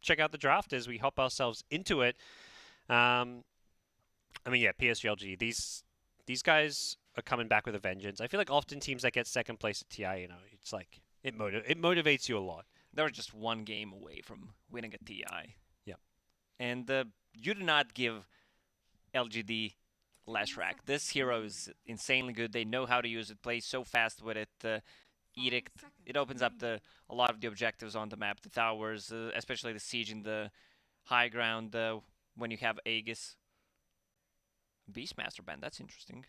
check out the draft as we hop ourselves into it. I mean, yeah, PSG.LGD. These guys are coming back with a vengeance. I feel like often teams that get second place at TI, it's like it motivates you a lot. They're just one game away from winning a TI. Yeah. And you do not give LGD less rack. This hero is insanely good. They know how to use it, play so fast with it. Edict, it opens up a lot of the objectives on the map, the towers, especially the siege in the high ground when you have Aegis. Beastmaster ban, that's interesting.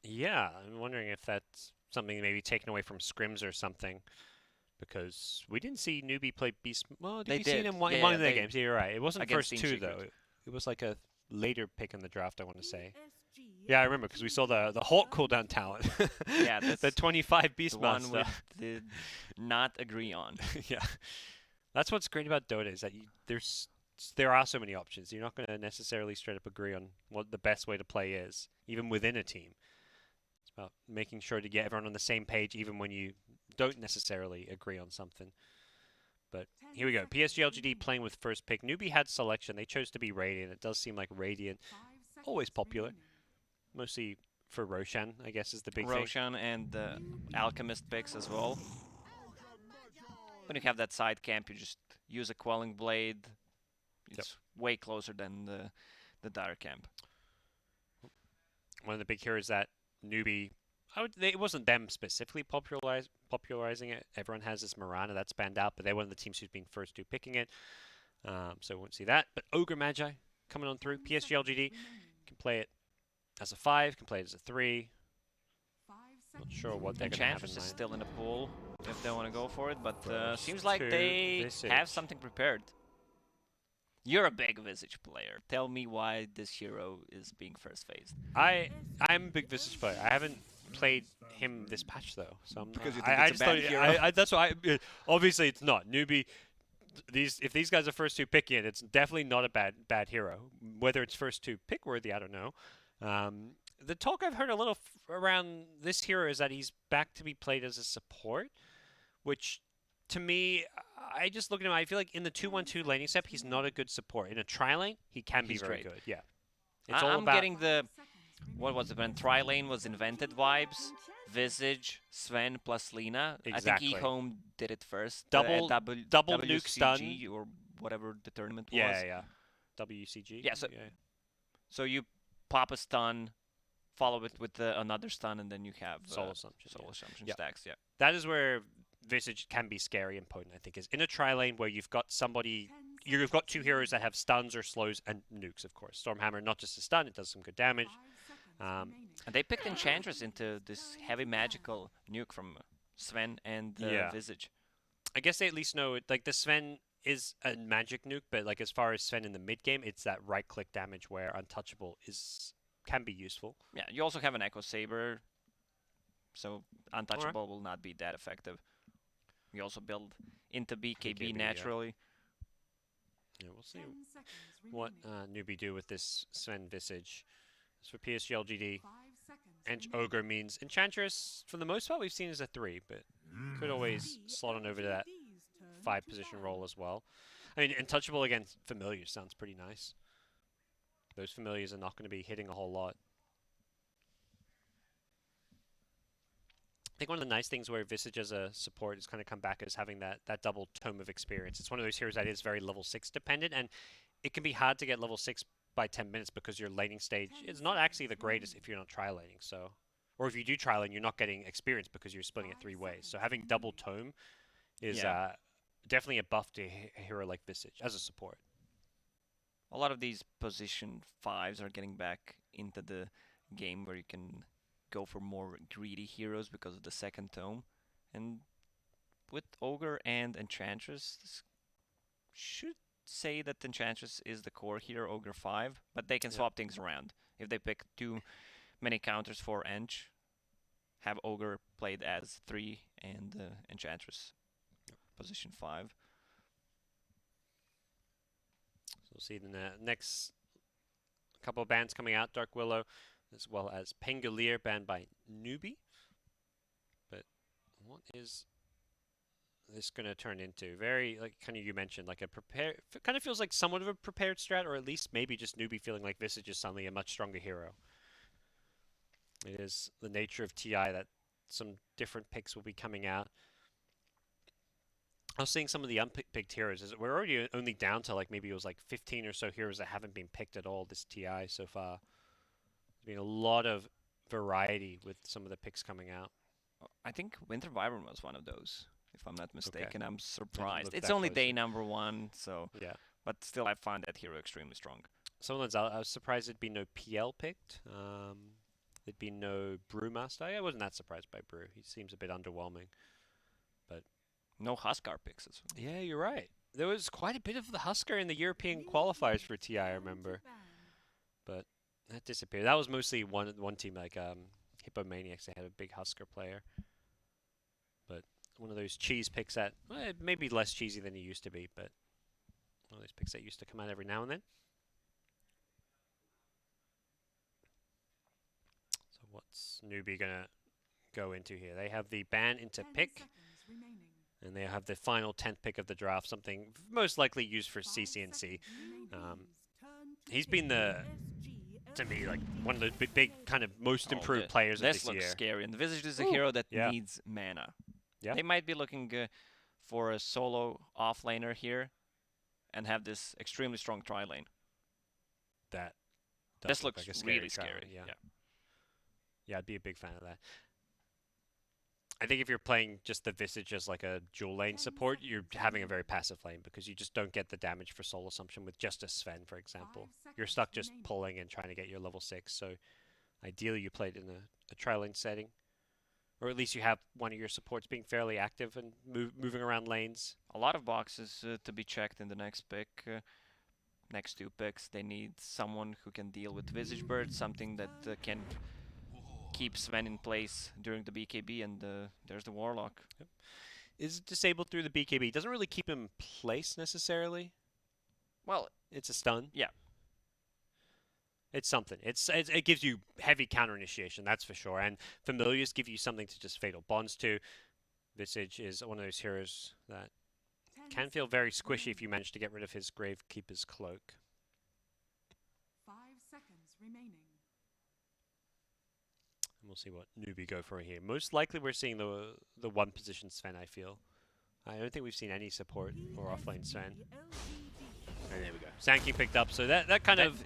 Yeah, I'm wondering if that's something maybe taken away from scrims or something, because we didn't see Newbee play Beast. Well, did They we see it did. in one, Yeah, in one yeah, of their they games? Yeah, you're right. It wasn't against first Team two Secret. though. It was like a later pick in the draft, I want to say. Yeah, I remember because we saw the Hulk cooldown talent. Yeah, that's the 25 the one we Beastmaster. did not agree on. Yeah, that's what's great about Dota is that there are so many options. You're not going to necessarily straight up agree on what the best way to play is, even within a team. It's about making sure to get everyone on the same page, even when you don't necessarily agree on something. But here we go. PSG.LGD playing with first pick. Newbee had selection. They chose to be Radiant. It does seem like Radiant, always popular. Mostly for Roshan, I guess, is the big thing. Roshan and the Alchemist picks as well. When you have that side camp, you just use a Quelling Blade. It's way closer than the Dire camp. One of the big heroes that Newbee, it wasn't them specifically popularizing it. Everyone has this Mirana that's banned out, but they're one of the teams who's been first to picking it. So we won't see that. But Ogre Magi coming on through. PSG.LGD can play it as a 5, can play it as a 3. Not sure what they're going to have in Enchantress is mind. still in the pool if they want to go for it, but seems like they have something prepared. You're a big Visage player. Tell me why this hero is being first phased. I'm a big Visage player. I haven't played him this patch though, so because you think I it's just a bad hero. that's why. Obviously, it's not Newbee. If these guys are first to picking it, it's definitely not a bad hero. Whether it's first to pick worthy, I don't know. The talk I've heard a little around this hero is that he's back to be played as a support, which to me, I just look at him. I feel like in the 2-1-2 laning step, he's not a good support. In a tri-lane, he can be very good. Yeah, it's all I'm about getting the what was it when tri-lane was invented vibes. Visage, Sven plus Lina. Exactly. I think eHome did it first. Double nuke stun or whatever the tournament was. Yeah. WCG. Yeah. So you pop a stun, follow it with another stun, and then you have soul assumption stacks. Yeah. That is where Visage can be scary and potent. I think is in a tri lane where you've got two heroes that have stuns or slows and nukes. Of course, Stormhammer not just a stun; it does some good damage. And they picked Enchantress into this heavy magical nuke from Sven and Visage. I guess they at least know it. Like the Sven is a magic nuke, but like as far as Sven in the mid game, it's that right click damage where untouchable can be useful. Yeah, you also have an Echo Saber, so untouchable will not be that effective. You also build into BKB naturally. Yeah, we'll see what Newbee do with this Sven Visage. As for PSG.LGD, Ogre means Enchantress, for the most part, we've seen as a 3, but could always slot on over to that 5 position role as well. I mean, Untouchable against Familiars sounds pretty nice. Those Familiars are not going to be hitting a whole lot. I think one of the nice things where Visage as a support has kind of come back is having that double tome of experience. It's one of those heroes that is very level 6 dependent, and it can be hard to get level 6 by 10 minutes because your laning stage is not actually the greatest if you're not tri-laning. So, or if you do tri-lane, you're not getting experience because you're splitting it 3 ways. So having double tome is definitely a buff to a hero like Visage as a support. A lot of these position 5s are getting back into the game where you can go for more greedy heroes because of the second tome. And with Ogre and Enchantress, this should say that Enchantress is the core here, Ogre 5, but they can swap things around. If they pick too many counters for Ench, have Ogre played as 3 and Enchantress position 5. So we'll see the next couple of bans coming out, Dark Willow, as well as Pangolier banned by Newbee. But what is this going to turn into? Very, like, kind of you mentioned, like a prepared, kind of feels like somewhat of a prepared strat, or at least maybe just Newbie feeling like Visage is suddenly a much stronger hero. It is the nature of TI that some different picks will be coming out. I was seeing some of the unpicked heroes. We're already only down to like maybe it was like 15 or so heroes that haven't been picked at all this TI so far. There's been a lot of variety with some of the picks coming out. I think Winter Wyvern was one of those, if I'm not Okay, mistaken. I'm I didn't surprised. look It's that only day closely. number 1, so Yeah, but still I find that hero extremely strong. some of those I was surprised there'd be no PL picked. There'd be no Brewmaster. I wasn't that surprised by Brew. He seems a bit underwhelming, but No Huskar picks as well. yeah, you're right. There was quite a bit of the Husker in the European qualifiers for TI, I remember, but that disappeared. That was mostly one team like Hippomaniacs. They had a big Husker player, but one of those cheese picks that maybe less cheesy than he used to be, but one of those picks that used to come out every now and then. So what's Newbie gonna go into here? They have the ban into pick, and they have the final 10th pick of the draft, something most likely used for CCNC. He's been to me, like one of the big kind of most Oh, improved players of this this looks year. scary. And the Visage is a Ooh, hero that yeah, needs mana. yeah, They might be looking for a solo offlaner here and have this extremely strong tri lane. that does This look looks like a scary really trial, scary. yeah. Yeah, I'd be a big fan of that. I think if you're playing just the Visage as like a dual lane support, you're having a very passive lane because you just don't get the damage for Soul Assumption with just a Sven, for example. You're stuck just pulling and trying to get your level 6, so ideally you play it in a tri-lane setting. Or at least you have one of your supports being fairly active and moving around lanes. A lot of boxes to be checked in the next pick. Next 2 picks, they need someone who can deal with Visage Bird, something that can keep Sven in place during the BKB, and there's the Warlock. Yep. Is disabled through the BKB. Doesn't really keep him in place necessarily. Well, it's a stun. Yeah. It's something. It gives you heavy counter initiation, that's for sure. And Familiars give you something to just Fatal Bonds to. Visage is one of those heroes that can feel very squishy if you manage to get rid of his Gravekeeper's Cloak. 5 seconds remaining. And we'll see what Newbie go for here. Most likely we're seeing the one position Sven, I feel. I don't think we've seen any support or offlane Sven. And there we go. Sand King picked up, so that kind of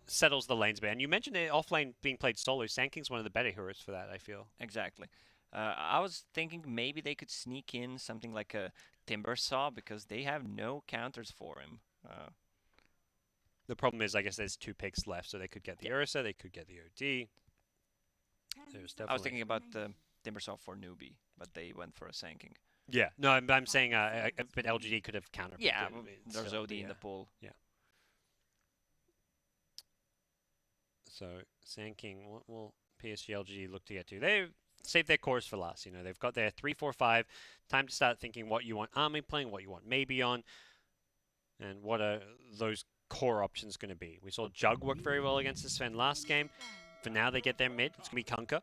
settles the lanes a bit. And you mentioned it offlane being played solo. Sand King's one of the better heroes for that, I feel. Exactly. I was thinking maybe they could sneak in something like a Timber Saw because they have no counters for him. The problem is, I guess there's 2 picks left, so they could get the Ursa, they could get the OD. There's definitely. I was thinking about the Timber Saw for Newbie, but they went for a Sand King. Yeah, no, I'm saying, but LGD could have counter. Yeah, there's OD in the pool. Yeah. So Sand King, what will PSG.LGD look to get to? They've saved their course for last. You know, they've got their 3-4-5. Time to start thinking what you want Army playing, what you want maybe on, and what are those core options going to be. We saw Jug work very well against the Sven last game. For now, they get their mid. It's going to be Kunkka.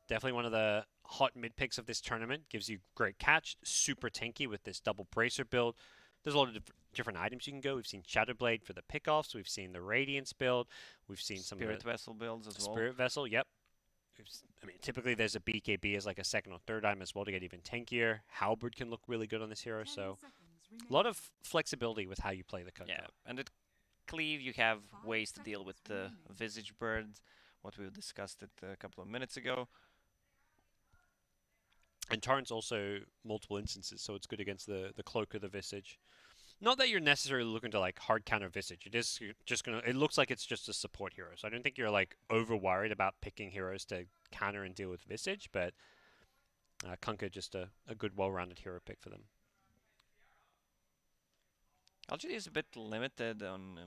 Definitely one of the hot mid picks of this tournament. Gives you great catch, super tanky with this double bracer build. There's a lot of different items you can go. We've seen Shadowblade for the pickoffs. We've seen the Radiance build. We've seen some Spirit Vessel builds as well. Spirit Vessel, yep. I mean, typically there's a BKB as like a second or third item as well to get even tankier. Halberd can look really good on this hero, so a lot of flexibility with how you play the Kunkka. Yeah, and at Cleave you have ways to deal with the Visage Bird, what we discussed it a couple of minutes ago. And Torrent's also multiple instances, so it's good against the Cloak of the Visage. Not that you're necessarily looking to like hard counter Visage. It is just gonna. It looks like it's just a support hero, so I don't think you're like over worried about picking heroes to counter and deal with Visage. But Kunkka just a good, well-rounded hero pick for them. LGD is a bit limited on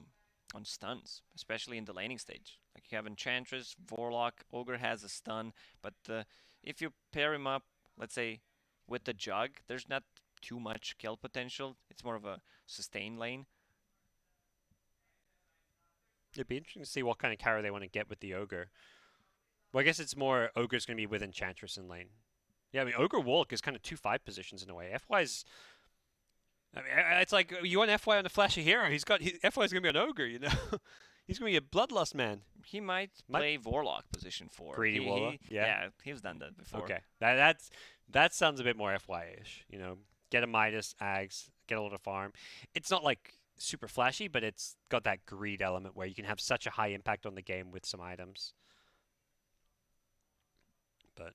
stuns, especially in the laning stage. Like you have Enchantress, Warlock, Ogre has a stun, but if you pair him up, let's say, with the Jug, there's not too much kill potential. It's more of a sustain lane. It'd be interesting to see what kind of carry they want to get with the Ogre. Well, I guess it's more Ogre's going to be with Enchantress in lane. Yeah, I mean, Ogre Warlock is kind of 2-5 positions in a way. FY's... I mean, it's like, you want FY on the Flashy Hero, FY's going to be an Ogre, you know? He's going to be a Bloodlust man. He might Might- play Warlock position 4. Greedy Warlock, yeah. Yeah, he's done that before. Okay, that sounds a bit more FY-ish, you know? Get a Midas, Ags, get a lot of farm. It's not like super flashy, but it's got that greed element where you can have such a high impact on the game with some items. But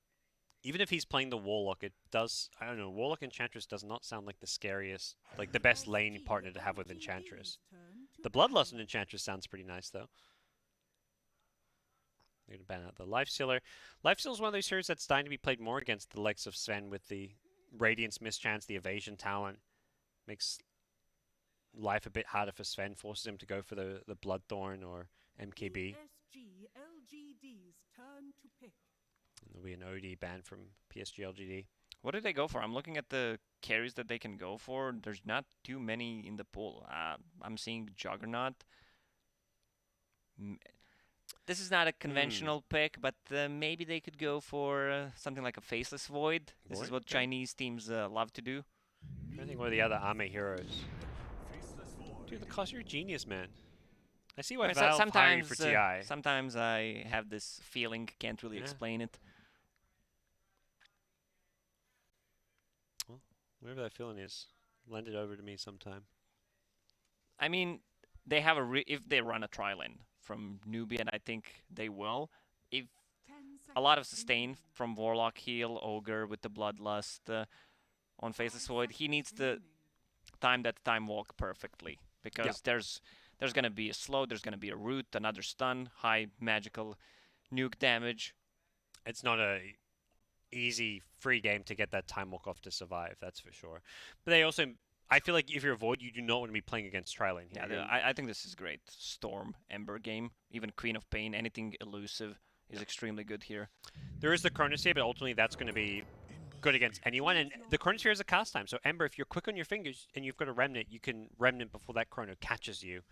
even if he's playing the Warlock, it does, I don't know, Warlock Enchantress does not sound like the scariest, like the best lane partner to have with Enchantress. The Bloodlust and Enchantress sounds pretty nice, though. They're going to ban out the Lifestealer. Lifestealer is one of those heroes that's starting to be played more against the likes of Sven with the Radiance Mischance, the Evasion talent. Makes life a bit harder for Sven, forces him to go for the Bloodthorn or MKB. PSG.LGD's turn to pick. And there'll be an OD ban from PSG.LGD. What do they go for? I'm looking at the carries that they can go for. There's not too many in the pool. I'm seeing Juggernaut. This is not a conventional pick, but maybe they could go for something like a Faceless Void. This is Void, what okay. Chinese teams love to do. I think one of the other Ame heroes. Dude, the cost, you're a genius, man. I see why I mean, Valve hired you for TI. sometimes I have this feeling, can't really Yeah. explain it. Well, whatever that feeling is, lend it over to me sometime. I mean, they have if they run a tri-lane from Newbee, and I think they will. If 10 a lot of seconds sustain remaining. from Warlock heal, Ogre with the Bloodlust on Faceless Void, he needs to time that time walk perfectly because there's gonna be a slow, there's gonna be a root, another stun, high magical nuke damage. It's not a easy free game to get that time walk off to survive, that's for sure. But they also, I feel like if you're a Void, you do not want to be playing against Tri-Lane here. Yeah, I think this is great. Storm, Ember game, even Queen of Pain, anything elusive is extremely good here. There is the Chronosphere, but ultimately that's going to be good against anyone. And the Chronosphere is a cast time, so Ember, if you're quick on your fingers and you've got a Remnant, you can Remnant before that Chrono catches you.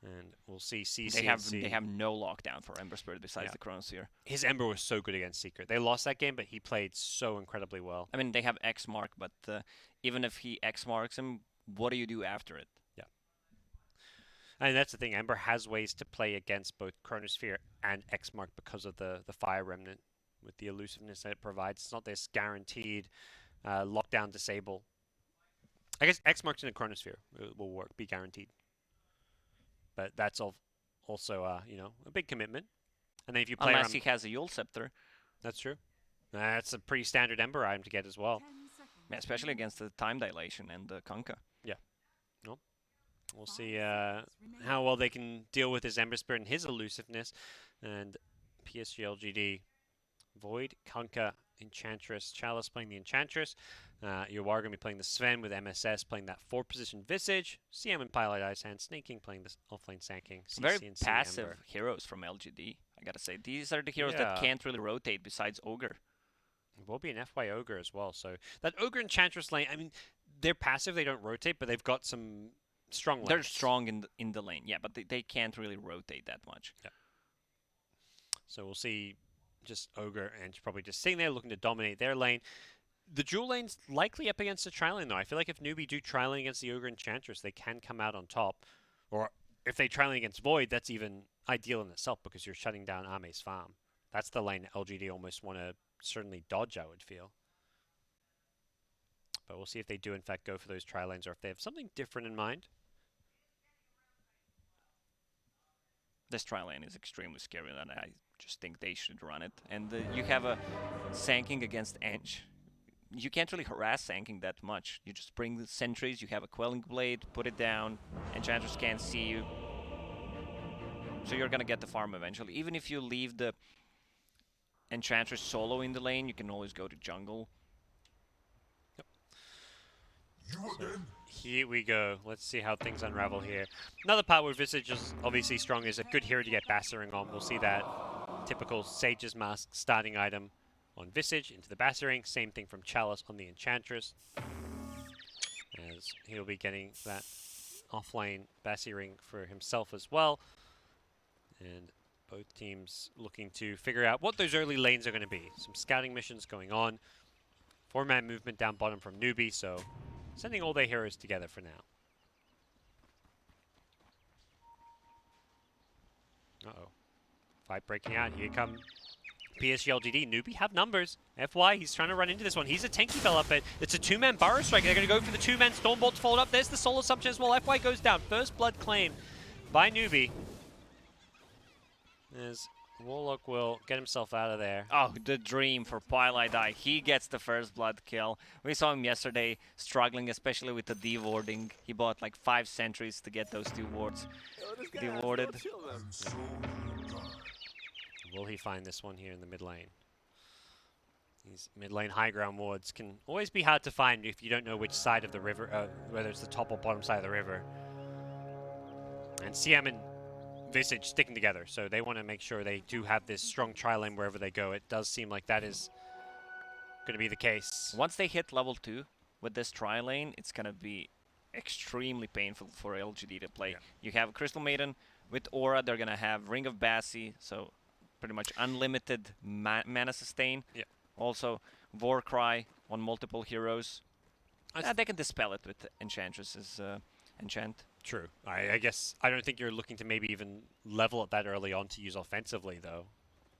And we'll see CC. They have no lockdown for Ember Spirit besides the Chronosphere. His Ember was so good against Secret. They lost that game, but he played so incredibly well. I mean, they have X mark, but even if he X marks him, what do you do after it? Yeah. And that's the thing. Ember has ways to play against both Chronosphere and X mark because of the Fire Remnant with the elusiveness that it provides. It's not this guaranteed lockdown disable. I guess X marks in a Chronosphere will work, be guaranteed. But that's also, you know, a big commitment. And then if you play Unless he has a Yule Scepter. That's true. That's a pretty standard Ember item to get as well. 10 seconds Yeah, especially against the time dilation and the Kunkka. Yeah. Well, we'll see how well they can deal with his Ember Spirit and his elusiveness. And PSG.LGD, Void, Kunkka, Enchantress, Chalice playing the Enchantress. You are going to be playing the Sven with MSS, playing that 4-position Visage. CM and Pilot Ice Hand, Snaking playing the offlane Sand King. CC Very and C passive Ember. heroes from LGD, I gotta say. These are the heroes Yeah. that can't really rotate besides Ogre. Will be an FY Ogre as well. So that Ogre Enchantress lane, I mean, they're passive, they don't rotate, but they've got some strong lanes. They're strong in the lane, yeah, but they can't really rotate that much. Yeah. So we'll see just Ogre and probably just sitting there looking to dominate their lane. The dual lane's likely up against the tri-lane, though. I feel like if Newbee do tri-lane against the Ogre Enchantress, they can come out on top. Or if they tri-lane against Void, that's even ideal in itself because you're shutting down Ame's farm. That's the lane LGD almost want to certainly dodge, I would feel. But we'll see if they do, in fact, go for those tri-lanes or if they have something different in mind. This tri-lane is extremely scary, and I just think they should run it. And you have a Sanking against Ench. You can't really harass Sanking that much. You just bring the sentries, you have a Quelling Blade, put it down, Enchantress can't see you. So you're gonna get the farm eventually. Even if you leave the Enchantress solo in the lane, you can always go to jungle. So here we go. Let's see how things unravel here. Another part where Visage is obviously strong is a good hero to get Bassering on. We'll see that typical Sage's Mask starting item on Visage into the Bassering. Same thing from Chalice on the Enchantress. As he'll be getting that offlane Bassering for himself as well. And Both teams looking to figure out what those early lanes are going to be. Some scouting missions going on. 4-man movement down bottom from Newbee, so sending all their heroes together for now. Uh-oh. Fight breaking out. Here come PSG.LGD. Newbee have numbers. FY, he's trying to run into this one. He's a tanky fella, but it's a 2-man Burrow Strike. They're going to go for the 2-man Stormbolt to fold up. There's the Soul Assumption as well. FY goes down. First blood claim by Newbee. As Warlock will get himself out of there. Oh, the dream for Pyle.GD. He gets the first blood kill. We saw him yesterday struggling, especially with the dewarding. He bought like 5 sentries to get those 2 wards dewarded. Will he find this one here in the mid lane? These mid lane high ground wards can always be hard to find if you don't know which side of the river, whether it's the top or bottom side of the river. And CM and Visage sticking together, so they want to make sure they do have this strong tri-lane wherever they go. It does seem like that is going to be the case. Once they hit level 2 with this tri-lane, it's going to be extremely painful for LGD to play. Yeah. You have Crystal Maiden with Aura, they're going to have Ring of Bassi, so pretty much unlimited mana sustain. Yeah. Also, Warcry on multiple heroes. They can dispel it with Enchantress's enchant. True. I guess I don't think you're looking to maybe even level it that early on to use offensively, though.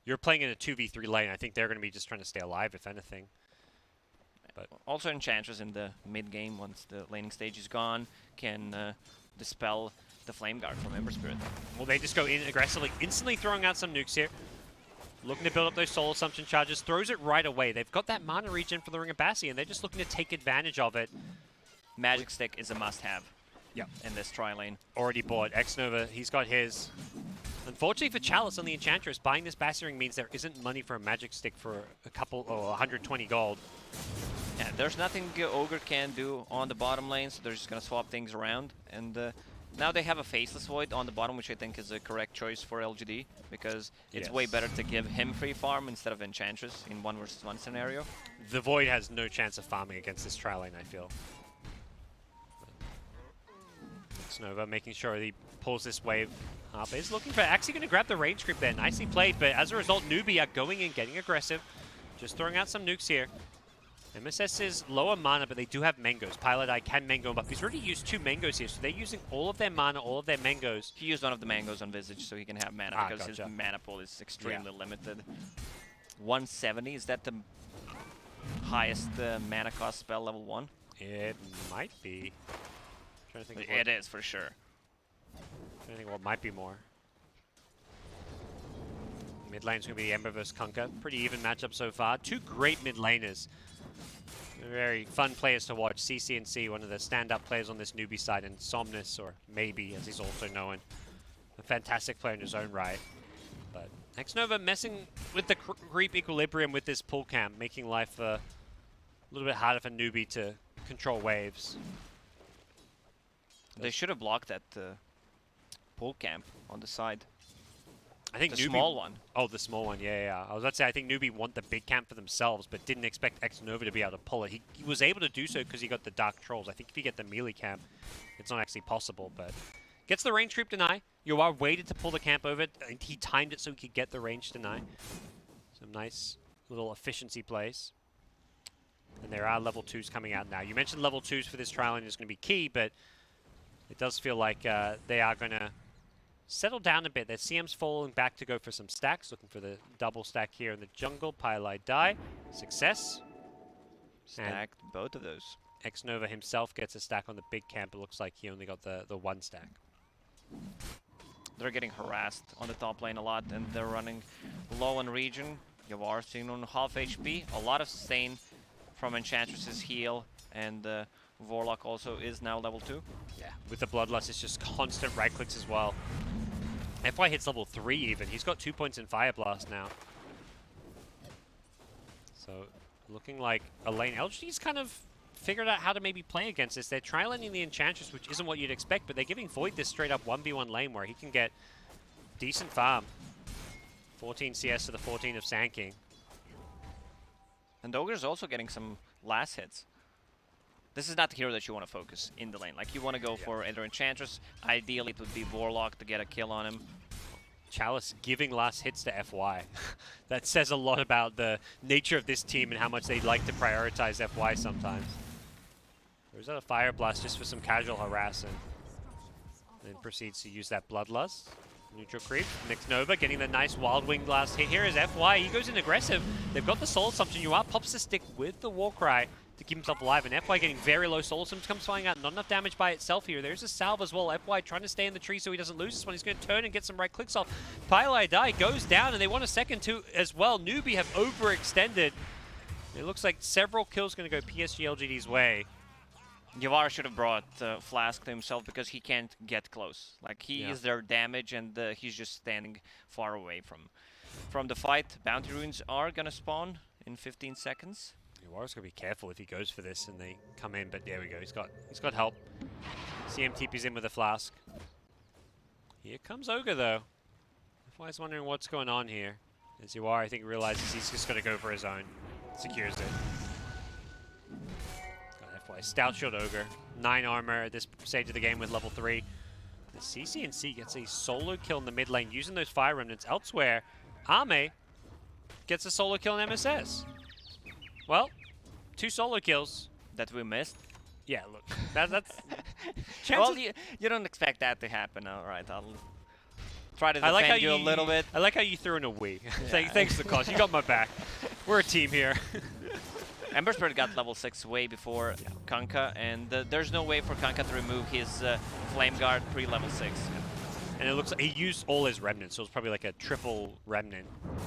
You're playing in a 2v3 lane. I think they're going to be just trying to stay alive, if anything. But also Enchantress in the mid-game, once the laning stage is gone, can dispel the Flame Guard from Ember Spirit. well, they just go in aggressively, instantly throwing out some nukes here. Looking to build up those Soul Assumption charges. Throws it right away. They've got that mana regen for the Ring of Bassi, and they're just looking to take advantage of it. Magic Stick is a must-have. Yep. In this tri-lane. Already bought. X-Nova, he's got his. Unfortunately for Chalice on the Enchantress, buying this Bassi Ring means there isn't money for a Magic Stick for a couple, 120 gold. Yeah, there's nothing Ogre can do on the bottom lane, so they're just going to swap things around. And now they have a Faceless Void on the bottom, which I think is a correct choice for LGD, because it's way better to give him free farm instead of Enchantress in 1 versus 1 scenario. The Void has no chance of farming against this tri-lane, I feel. Nova making sure he pulls this wave up. Is looking for actually going to grab the range creep there. Nicely played, but as a result, Newbee are going in, getting aggressive. Just throwing out some nukes here. MSS is lower mana, but they do have mangoes. Pyle.GD can mango him up. He's already used 2 mangoes here, so they're using all of their mana, all of their mangoes. He used one of the mangoes on Visage so he can have mana because his mana pool is extremely limited. 170, is that the highest mana cost spell level 1? It might be. Trying to think it is for sure. I think what might be more. Mid lane's going to be Ember vs Kunkka. Pretty even matchup so far. 2 great mid laners. Very fun players to watch. CC&C, one of the stand-up players on this Newbee side, and Somnus, or Maybe as he's also known. A fantastic player in his own right. But X-Nova messing with the creep equilibrium with this pull camp, making life a little bit harder for Newbee to control waves. They should have blocked that pull camp on the side. I think the Newbee, small one. Oh, the small one, yeah. I was about to say, I think Newbee want the big camp for themselves, but didn't expect X-Nova to be able to pull it. He was able to do so because he got the Dark Trolls. I think if you get the melee camp, it's not actually possible, but gets the range creep deny. Yoar waited to pull the camp over it, and he timed it so he could get the range deny. Some nice little efficiency plays. And there are level 2s coming out now. You mentioned level 2s for this trial, and is going to be key, but it does feel like they are going to settle down a bit. Their CM's falling back to go for some stacks, looking for the double stack here in the jungle. Pyle.GD, success. Stacked both of those. X-Nova himself gets a stack on the big camp. It looks like he only got the 1 stack. They're getting harassed on the top lane a lot, and they're running low on regen. Yoar sitting on half HP. A lot of sustain from Enchantress's heal, and Warlock also is now level 2. Yeah, with the Bloodlust, it's just constant right clicks as well. FY hits level 3 even. He's got 2 points in Fire Blast now. So, looking like a lane. LGD's kind of figured out how to maybe play against this. They're tri-laning the Enchantress, which isn't what you'd expect, but they're giving Void this straight up 1v1 lane where he can get decent farm. 14 CS to the 14 of Sand King. And Ogre's also getting some last hits. This is not the hero that you want to focus in the lane. Like, you want to go for either Enchantress. Ideally, it would be Warlock to get a kill on him. Chalice giving last hits to FY. That says a lot about the nature of this team and how much they like to prioritize FY sometimes. There's that a Fire Blast just for some casual harassing. Then proceeds to use that Bloodlust. Neutral creep. Next Nova getting the nice Wild Wing last hit here is FY. He goes in aggressive. They've got the Soul Assumption. You are pops the stick with the Warcry to keep himself alive. And FY getting very low Soul Assumption comes flying out. Not enough damage by itself here. There's a salve as well. FY trying to stay in the tree so he doesn't lose this one. He's going to turn and get some right clicks off. Pile goes down and they want a second too as well. Newbee have overextended. It looks like several kills going to go PSG.LGD's way. Yavar should have brought Flask to himself because he can't get close. Like, he is their damage and he's just standing far away from the fight. Bounty runes are gonna spawn in 15 seconds. Yavar's gonna be careful if he goes for this and they come in, but there we go. He's got help. CM TP's in with a Flask. Here comes Ogre though. FY's wondering what's going on here. As Yawar, I think, realizes he's just gonna go for his own. Secures it. Stout Shield Ogre, 9 armor at this stage of the game with level 3. The CCNC gets a solo kill in the mid lane using those Fire Remnants. Elsewhere, Ame gets a solo kill in MSS. Well, 2 solo kills. That we missed? Yeah, look, that's... Well, you don't expect that to happen. Alright, I'll try to defend you a little bit. I like how you threw in a Wii. Thanks to Cos, you got my back. We're a team here. Ember Spirit got level 6 way before Kanka, and there's no way for Kanka to remove his Flame Guard pre-level 6. And it looks like he used all his Remnants, so it's probably like a triple Remnant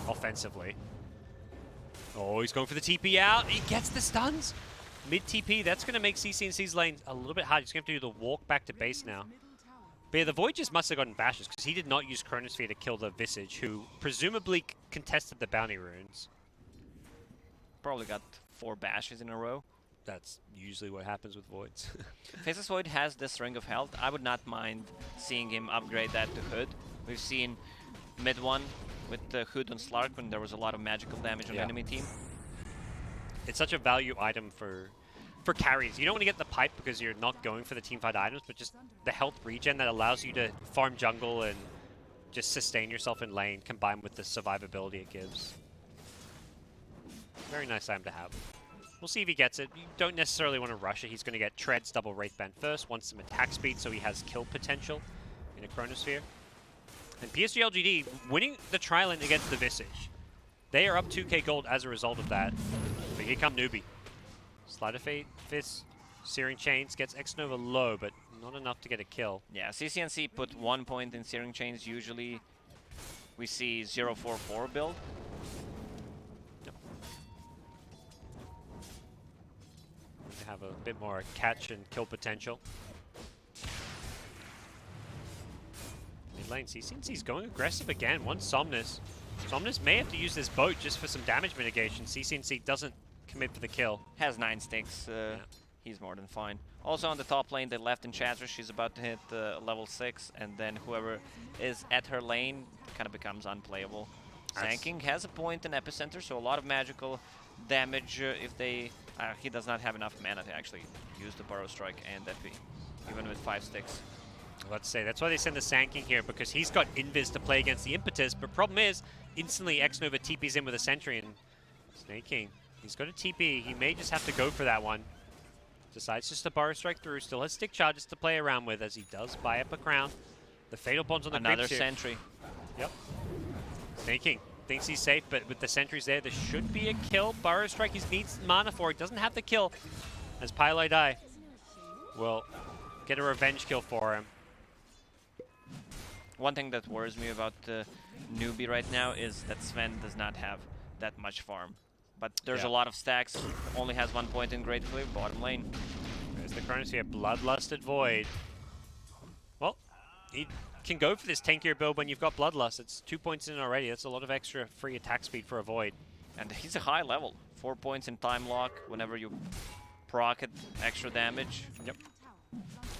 offensively. Oh, he's going for the TP out. He gets the stuns. Mid TP, that's going to make CCNC's lane a little bit hard. He's going to have to do the walk back to base now. But yeah, the Void just must have gotten bashes, because he did not use Chronosphere to kill the Visage, who presumably contested the bounty runes. Probably got 4 bashes in a row. That's usually what happens with Voids. Faceless Void has this Ring of Health. I would not mind seeing him upgrade that to Hood. We've seen mid one with the Hood on Slark when there was a lot of magical damage on the enemy team. It's such a value item for carries. You don't want to get the pipe because you're not going for the teamfight items, but just the health regen that allows you to farm jungle and just sustain yourself in lane combined with the survivability it gives. Very nice item to have. We'll see if he gets it. You don't necessarily want to rush it. He's going to get Treads double Wraith Band first, wants some attack speed so he has kill potential in a Chronosphere. And PSG.LGD winning the trial against the Visage. They are up 2k gold as a result of that. But here come Newbee. Sleight of Fist, Searing Chains, gets X-Nova low, but not enough to get a kill. Yeah, CCNC put 1 point in Searing Chains. Usually we see 0-4-4 build. Have a bit more catch and kill potential. Mid lane, CCNC's going aggressive again. One Somnus. Somnus may have to use this boat just for some damage mitigation. CCNC doesn't commit for the kill. Has 9 sticks. He's more than fine. Also on the top lane, they left Enchantress. She's about to hit level 6, and then whoever is at her lane kind of becomes unplayable. Sanking has a point in Epicenter, so a lot of magical damage if they... he does not have enough mana to actually use the Burrow Strike and FP, even with 5 sticks. Let's say that's why they send the Sanking here, because he's got Invis to play against the Impetus, but problem is, instantly X-Nova TP's in with a Sentry, and Snaking, he's got a TP, he may just have to go for that one. Decides just to Burrow Strike through, still has stick charges to play around with, as he does buy up a crown. The Fatal Bond's on the Another creeps here. Sentry. Yep. Snaking thinks he's safe, but with the sentries there should be a kill. Burrow Strike, he needs mana for it. Doesn't have the kill, as Pylai Die will get a revenge kill for him. One thing that worries me about Newbee right now is that Sven does not have that much farm. But there's a lot of stacks, only has 1 point in Great Clear, bottom lane. There's the Chronosphere, Bloodlusted Void. Well, he can go for this tankier build when you've got Bloodlust. It's 2 points in already. That's a lot of extra free attack speed for a Void. And he's a high level. 4 points in Time Lock whenever you proc it, extra damage. Yep.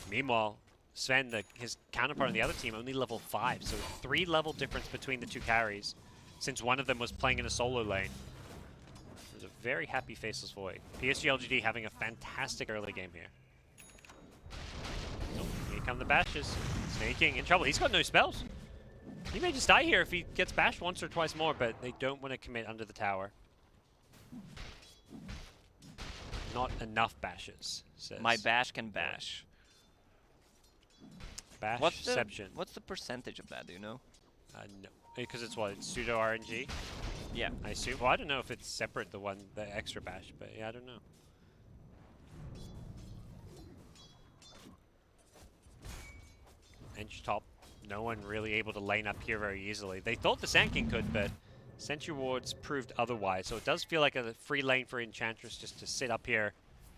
Meanwhile, Sven, his counterpart on the other team, only level 5. So 3 level difference between the 2 carries, since one of them was playing in a solo lane. It was a very happy Faceless Void. PSG.LGD having a fantastic early game here. Oh, here come the bashes. Snaking in trouble. He's got no spells. He may just die here if he gets bashed once or twice more, but they don't want to commit under the tower. Not enough bashes, says. My bash can bash. Bashception. What's the percentage of that? Do you know? No, because it's what? It's pseudo RNG? Yeah. I assume. Well, I don't know if it's separate, the extra bash, but yeah, I don't know. Edge top. No one really able to lane up here very easily. They thought the Sand King could, but Sentry Wards proved otherwise. So it does feel like a free lane for Enchantress just to sit up here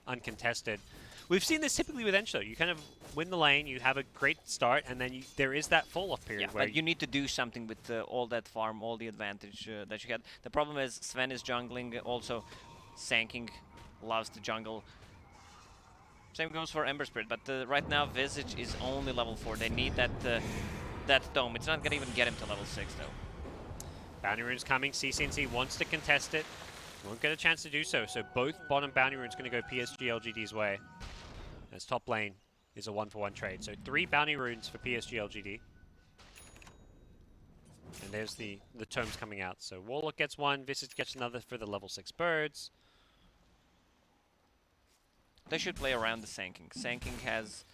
uncontested. We've seen this typically with Ench though. You kind of win the lane, you have a great start, and then there is that fall-off period Yeah, where but you need to do something with all that farm, all the advantage that you had. The problem is Sven is jungling, also Sanking loves to jungle. Same goes for Ember Spirit, but right now Visage is only level 4. They need that dome. It's not gonna even get him to level 6 though. Bounty Rune's coming. CCNC wants to contest it. Won't get a chance to do so. So both bottom Bounty Runes going to go PSG.LGD's way. As top lane is a 1-for-1 trade. So 3 Bounty Runes for PSG.LGD. And there's the tomes coming out. So Warlock gets one. Visage gets another for the level 6 birds. They should play around the Sanking. Sanking has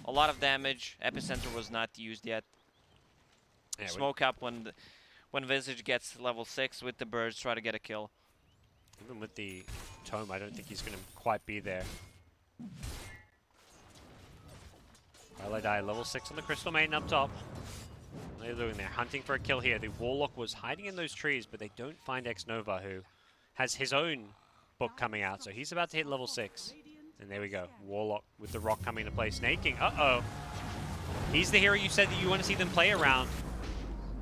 a lot of damage. Epicenter was not used yet. Yeah, Smoke up when Visage gets level 6 with the birds, try to get a kill. Even with the tome, I don't think he's going to quite be there. Die level 6 on the Crystal Maiden up top. What are they doing there? Hunting for a kill here. The Warlock was hiding in those trees, but they don't find X-Nova, who has his own book coming out. So he's about to hit level 6. And there we go. Warlock with the rock coming into play. Snaking. Uh-oh. He's the hero you said that you want to see them play around.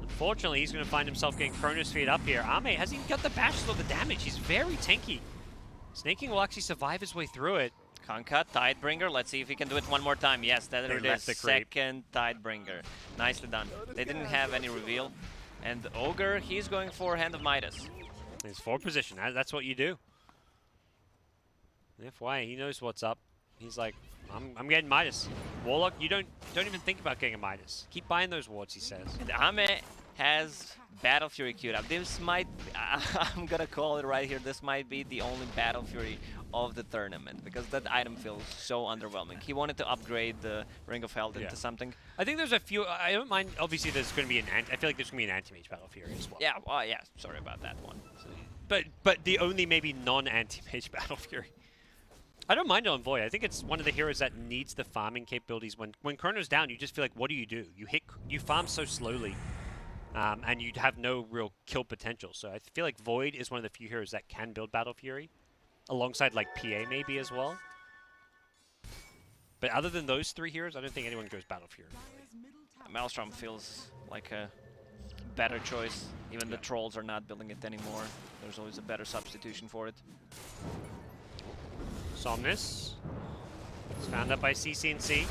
Unfortunately, he's going to find himself getting chronosphered up here. Ame hasn't even got the bashes or the damage. He's very tanky. Snaking will actually survive his way through it. Concut, Tidebringer. Let's see if he can do it one more time. Yes, that it is. Second Tidebringer. Nicely done. They didn't have any reveal. And Ogre, he's going for Hand of Midas. His forward position. That's what you do. FYI, he knows what's up. He's like, I'm getting Midas. Warlock, you don't even think about getting a Midas. Keep buying those wards, he says. And Ame has Battle Fury queued up. This might, I'm gonna call it right here, this might be the only Battle Fury of the tournament, because that item feels so underwhelming. He wanted to upgrade the Ring of Health into something. I think there's a few, I don't mind, obviously there's going to be I feel like there's going to be an anti-mage Battle Fury as well. Yeah, well, yeah, sorry about that one. But the only maybe non-anti-mage Battle Fury. I don't mind it on Void. I think it's one of the heroes that needs the farming capabilities. When Chrono's down, you just feel like, what do? You farm so slowly, and you have no real kill potential. So I feel like Void is one of the few heroes that can build Battle Fury, alongside like PA maybe as well. But other than those 3 heroes, I don't think anyone goes Battle Fury. Maelstrom feels like a better choice. Even the trolls are not building it anymore. There's always a better substitution for it. Somnus. It's found up by CCNC.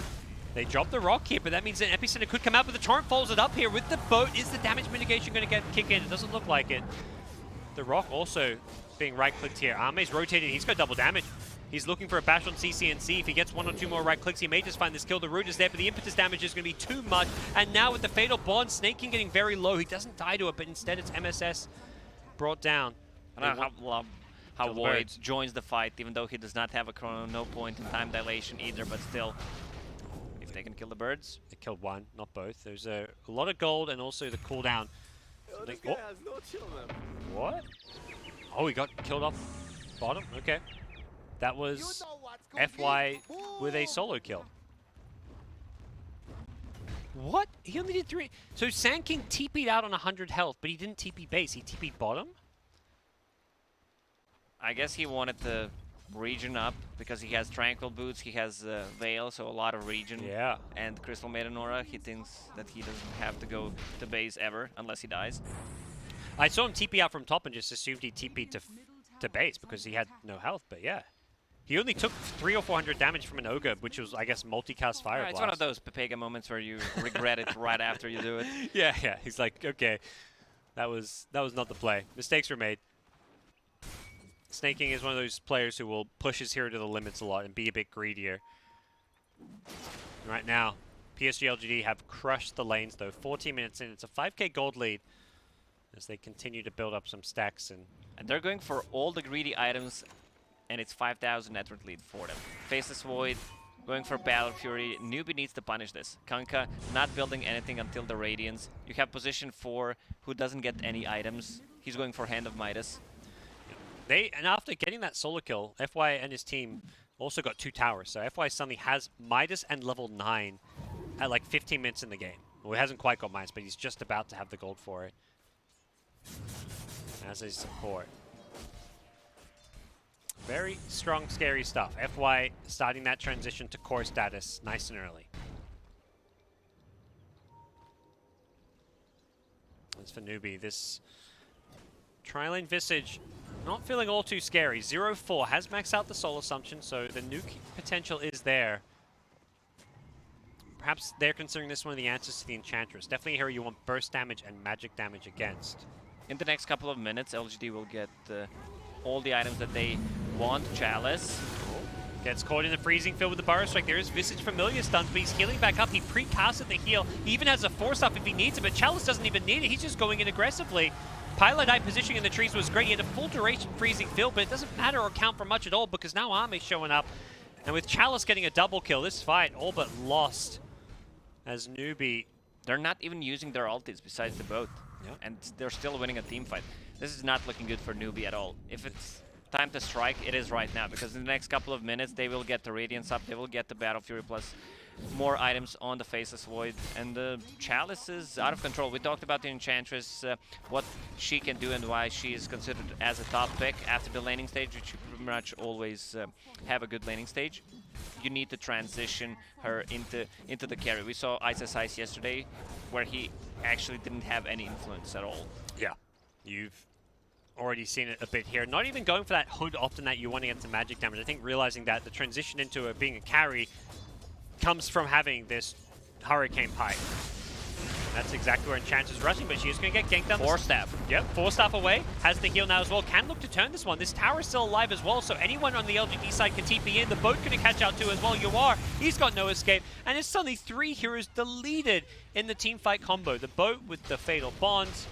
They drop the rock here, but that means an Epicenter could come out, but the Torrent follows it up here with the boat. Is the damage mitigation going to kick in? It doesn't look like it. The rock also being right-clicked here. Ame's rotated. He's got double damage. He's looking for a bash on CCNC. If he gets 1 or 2 more right-clicks, he may just find this kill. The root is there, but the impetus damage is going to be too much. And now with the Fatal Bond, Snaking getting very low. He doesn't die to it, but instead it's MSS brought down. And I love how Void joins the fight, even though he does not have a chrono, no point in time dilation either, but still, if they can kill the birds. They killed 1, not both. There's a lot of gold and also the cooldown. Yo, this guy has no chill, man. What? Oh, he got killed off bottom? Okay. That was FY with a solo kill. What? He only did 3. So Sand King TP'd out on 100 health, but he didn't TP base. He TP'd bottom? I guess he wanted to region up because he has Tranquil Boots, he has Veil, so a lot of region. Yeah. And Crystal Maiden Aura, he thinks that he doesn't have to go to base ever unless he dies. I saw him TP out from top and just assumed he TP'd to base because he had no health, but yeah. He only took 300 or 400 damage from an Ogre, which was, I guess, multicast Fire Blast. It's one of those Pepega moments where you regret it right after you do it. Yeah. He's like, okay, that was not the play. Mistakes were made. Snaking is one of those players who will push his hero to the limits a lot and be a bit greedier. Right now, PSG.LGD have crushed the lanes though. 14 minutes in, it's a 5k gold lead as they continue to build up some stacks. And they're going for all the greedy items, and it's 5,000 net worth lead for them. Faceless Void, going for Battle Fury. Newbee needs to punish this. Kanka not building anything until the Radiance. You have position 4, who doesn't get any items. He's going for Hand of Midas. and after getting that solo kill, FY and his team also got 2 towers. So FY suddenly has Midas and level 9 at like 15 minutes in the game. Well, he hasn't quite got Midas, but he's just about to have the gold for it. As his support. Very strong, scary stuff. FY starting that transition to core status nice and early. As for Newbee, this Tri-Lane Visage not feeling all too scary. 0-4 has maxed out the soul assumption, so the nuke potential is there. Perhaps they're considering this one of the answers to the Enchantress. Definitely a hero you want burst damage and magic damage against. In the next couple of minutes, LGD will get all the items that they want. Chalice. Gets caught in the freezing field with the Burrow Strike. There is Visage Familiar stuns, but he's healing back up. He pre-casted the heal. He even has a force up if he needs it, but Chalice doesn't even need it. He's just going in aggressively. Pilot Eye positioning in the trees was great. He had a full duration freezing field, but it doesn't matter or count for much at all because now Army's showing up. And with Chalice getting a double kill, this fight all but lost as Newbee. They're not even using their ultis besides the boat. Yep. And they're still winning a team fight. This is not looking good for Newbee at all. If it's time to strike, it is right now, because in the next couple of minutes they will get the Radiance up, they will get the Battle Fury plus more items on the Faceless Void, and the Chalice is out of control. We talked about the Enchantress, what she can do and why she is considered as a top pick after the laning stage, which you pretty much always have a good laning stage. You need to transition her into the carry. We saw Ice yesterday, where he actually didn't have any influence at all. Yeah, you've already seen it a bit here. Not even going for that hood often that you want to get some magic damage. I think realizing that the transition into it being a carry comes from having this Hurricane Pike. That's exactly where Enchantress is rushing, but she's going to get ganked down. 4-staff. Yep, 4-staff away. Has the heal now as well. Can look to turn this one. This tower is still alive as well, so anyone on the LGD side can TP in. The boat going to catch out too as well. You are. He's got no escape. And it's suddenly 3 heroes deleted in the team fight combo. The boat with the Fatal Bonds.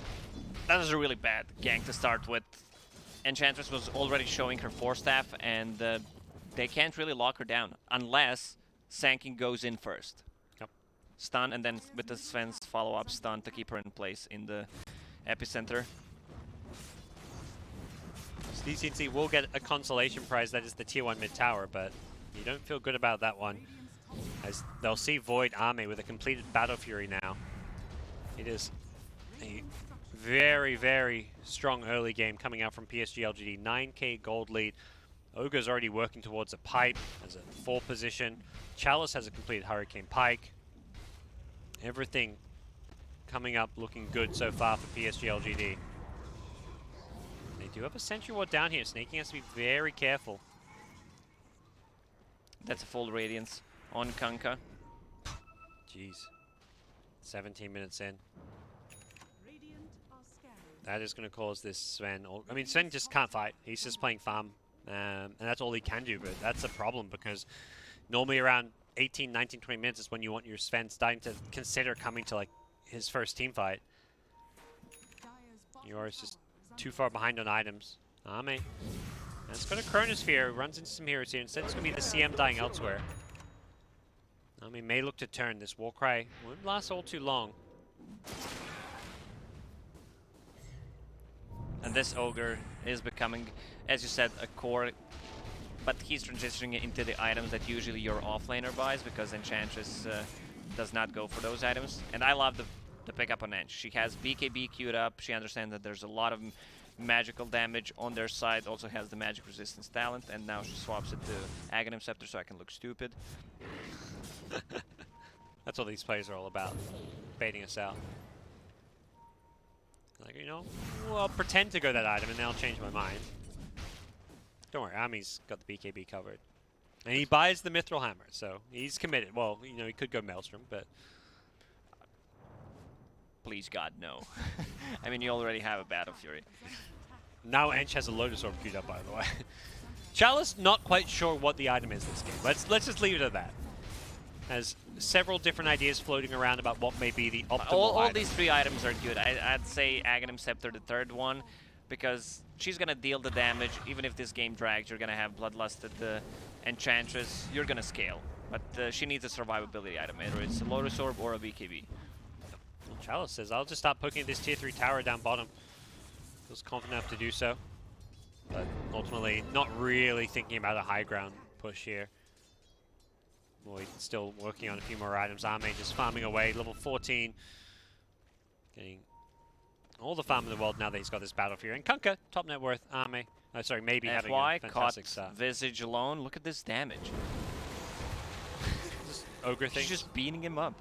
That was a really bad gank to start with. Enchantress was already showing her 4-staff, and they can't really lock her down unless Sanking goes in first. Yep. Stun, and then with the Sven's follow-up stun to keep her in place in the epicenter. DCNC will get a consolation prize, that is the tier 1 mid tower, but you don't feel good about that one, as they'll see Void Army with a completed Battle Fury now. It is a very, very strong early game coming out from PSG.LGD. 9k gold lead. Ogre's already working towards a pipe as a 4 position. Chalice has a completed Hurricane Pike. Everything coming up looking good so far for PSG.LGD. They do have a Sentry Ward down here. Sneaking has to be very careful. That's a full Radiance on Kanka. Jeez. 17 minutes in. Radiant are scared. That is going to cause this Sven. I mean, Sven just can't fight. He's just playing farm. And that's all he can do. But that's a problem because normally around 18, 19, 20 minutes is when you want your Sven starting to consider coming to like his first team fight. Yours just too far behind on items. Ame. It's got a Chronosphere. Runs into some heroes here. Instead, it's going to be the CM dying elsewhere. Ame may look to turn. This Warcry won't last all too long. And this Ogre is becoming, as you said, a core, but he's transitioning into the items that usually your offlaner buys, because Enchantress does not go for those items. And I love the pickup on Ench. She has BKB queued up. She understands that there's a lot of magical damage on their side. Also has the magic resistance talent, and now she swaps it to Aghanim Scepter so I can look stupid. That's what these players are all about. Baiting us out. Like, you know, well, I'll pretend to go that item and then I'll change my mind. Don't worry, Ami's got the BKB covered. And he buys the Mithril Hammer, so he's committed. Well, you know, he could go Maelstrom, but... Please, God, no. I mean, you already have a Battle Fury. Now Ench has a Lotus Orb queued up, by the way. Chalice, not quite sure what the item is this game. Let's just leave it at that. has several different ideas floating around about what may be the optimal All item. these 3 items are good. I'd say Aghanim Scepter, the 3rd one, because she's gonna deal the damage. Even if this game drags, you're gonna have Bloodlusted Enchantress. You're gonna scale, but she needs a survivability item. Either it's a Lotus Orb or a BKB. Well, Chalice says, I'll just start poking at this tier 3 tower down bottom. Feels confident enough to do so, but ultimately not really thinking about a high ground push here. Void still working on a few more items. Arme just farming away, level 14. Getting all the farm in the world now that he's got this battle fear. And Kunkka, top net worth, Arme. Sorry, maybe having a fantastic caught start. Visage alone. Look at this damage. Just ogre things. She's just beating him up.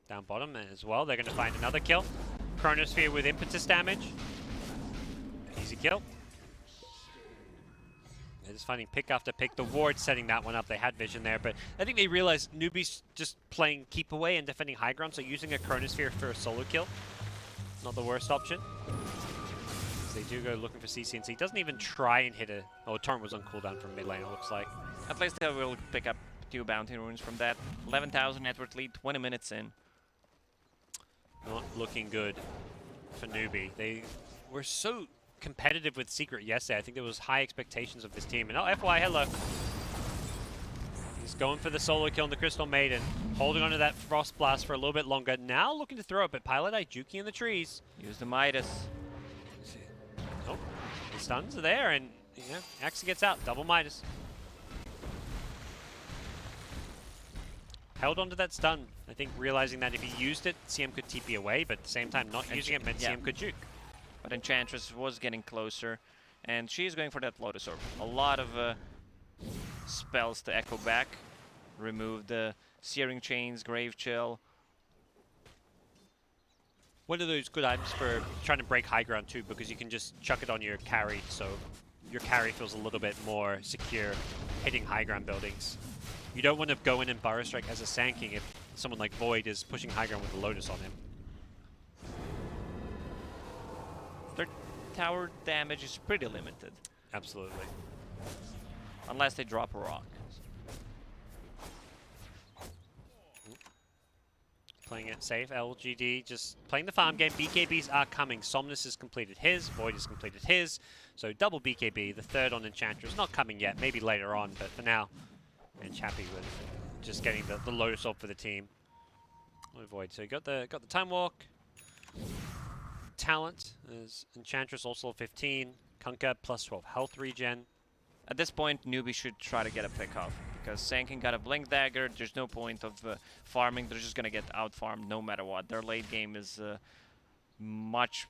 Down bottom as well. They're going to find another kill. Chronosphere with impetus damage. Easy kill. They're just finding pick after pick. The ward setting that one up. They had vision there, but I think they realized Newbee's just playing keep away and defending high ground, so using a Chronosphere for a solo kill, not the worst option. They do go looking for CC&C. Doesn't even try and hit a... Oh, Torrent was on cooldown from mid lane, it looks like. At least they will pick up 2 bounty runes from that. 11,000 net worth lead, 20 minutes in. Not looking good for Newbee. They were so competitive with Secret yesterday. I think there was high expectations of this team. And oh, FY, hello. He's going for the solo kill on the Crystal Maiden. Holding onto that Frost Blast for a little bit longer. Now looking to throw it, but Pilot Eye juking in the trees. Use the Midas. Oh, the stuns are there, and yeah, actually gets out. Double Midas. Held onto that stun. I think realizing that if he used it, CM could TP away, but at the same time not using it meant CM could juke. But Enchantress was getting closer, and she's going for that Lotus Orb. A lot of spells to echo back. Remove the Searing Chains, Grave Chill. One of those good items for trying to break high ground too, because you can just chuck it on your carry, so your carry feels a little bit more secure hitting high ground buildings. You don't want to go in and Burrow Strike as a Sand King if someone like Void is pushing high ground with a Lotus on him. Their tower damage is pretty limited. Absolutely. Unless they drop a rock. Playing it safe, LGD just playing the farm game. BKBs are coming. Somnus has completed his, Void has completed his. So double BKB, the 3rd on Enchantress. Not coming yet, maybe later on, but for now. And Chappie with just getting the Lotus Orb for the team. Void, so you got the Time Walk. Talent is Enchantress also 15. Kunkka plus 12 health regen. At this point, Newbee should try to get a pick off. Because Sand King got a Blink Dagger, there's no point of farming, they're just gonna get out-farmed no matter what. Their late game is much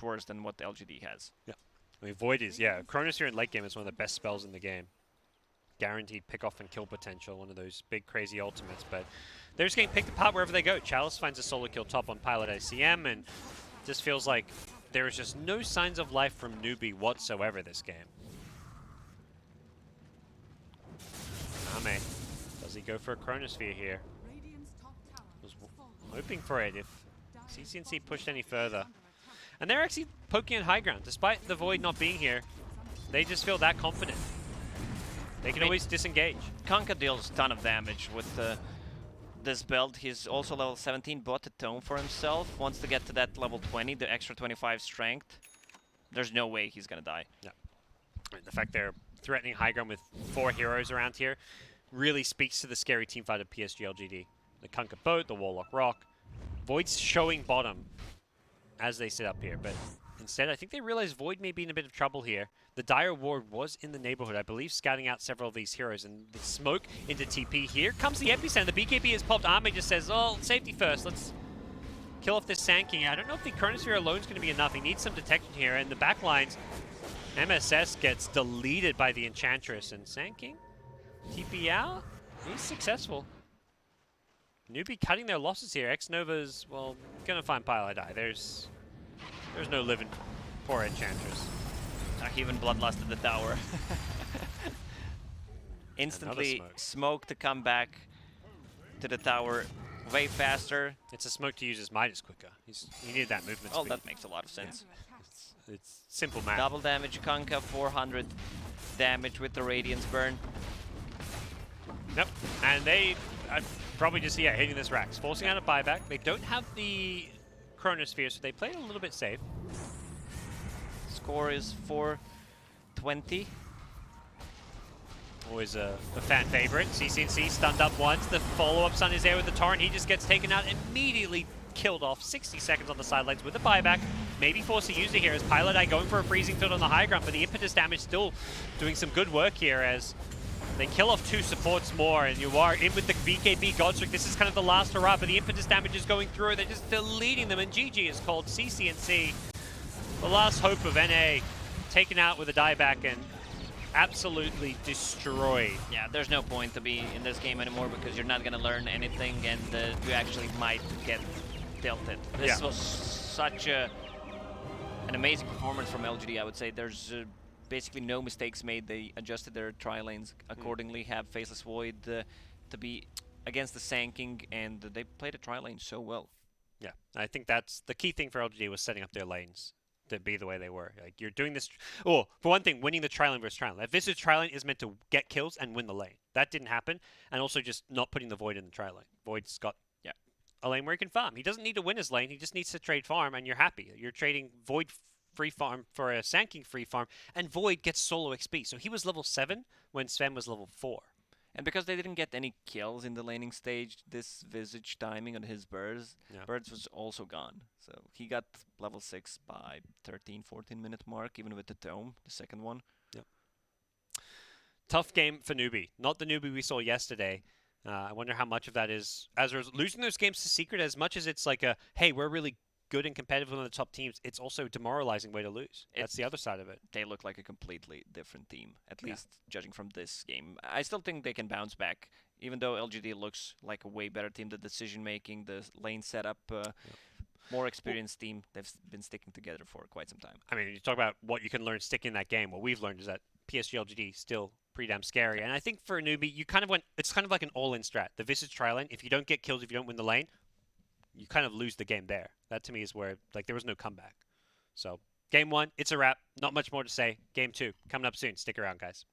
worse than what the LGD has. Yeah, I mean Void is, yeah, Chronosphere in late game is one of the best spells in the game. Guaranteed pick-off and kill potential, one of those big crazy ultimates, but they're just getting picked apart wherever they go. Chalice finds a solo kill top on Pilot ICM, and just feels like there is just no signs of life from Newbee whatsoever this game. Ame, does he go for a Chronosphere here? Was hoping for it if CC&C pushed any further. And they're actually poking at high ground. Despite the Void not being here, they just feel that confident. They can always disengage. Kunkka deals a ton of damage with this build. He's also level 17, bought a tome for himself. Wants to get to that level 20, the extra 25 strength. There's no way he's gonna die. Yeah. The fact they're threatening high ground with 4 heroes around here really speaks to the scary teamfight of PSG.LGD. The Kunkka boat, the Warlock Rock. Void's showing bottom as they sit up here, but instead I think they realize Void may be in a bit of trouble here. The Dire Ward was in the neighborhood, I believe, scouting out several of these heroes, and the smoke into TP. Here comes the epicenter. The BKB is popped. Arme just says, oh, safety first. Let's kill off this Sand King. I don't know if the Chronosphere alone is going to be enough. He needs some detection here, and the backlines, MSS gets deleted by the Enchantress, and Sand King, TP out. He's successful. Newbee cutting their losses here. X-Nova's, well, going to find Pilot Eye. There's no living poor Enchantress. He even bloodlusted the tower. Instantly smoke to come back to the tower way faster. It's a smoke to use his Midas quicker. He needed that movement Oh, speed. that makes a lot of sense. Yeah. It's simple math. Double damage, Kunkka, 400 damage with the Radiance burn. Nope. And they probably just, hitting this Rax. Forcing out a buyback. They don't have the Chronosphere, so they played a little bit safe. Score is 4-20. Always a fan favorite. CCNC stunned up once. The follow-up stun is there with the Torrent. He just gets taken out, immediately killed off. 60 seconds on the sidelines with the buyback. Maybe forced to use it here as Pilot Eye going for a freezing field on the high ground, but the impetus damage still doing some good work here as they kill off 2 supports more, and you are in with the BKB Godstrick. This is kind of the last hurrah, but the impetus damage is going through. They're just deleting them, and GG is called. CCNC, the last hope of NA, taken out with a dieback and absolutely destroyed. Yeah, there's no point to be in this game anymore because you're not going to learn anything, and you actually might get tilted. This was such an amazing performance from LGD, I would say. There's basically no mistakes made. They adjusted their tri lanes accordingly, have Faceless Void to be against the Sanking, and they played a tri lane so well. Yeah, I think that's the key thing for LGD was setting up their lanes to be the way they were. Like, you're doing this. Oh, for one thing, winning the tri-lane versus tri-lane. That Visage tri-lane is meant to get kills and win the lane. That didn't happen, and also just not putting the Void in the tri-lane. Void's got a lane where he can farm. He doesn't need to win his lane. He just needs to trade farm, and you're happy. You're trading Void free farm for a Sanking free farm, and Void gets solo XP. So he was level 7 when Sven was level 4. And because they didn't get any kills in the laning stage, this Visage timing on his birds was also gone. So he got level 6 by 13-14 minute mark, even with the Tome, the second one. Yep. Tough game for Newbee. Not the Newbee we saw yesterday. I wonder how much of that is, as losing those games to Secret, as much as it's like a, hey, we're really good and competitive with one of the top teams, it's also a demoralizing way to lose. That's the other side of it. They look like a completely different team, at least judging from this game. I still think they can bounce back, even though LGD looks like a way better team. The decision-making, the lane setup, more experienced team. They've been sticking together for quite some time. I mean, you talk about what you can learn sticking in that game. What we've learned is that PSG.LGD still pretty damn scary. And I think for a Newbee, you kind of went, it's kind of like an all-in strat. The Visage tri-lane, if you don't get kills, if you don't win the lane, you kind of lose the game there. That to me is where, like, there was no comeback. So, game 1, it's a wrap. Not much more to say. Game 2, coming up soon. Stick around, guys.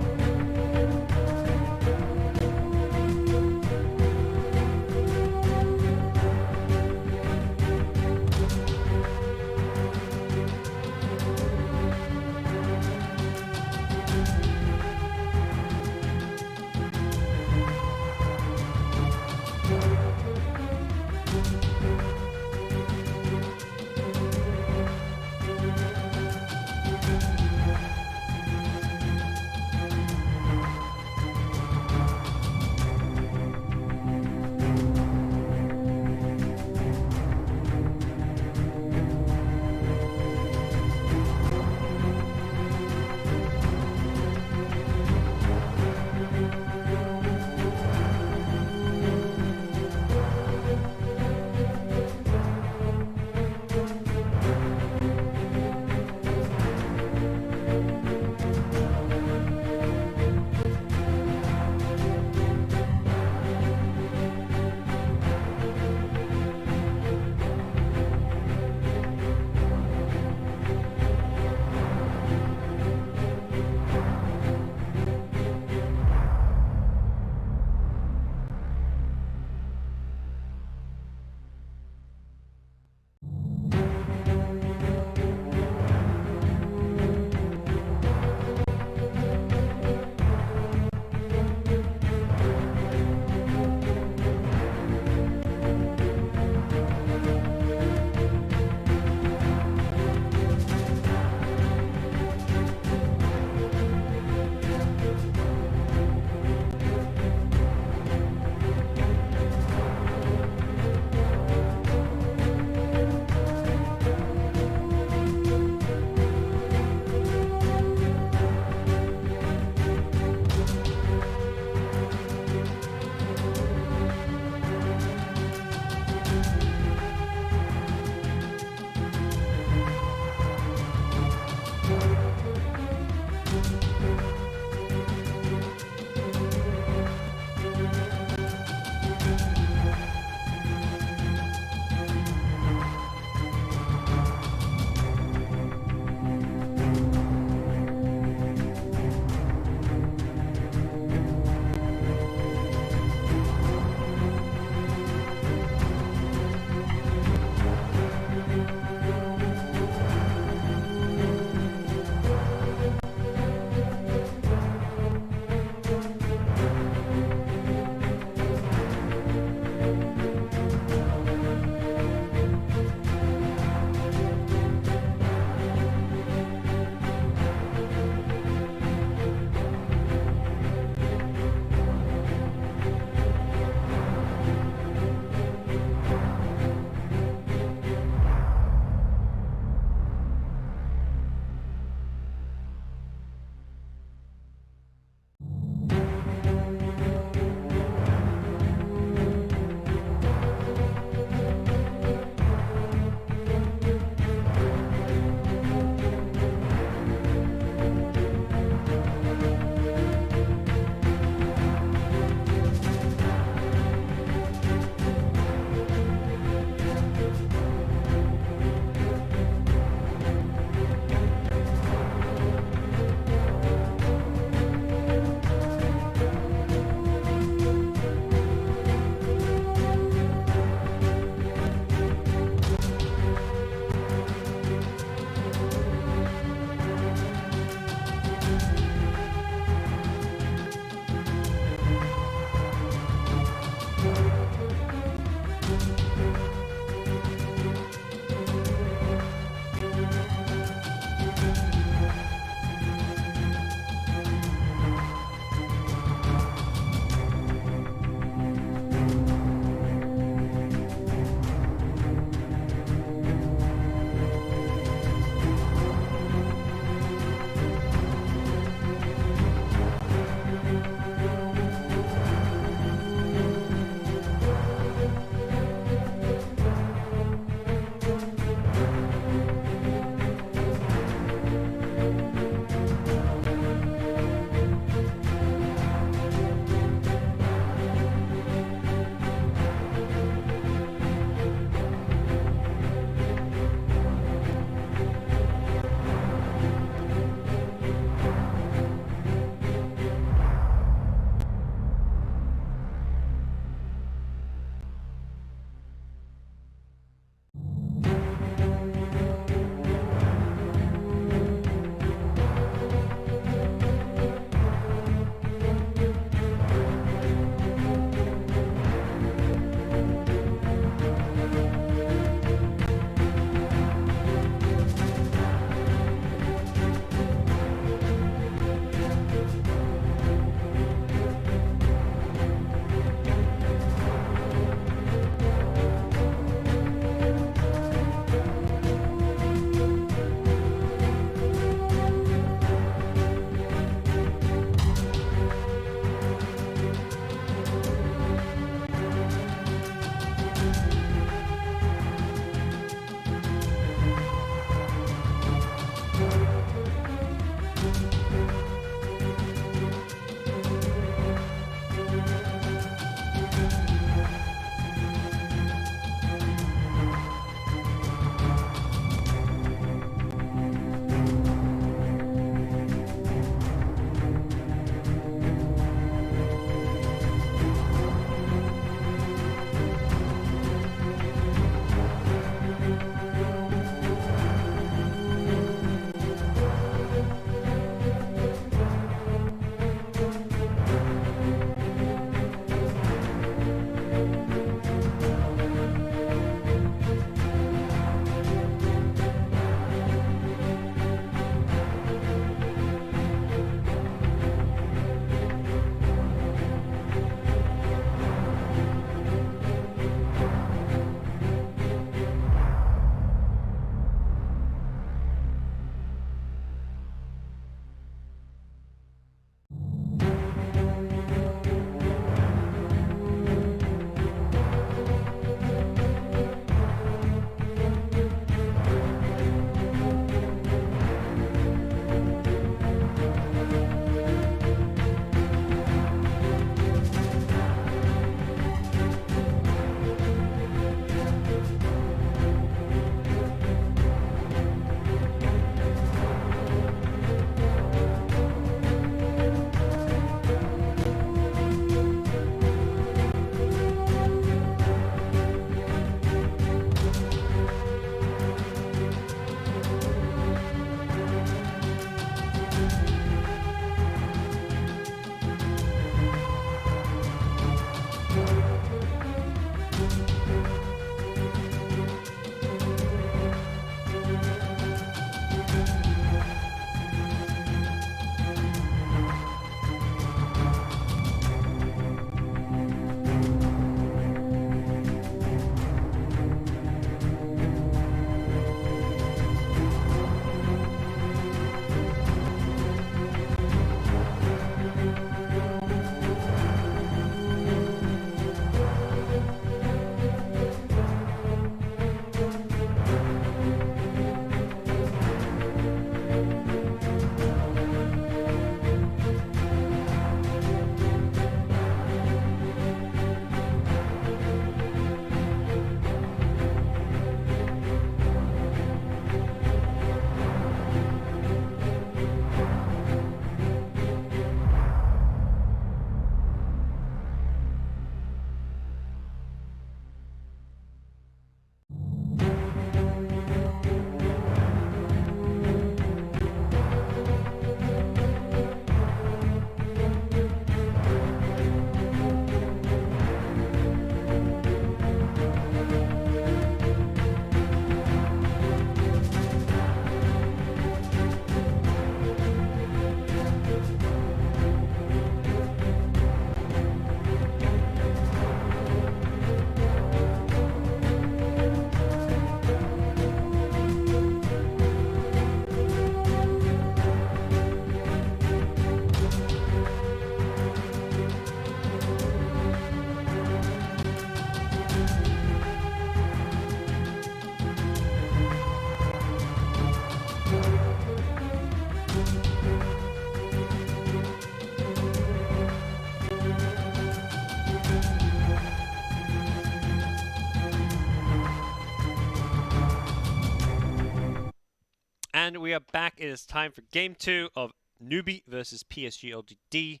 And we are back. It is time for game 2 of Newbee versus PSG.LGD.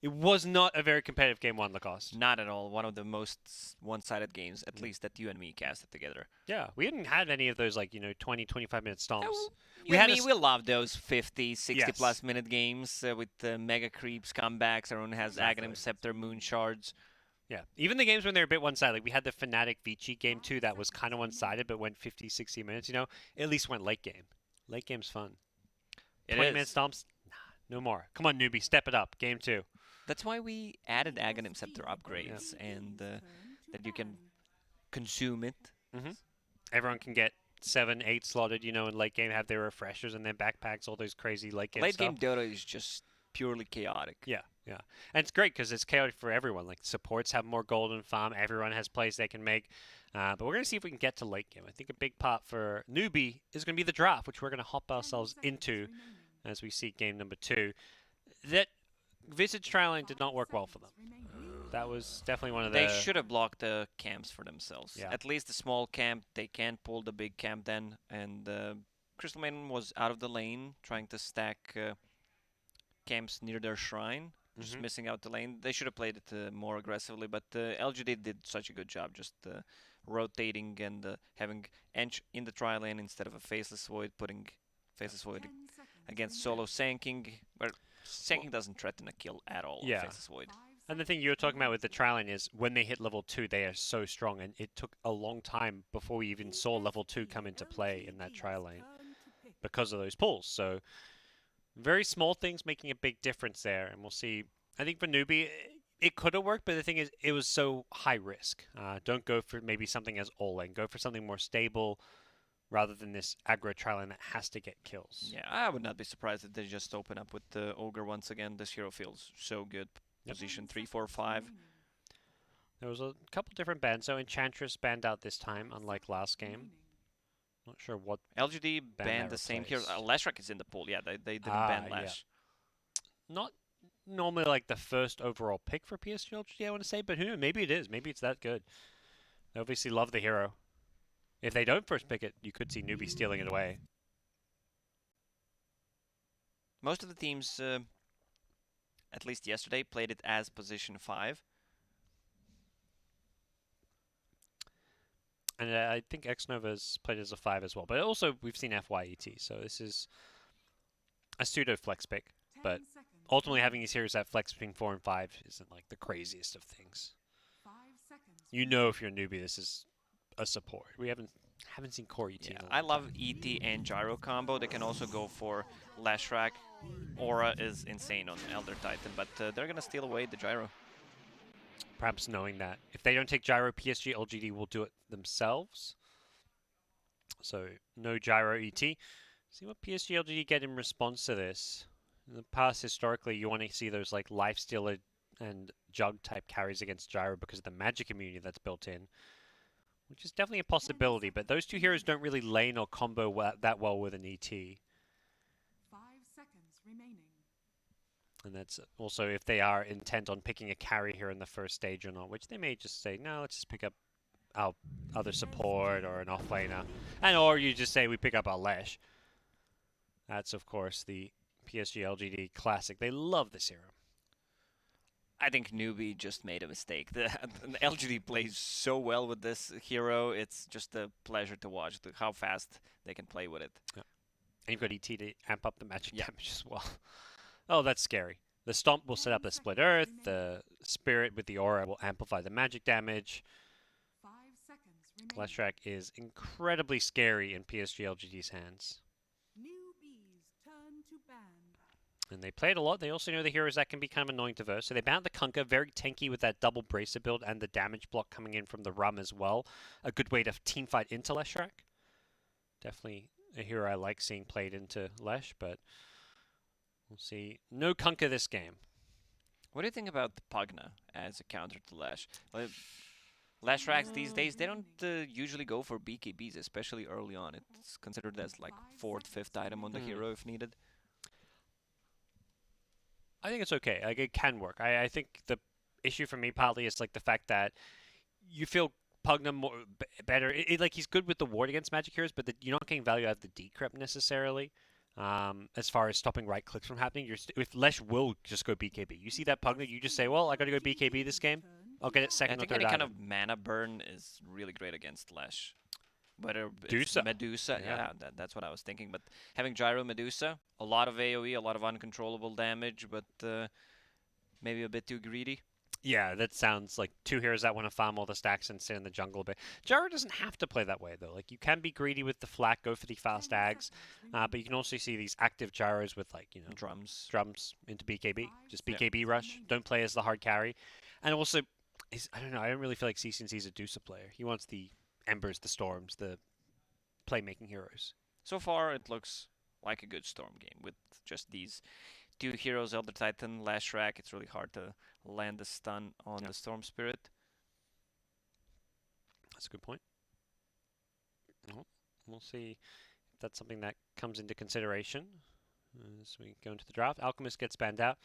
It was not a very competitive game 1, Lacoste. Not at all. One of the most one-sided games, at least that you and me casted together. Yeah, we hadn't had any of those 20, 25-minute stomps. We love those 50, 60 Yes. plus minute games with Mega Creeps, comebacks. Everyone has Exactly. Aghanim Scepter, Moon Shards. Yeah, even the games when they're a bit one-sided, like we had the Fnatic Vici game 2 that was kind of one-sided but went 50, 60 minutes, at least went late game. Late game's fun. It 20-minute is. stomps? Nah, no more. Come on, Newbie, step it up. Game 2. That's why we added Aghanim Scepter upgrades and that you can consume it. Everyone can get 7, 8 slotted, in late game, have their refreshers and their backpacks, all those crazy late game Late stuff. game Dota is just purely chaotic. Yeah. And it's great because it's chaotic for everyone. Like, supports have more golden farm. Everyone has plays they can make. But we're going to see if we can get to late game. I think a big part for Newbee is going to be the draft, which we're going to hop ourselves into as we see game number 2. That Visage Trialing did not work well for them. That was definitely one of the... They should have blocked the camps for themselves. Yeah. At least the small camp, they can't pull the big camp then. And Crystal Maiden was out of the lane, trying to stack camps near their shrine. Just missing out the lane. They should have played it more aggressively, but LGD did such a good job just rotating and having Ench in the tri lane instead of a Faceless Void, putting Faceless Void against solo Sanking, where Sanking doesn't threaten a kill at all. Yeah. Faceless Void. And the thing you were talking about with the trialing is when they hit level 2, they are so strong, and it took a long time before we even saw level 2 come into play in that trial lane because of those pulls. So very small things making a big difference there, and we'll see. I think for Newbee, it could have worked, but the thing is, it was so high risk. Don't go for maybe something as all-in. Go for something more stable rather than this aggro trialing that has to get kills. Yeah, I would not be surprised if they just open up with the Ogre once again. This hero feels so good. Position 3, 4, 5. There was a couple different bans. So Enchantress banned out this time, unlike last game. Not sure what. LGD ban banned that the same hero. replaced. Lashrak is in the pool. Yeah, they didn't ban yeah. Lash. Not normally like the first overall pick for PSG.LGD, I want to say, but who knows? Maybe it is. Maybe it's that good. They obviously love the hero. If they don't first pick it, you could see Newbee stealing it away. Most of the teams, at least yesterday, played it as position 5. And I think Xnova's played as a 5 as well. But also, we've seen FYET, so this is a pseudo flex pick. But ultimately, having these heroes that flex between 4 and 5 isn't like the craziest of things. You know, if you're a Newbie, this is a support. We haven't seen core ET. Yeah, I love ET and Gyro combo. They can also go for Lashrak. Aura is insane on Elder Titan, but they're going to steal away the Gyro. Perhaps knowing that if they don't take Gyro, PSG.LGD will do it themselves. So no Gyro ET. See what PSG.LGD get in response to this. In the past, historically, you want to see those like Lifestealer and Jug type carries against Gyro because of the magic immunity that's built in, which is definitely a possibility. But those two heroes don't really lane or combo that well with an ET. 5 seconds remaining. And that's also if they are intent on picking a carry here in the first stage or not, which they may just say, no, let's just pick up our other support or an offlaner. And or you just say we pick up our Lash. That's, of course, the PSG.LGD classic. They love this hero. I think Newbee just made a mistake. The LGD plays so well with this hero. It's just a pleasure to watch how fast they can play with it. Yeah. And you've got ET to amp up the magic damage as well. Oh, that's scary. The Stomp will set up a Split Earth. The Spirit with the Aura will amplify the magic damage. 5 seconds remaining. Lashrak is incredibly scary in PSG.LGD's hands. Newbee's turn to ban. And they play it a lot. They also know the heroes that can be kind of annoying to verse. So they banned the Kunkka, very tanky with that double bracer build and the damage block coming in from the Rum as well. A good way to teamfight into Lashrak. Definitely a hero I like seeing played into Lesh, but we'll see. No Kunkka this game. What do you think about the Pugna as a counter to Lash? Well, Lashraks these days, they don't usually go for BKBs, especially early on. It's considered as like 4th, 5th item on the hero if needed. I think it's okay. Like, it can work. I think the issue for me partly is like the fact that you feel Pugna better. Like, he's good with the ward against magic heroes, but you're not getting value out of the decrypt necessarily. as far as stopping right clicks from happening. If Lesh will just go BKB. You see that Pugna, you just say, well, I got to go BKB this game. I'll get it I second or think third any kind item. of mana burn is really great against Lash. Whether it's Medusa. Medusa, Yeah. that's what I was thinking. But having Gyro Medusa, a lot of AoE, a lot of uncontrollable damage, but maybe a bit too greedy. Yeah, that sounds like two heroes that want to farm all the stacks and sit in the jungle a bit. Gyro doesn't have to play that way, though. Like, you can be greedy with the flat, go for the fast ags, but you can also see these active gyros with, like, Drums. drums into BKB. Just Yeah. BKB rush. Don't play as the hard carry. And also, I don't know, I don't really feel like CCNC's a Dusa player. He wants the Embers, the Storms, the playmaking heroes. So far, it looks like a good Storm game with just these two heroes, Elder Titan, Lashrak. It's really hard to land the stun on the Storm Spirit. That's a good point. Well, we'll see if that's something that comes into consideration as we go into the draft. Alchemist gets banned out.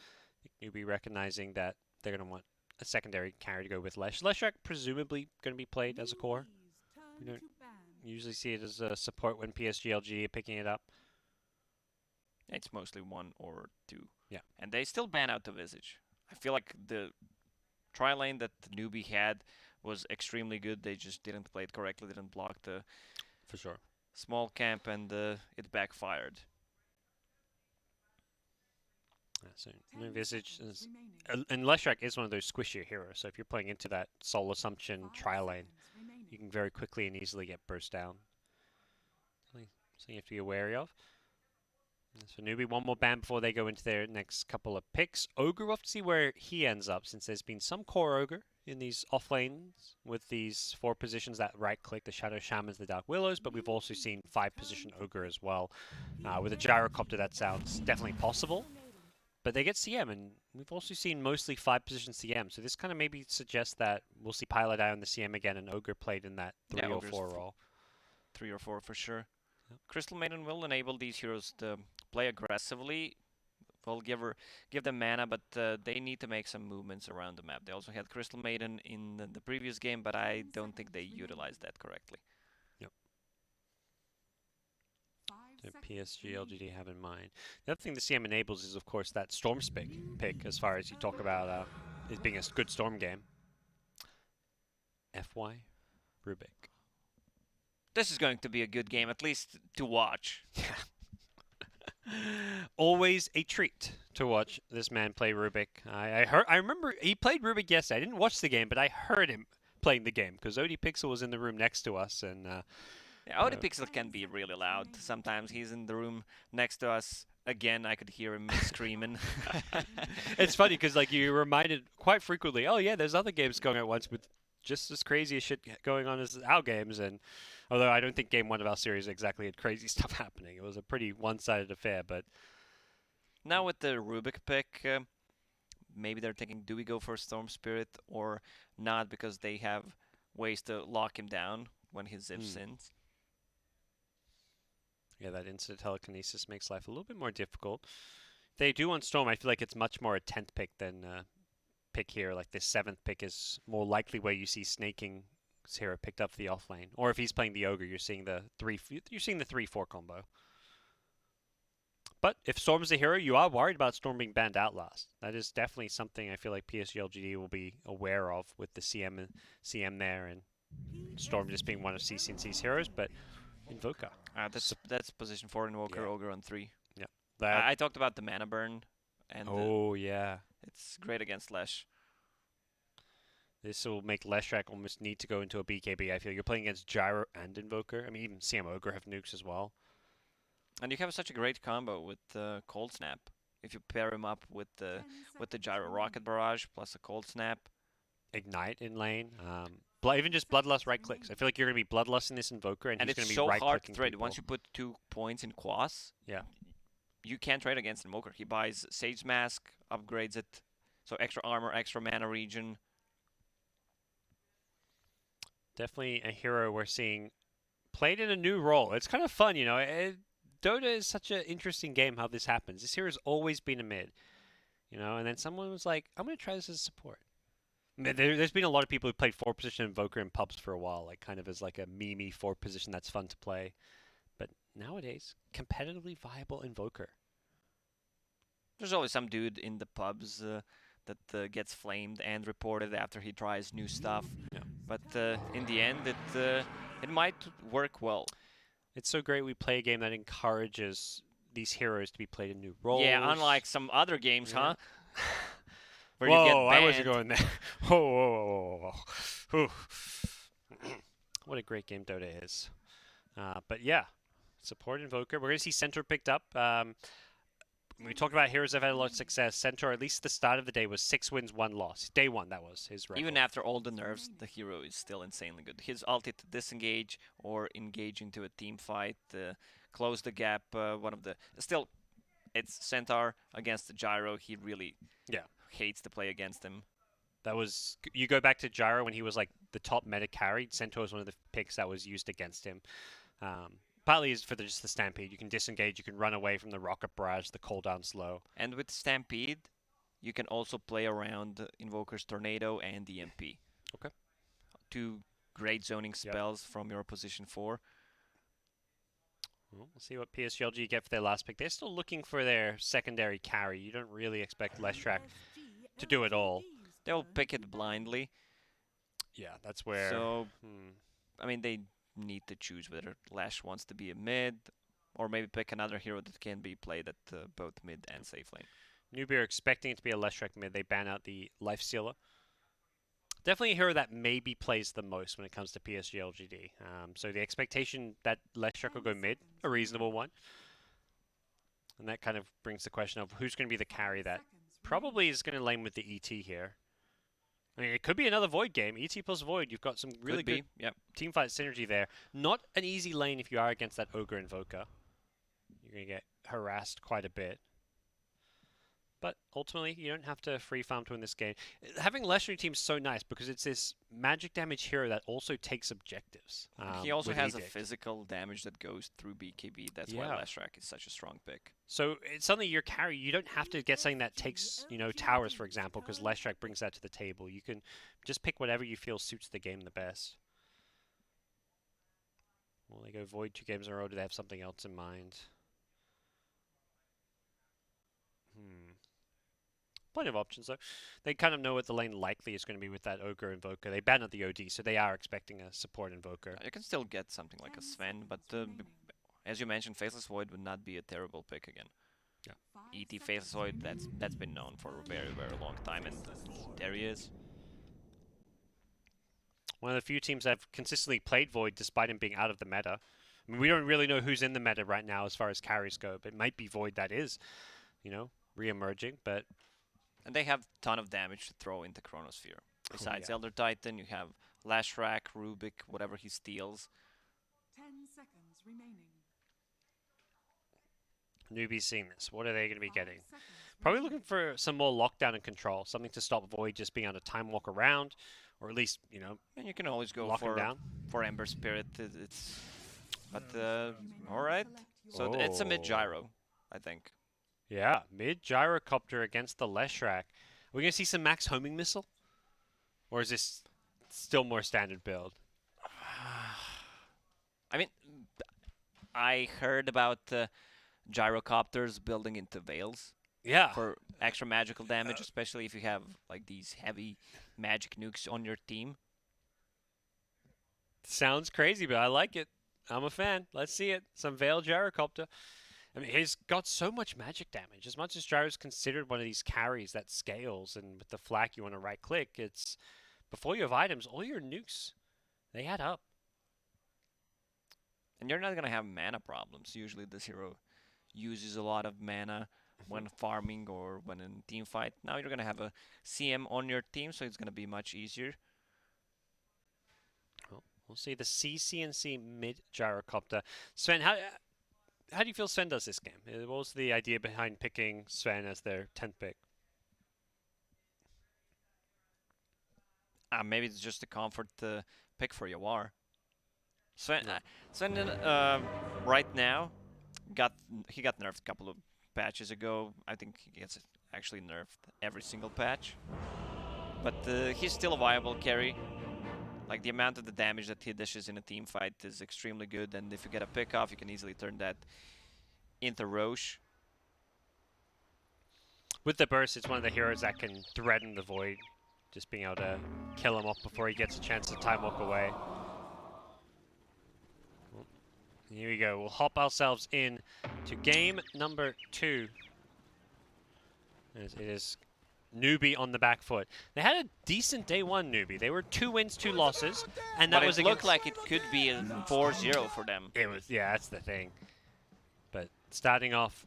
You'll be recognizing that they're going to want a secondary carry to go with Lesh. Leshrak presumably going to be played as a core. We don't usually see it as a support when PSG.LGD are picking it up. It's mostly one or two. Yeah. And they still ban out the Visage. I feel like the tri lane that the Newbee had was extremely good. They just didn't play it correctly, didn't block the For sure. small camp, and it backfired. So no Visage. And Leshrak is one of those squishier heroes, so if you're playing into that Soul Assumption trial lane, you can very quickly and easily get burst down. Something you have to be wary of. So Newbee, one more ban before they go into their next couple of picks. Ogre, we'll have to see where he ends up, since there's been some core Ogre in these off lanes with these 4 positions that right click, the Shadow Shamans, the Dark Willows, but we've also seen 5 position Ogre as well. With a Gyrocopter, that sounds definitely possible. But they get CM, and we've also seen mostly 5 position CM, so this kind of maybe suggests that we'll see Pilot Eye on the CM again, and Ogre played in that 3 or 4 role. 3 or 4 for sure. Yep. Crystal Maiden will enable these heroes to play aggressively. Will give them mana, but they need to make some movements around the map. They also had Crystal Maiden in the previous game, but I don't think they utilized that correctly. Yep. So PSG.LGD have in mind. The other thing the CM enables is, of course, that Storm pick, as far as you talk about it being a good Storm game. FY Rubik. This is going to be a good game, at least to watch. Always a treat to watch this man play Rubik. I remember he played Rubik yesterday. I didn't watch the game, but I heard him playing the game because Odie Pixel was in the room next to us, and Odie Pixel can be really loud. Sometimes he's in the room next to us. Again, I could hear him screaming. It's funny because like you reminded quite frequently, oh yeah, there's other games going at once with just as crazy as shit going on as our games, and although I don't think game 1 of our series exactly had crazy stuff happening, it was a pretty one-sided affair. But now with the Rubik pick, maybe they're thinking, do we go for Storm Spirit or not, because they have ways to lock him down when he zips in. Yeah, that instant telekinesis makes life a little bit more difficult. They do want Storm. I feel like it's much more a 10th pick than pick here. Like this 7th pick is more likely where you see Snaking hero picked up the off lane, or if he's playing the Ogre, you're seeing the 3-4 combo. But if Storm is a hero, you are worried about Storm being banned out last. That is definitely something I feel like PSG.LGD will be aware of with the CM there, and Storm just being one of CCNC's heroes. But Invoker. That's position 4 Invoker, Ogre on 3. Yeah. I talked about the mana burn, and yeah, it's great against Lash. This will make Leshrak almost need to go into a BKB. I feel you're playing against Gyro and Invoker. I mean, even CM Ogre have nukes as well. And you have such a great combo with Cold Snap. If you pair him up with the Gyro Rocket Barrage plus a Cold Snap. Ignite in lane. Even just Bloodlust right clicks. I feel like you're going to be Bloodlusting this Invoker, and he's going to be right clicking. And it's so hard to trade. Once you put 2 points in Quas, you can't trade against Invoker. He buys Sage Mask, upgrades it, so extra armor, extra mana regen. Definitely a hero we're seeing played in a new role. It's kind of fun, you know. Dota is such an interesting game how this happens. This hero's always been a mid, you know, and then someone was like, I'm going to try this as a support. There's been a lot of people who played 4-position Invoker in pubs for a while, like kind of as like a meme 4 position that's fun to play. But nowadays, competitively viable Invoker. There's always some dude in the pubs that gets flamed and reported after he tries new stuff. Yeah. But in the end, it might work well. It's so great we play a game that encourages these heroes to be played in new roles. Yeah, unlike some other games, Yeah. huh? Where whoa, you get I wasn't banned. going there. Whoa. What a great game Dota is. But yeah, support Invoker. We're going to see Centaur picked up. We talked about heroes that have had a lot of success. Centaur, at least the start of the day, was 6 wins, 1 loss. Day 1, that was his record. Even after all the nerfs, the hero is still insanely good. His ulti to disengage or engage into a team fight, close the gap. Still, it's Centaur against the Gyro. He really hates to play against him. That was, you go back to Gyro when he was like the top meta carry. Centaur was one of the picks that was used against him. Partly is for just the Stampede. You can disengage, you can run away from the Rocket Barrage, the cooldown slow. And with Stampede, you can also play around Invoker's Tornado and EMP. Okay. 2 great zoning spells from your position 4. Well, we'll see what PSG.LGD get for their last pick. They're still looking for their secondary carry. You don't really expect Leshrac to do it all. They'll pick it blindly. Yeah, that's where... So, I mean, they need to choose whether Lash wants to be a mid, or maybe pick another hero that can be played at both mid and safe lane. Newbee are expecting it to be a Leshrac mid. They ban out the Life Stealer. Definitely a hero that maybe plays the most when it comes to PSG.LGD. So the expectation that Leshrac will go mid, a reasonable one. And that kind of brings the question of who's going to be the carry that probably is going to lane with the ET here. I mean, it could be another Void game. ET plus Void, you've got some really good teamfight synergy there. Not an easy lane if you are against that Ogre Invoker. You're going to get harassed quite a bit. But ultimately, you don't have to free farm to win this game. Having Legendary Team is so nice because it's this magic damage hero that also takes objectives. He also has Edict. a physical damage that goes through BKB. That's why Leshrac is such a strong pick. So it's something your carry, you don't have to get something that takes, towers, for example, because Leshrac brings that to the table. You can just pick whatever you feel suits the game the best. Well, they go Void 2 games in a row. Do they have something else in mind? Plenty of options, though. They kind of know what the lane likely is going to be with that Ogre Invoker. They banned out the OD, so they are expecting a support Invoker. You can still get something like a Sven, but as you mentioned, Faceless Void would not be a terrible pick again. Yeah. ET Faceless Void, that's been known for a very, very long time, and there he is. One of the few teams that have consistently played Void despite him being out of the meta. I mean, we don't really know who's in the meta right now as far as carries go, but it might be Void that is, re-emerging, but... And they have a ton of damage to throw into Chronosphere. Besides Elder Titan, you have Lashrac, Rubik, whatever he steals. 10 seconds remaining. Newbie seeing this. What are they going to be getting? Probably looking for some more lockdown and control. Something to stop Void just being able to time walk around. Or at least, And you can always go down. for Ember Spirit. Alright. So it's a mid-gyro, I think. Yeah, mid-gyrocopter against the Leshrac. Are we going to see some max homing missile? Or is this still more standard build? I mean, I heard about gyrocopters building into Veils. Yeah. For extra magical damage, especially if you have like these heavy magic nukes on your team. Sounds crazy, but I like it. I'm a fan. Let's see it. Some Veil Gyrocopter. I mean, he's got so much magic damage. As much as Gyro's considered one of these carries that scales, and with the flak you want to right-click, it's before you have items, all your nukes, they add up. And you're not going to have mana problems. Usually this hero uses a lot of mana when farming or when in team fight. Now you're going to have a CM on your team, so it's going to be much easier. Well, we'll see the CCNC mid-gyrocopter. Sven, how do you feel Sven does this game? What was the idea behind picking Sven as their 10th pick? Maybe it's just a comfort pick for Yawar. Sven, right now, he got nerfed a couple of patches ago. I think he gets actually nerfed every single patch. But he's still a viable carry. Like the amount of the damage that he dishes in a team fight is extremely good, and if you get a pick off, you can easily turn that into Roche. With the burst, it's one of the heroes that can threaten the void, just being able to kill him off before he gets a chance to time walk away. Well, here we go. We'll hop ourselves in to game number 2. It is Newbee on the back foot. They had a decent day 1, Newbee. They were 2 wins, 2 losses, and that But was it looked against... like it could be a 4-0 for them. It was, yeah, that's the thing. But starting off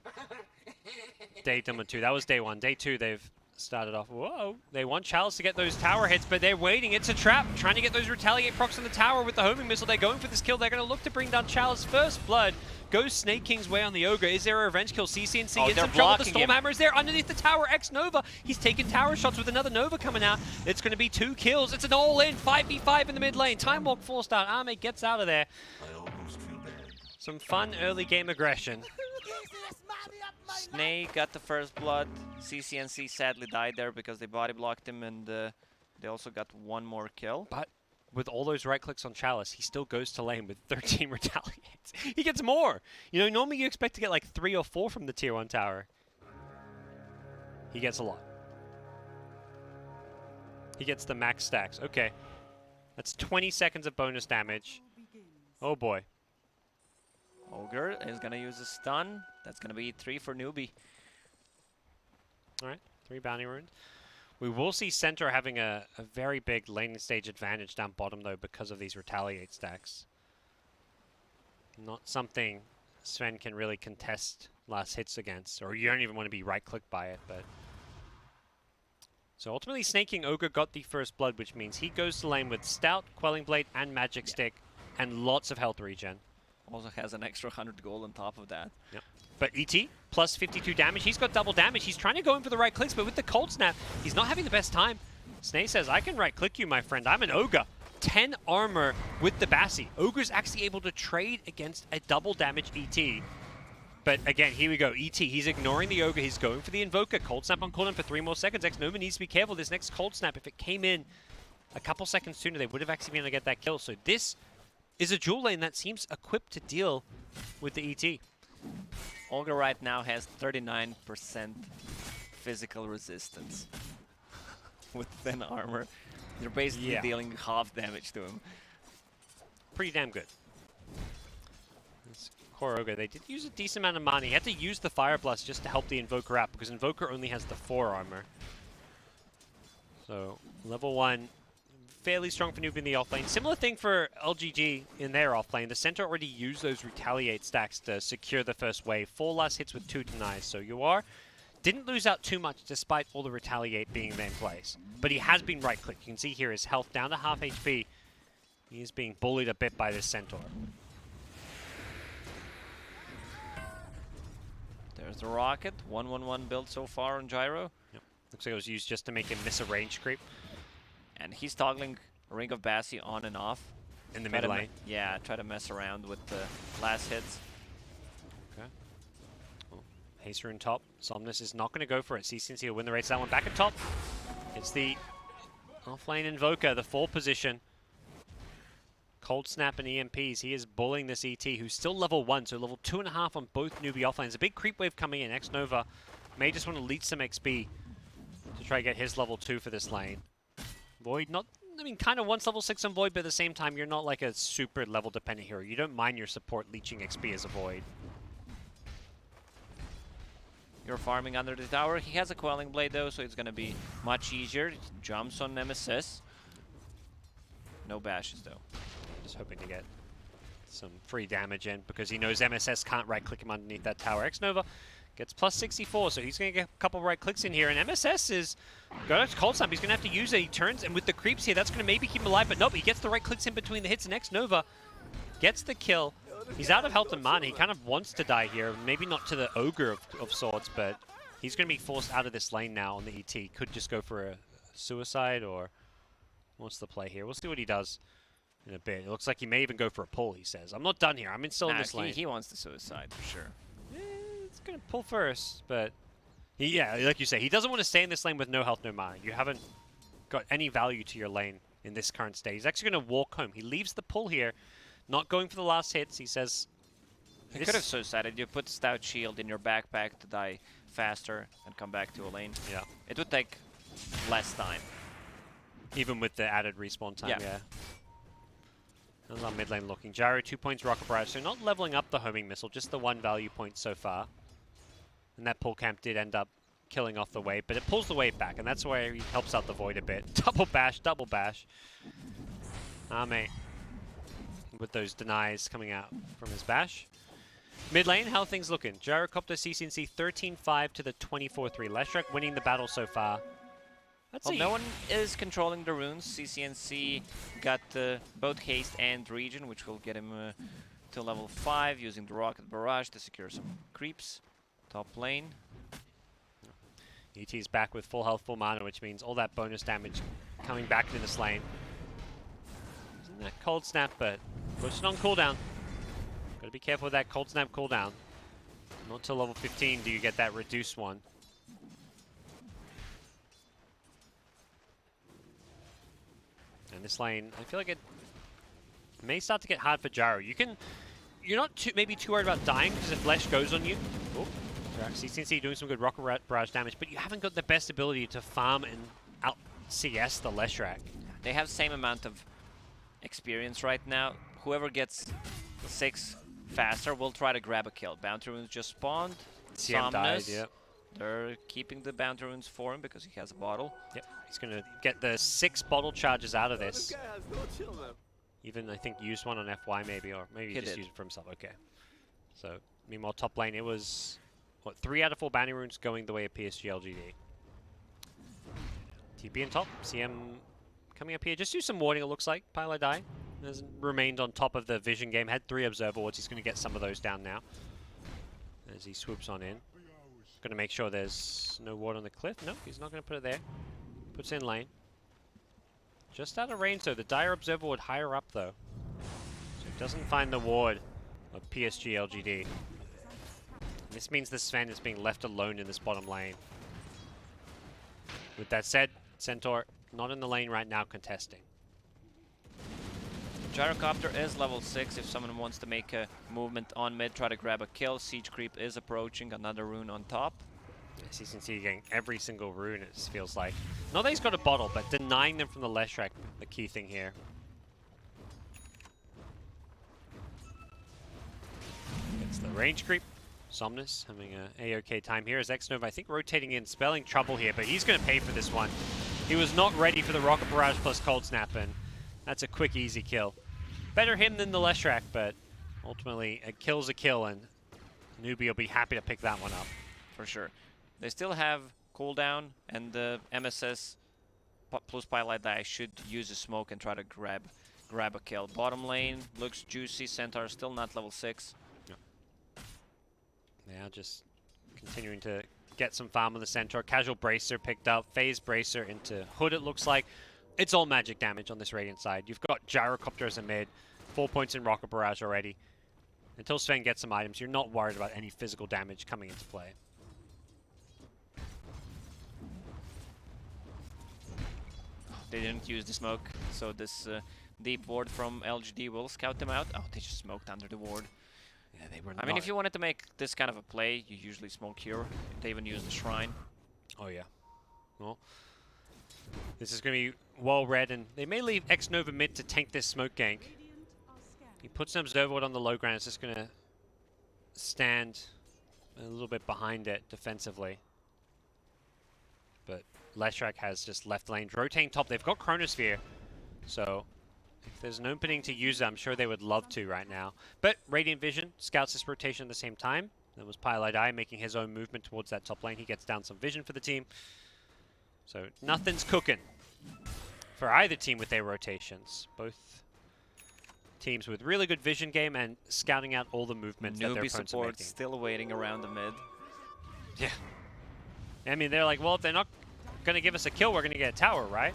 day number 2, that was day 1. Day 2, they've started off, whoa, they want Chalice to get those tower hits, but they're waiting. It's a trap, trying to get those retaliate procs on the tower with the homing missile. They're going for this kill. They're going to look to bring down Chalice. First blood goes Snake King's way on the Ogre. Is there a revenge kill? CCNC in some trouble. The Stormhammer is there underneath the tower. X-Nova, he's taking tower shots with another Nova coming out. It's going to be 2 kills. It's an all-in 5v5 in the mid lane. Time walk forced out. Ame gets out of there. Some fun early game aggression. Snake got the first blood. CCNC sadly died there because they body blocked him, and they also got 1 more kill. But with all those right clicks on Chalice, he still goes to lane with 13 retaliates. He gets more. You know, normally you expect to get like 3 or 4 from the tier 1 tower. He gets a lot. He gets the max stacks. Okay. That's 20 seconds of bonus damage. Oh boy. Ogre is going to use a stun. That's going to be 3 for Newbee. Alright, 3 bounty runes. We will see Centaur having a very big laning stage advantage down bottom, though, because of these retaliate stacks. Not something Sven can really contest last hits against, or you don't even want to be right-clicked by it, but... So ultimately, Snake King Ogre got the first blood, which means he goes to lane with Stout, Quelling Blade, and Magic Stick, and lots of health regen. Also has an extra 100 gold on top of that. Yep. But ET, plus 52 damage. He's got double damage. He's trying to go in for the right clicks, but with the Cold Snap, he's not having the best time. Snake says, I can right click you, my friend. I'm an Ogre. 10 armor with the Bassi. Ogre's actually able to trade against a double damage ET. But again, here we go. ET, he's ignoring the Ogre. He's going for the Invoker. Cold Snap on cooldown for 3 more seconds. X-Nova needs to be careful. This next Cold Snap, if it came in a couple seconds sooner, they would have actually been able to get that kill. So this is a dual lane that seems equipped to deal with the ET. Ogre right now has 39% physical resistance. With thin armor. You're basically dealing half damage to him. Pretty damn good. This core Ogre, they did use a decent amount of mana. He had to use the Fire Blast just to help the Invoker out, because Invoker only has the 4 armor. So, level 1, fairly strong for Newbee in the offlane. Similar thing for LGD in their offlane. The center already used those retaliate stacks to secure the first wave. 4 last hits with 2 denies. So didn't lose out too much despite all the retaliate being in place. But he has been right-clicked. You can see here his health down to half HP. He is being bullied a bit by this Centaur. There's the rocket. 1-1-1 build so far on Gyro. Yep. Looks like it was used just to make him miss a range creep. And he's toggling Ring of Bassi on and off. In the mid lane? Yeah, try to mess around with the last hits. Okay. Well, Haster in top. Somnus is not going to go for it. CCNC will win the race. That one back at top. It's the offlane Invoker, the 4 position. Cold Snap and EMPs. He is bullying this ET, who's still level 1, so level 2.5 on both Newbee offlanes. A big creep wave coming in. X-Nova may just want to leech some XP to try to get his level 2 for this lane. Void, kind of wants level 6 on Void, but at the same time, you're not like a super level dependent hero. You don't mind your support leeching XP as a Void. You're farming under the tower. He has a Quelling Blade though, so it's going to be much easier. He jumps on Nemesis. No bashes though. Just hoping to get some free damage in because he knows MSS can't right-click him underneath that tower. X-Nova gets plus 64, so he's going to get a couple right clicks in here. And MSS is got a Cold Snap. He's going to have to use it. He turns, and with the creeps here, that's going to maybe keep him alive. But nope, he gets the right clicks in between the hits, and X-Nova gets the kill. He's out of health and mana. He kind of wants to die here. Maybe not to the Ogre of sorts, but he's going to be forced out of this lane now on the ET. Could just go for a suicide, or what's the play here? We'll see what he does in a bit. It looks like he may even go for a pull, he says. I'm not done here. I'm still in this lane. He wants the suicide for sure. It's going to pull first, but yeah, like you say, he doesn't want to stay in this lane with no health, no mana. You haven't got any value to your lane in this current state. He's actually going to walk home. He leaves the pull here, not going for the last hits. He says... You could have suicided. You put Stout Shield in your backpack to die faster and come back to a lane. Yeah. It would take less time. Even with the added respawn time, Yeah. yeah. How's our mid lane looking? Gyro, 2 points, Rocket Barrage. So not leveling up the homing missile, just the 1 value point so far. And that pull camp did end up killing off the wave, but it pulls the wave back, and that's where he helps out the Void a bit. Double bash, double bash. Mate. With those denies coming out from his bash. Mid lane, how are things looking? Gyrocopter, CCNC 13-5 to the 24-3. Leshrac winning the battle so far. Well, no one is controlling the runes. CCNC got both haste and regen, which will get him to level 5, using the Rocket Barrage to secure some creeps. Top lane. ET's back with full health, full mana, which means all that bonus damage coming back into this lane. Isn't that Cold Snap, but pushing on cooldown. Gotta be careful with that Cold Snap cooldown. Not till level 15 do you get that reduced one. And this lane, I feel like it may start to get hard for Gyro. You're not maybe too worried about dying, because if Lesh goes on you, CCNC doing some good Rocket Barrage damage, but you haven't got the best ability to farm and out CS the Leshrac. They have same amount of experience right now. Whoever gets 6 faster will try to grab a kill. Bounty runes just spawned. CM died, yep. They're keeping the bounty runes for him because he has a bottle. Yep, he's going to get the 6 bottle charges out of Oh, this this. guy has no chill, man. Even, I think, used one on FY maybe, or maybe he just used it for himself. Okay. So, meanwhile, top lane, it was, what, 3 out of 4 bounty runes going the way of PSG.LGD. TP in top, CM coming up here. Just use some warding, it looks like. Pile Die has remained on top of the vision game, had 3 observer wards. He's going to get some of those down now as he swoops on in. Going to make sure there's no ward on the cliff. Nope, he's not going to put it there. Puts in lane. Just out of range though. The Dire Observer ward higher up though. So he doesn't find the ward of PSG.LGD. This means the Sven is being left alone in this bottom lane. With that said, Centaur not in the lane right now contesting. Gyrocopter is level 6 if someone wants to make a movement on mid, try to grab a kill. Siege Creep is approaching, another rune on top. Yes, you can see getting every single rune, it feels like. Not that he's got a bottle, but denying them from the Leshrac, the key thing here. Gets the range creep. Somnus having a A-OK time here as X-Nova, I think, rotating in, spelling trouble here, but he's going to pay for this one. He was not ready for the Rocket Barrage plus Cold Snap, and that's a quick, easy kill. Better him than the Leshrac, but ultimately a kill's a kill, and Newbee will be happy to pick that one up. For sure. They still have cooldown, and the MSS plus Pilot Die should use a smoke and try to grab a kill. Bottom lane looks juicy. Centaur still not level 6. Yeah, just continuing to get some farm on the Centaur. Casual Bracer picked up. Phase Bracer into Hood, it looks like. It's all magic damage on this Radiant side. You've got Gyrocopter as a mid. 4 points in Rocket Barrage already. Until Sven gets some items, you're not worried about any physical damage coming into play. They didn't use the smoke, so this deep ward from LGD will scout them out. Oh, they just smoked under the ward. Yeah, they were I mean, if you wanted to make this kind of a play, you usually smoke here. They even use the Shrine. Oh, yeah. Well, this is going to be well read, and they may leave X-Nova mid to tank this smoke gank. He puts an Observer Ward on the low ground. It's just going to stand a little bit behind it defensively. But Leshrac has just left lane. Rotating top. They've got Chronosphere. So if there's an opening to use it, I'm sure they would love to right now. But Radiant Vision scouts this rotation at the same time. That was Pilot Eye making his own movement towards that top lane. He gets down some vision for the team. So nothing's cooking for either team with their rotations. Both teams with really good vision game and scouting out all the movements that their Newbee opponents are support making. still waiting around the mid. Yeah. I mean, they're like, well, if they're not going to give us a kill, we're going to get a tower, right?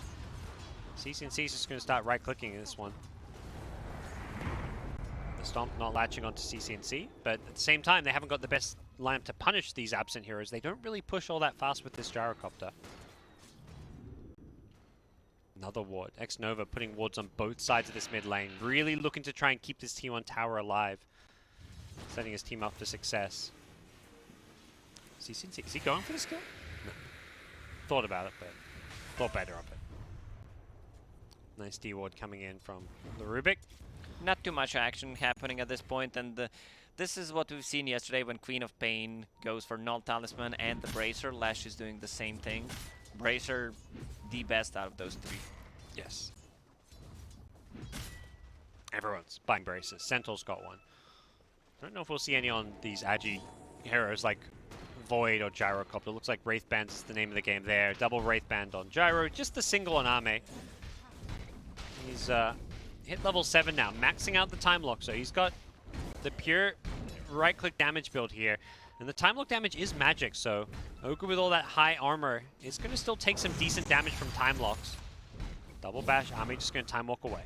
CCNC is just going to start right-clicking this one. The Stomp not latching onto CCNC, but at the same time, they haven't got the best lineup to punish these absent heroes. They don't really push all that fast with this Gyrocopter. Another ward. X-Nova putting wards on both sides of this mid lane. Really looking to try and keep this T1 tower alive. Setting his team up for success. Is he going for this kill? No. Thought about it, but thought better of it. Nice D ward coming in from the Rubik. Not too much action happening at this point, and this is what we've seen yesterday when Queen of Pain goes for Null Talisman and the Bracer. Lash is doing the same thing. Bracer, the best out of those three. Yes. Everyone's buying braces. Centaur's got one. I don't know if we'll see any on these Agi heroes like Void or Gyrocopter. Looks like Wraithband's the name of the game there. Double Wraithband on Gyro. Just the single on Ame. He's hit level 7 now, maxing out the time lock. So he's got the pure right-click damage build here. And the time lock damage is magic, so Ogre with all that high armor is going to still take some decent damage from time locks. Double bash, Ame just going to time walk away.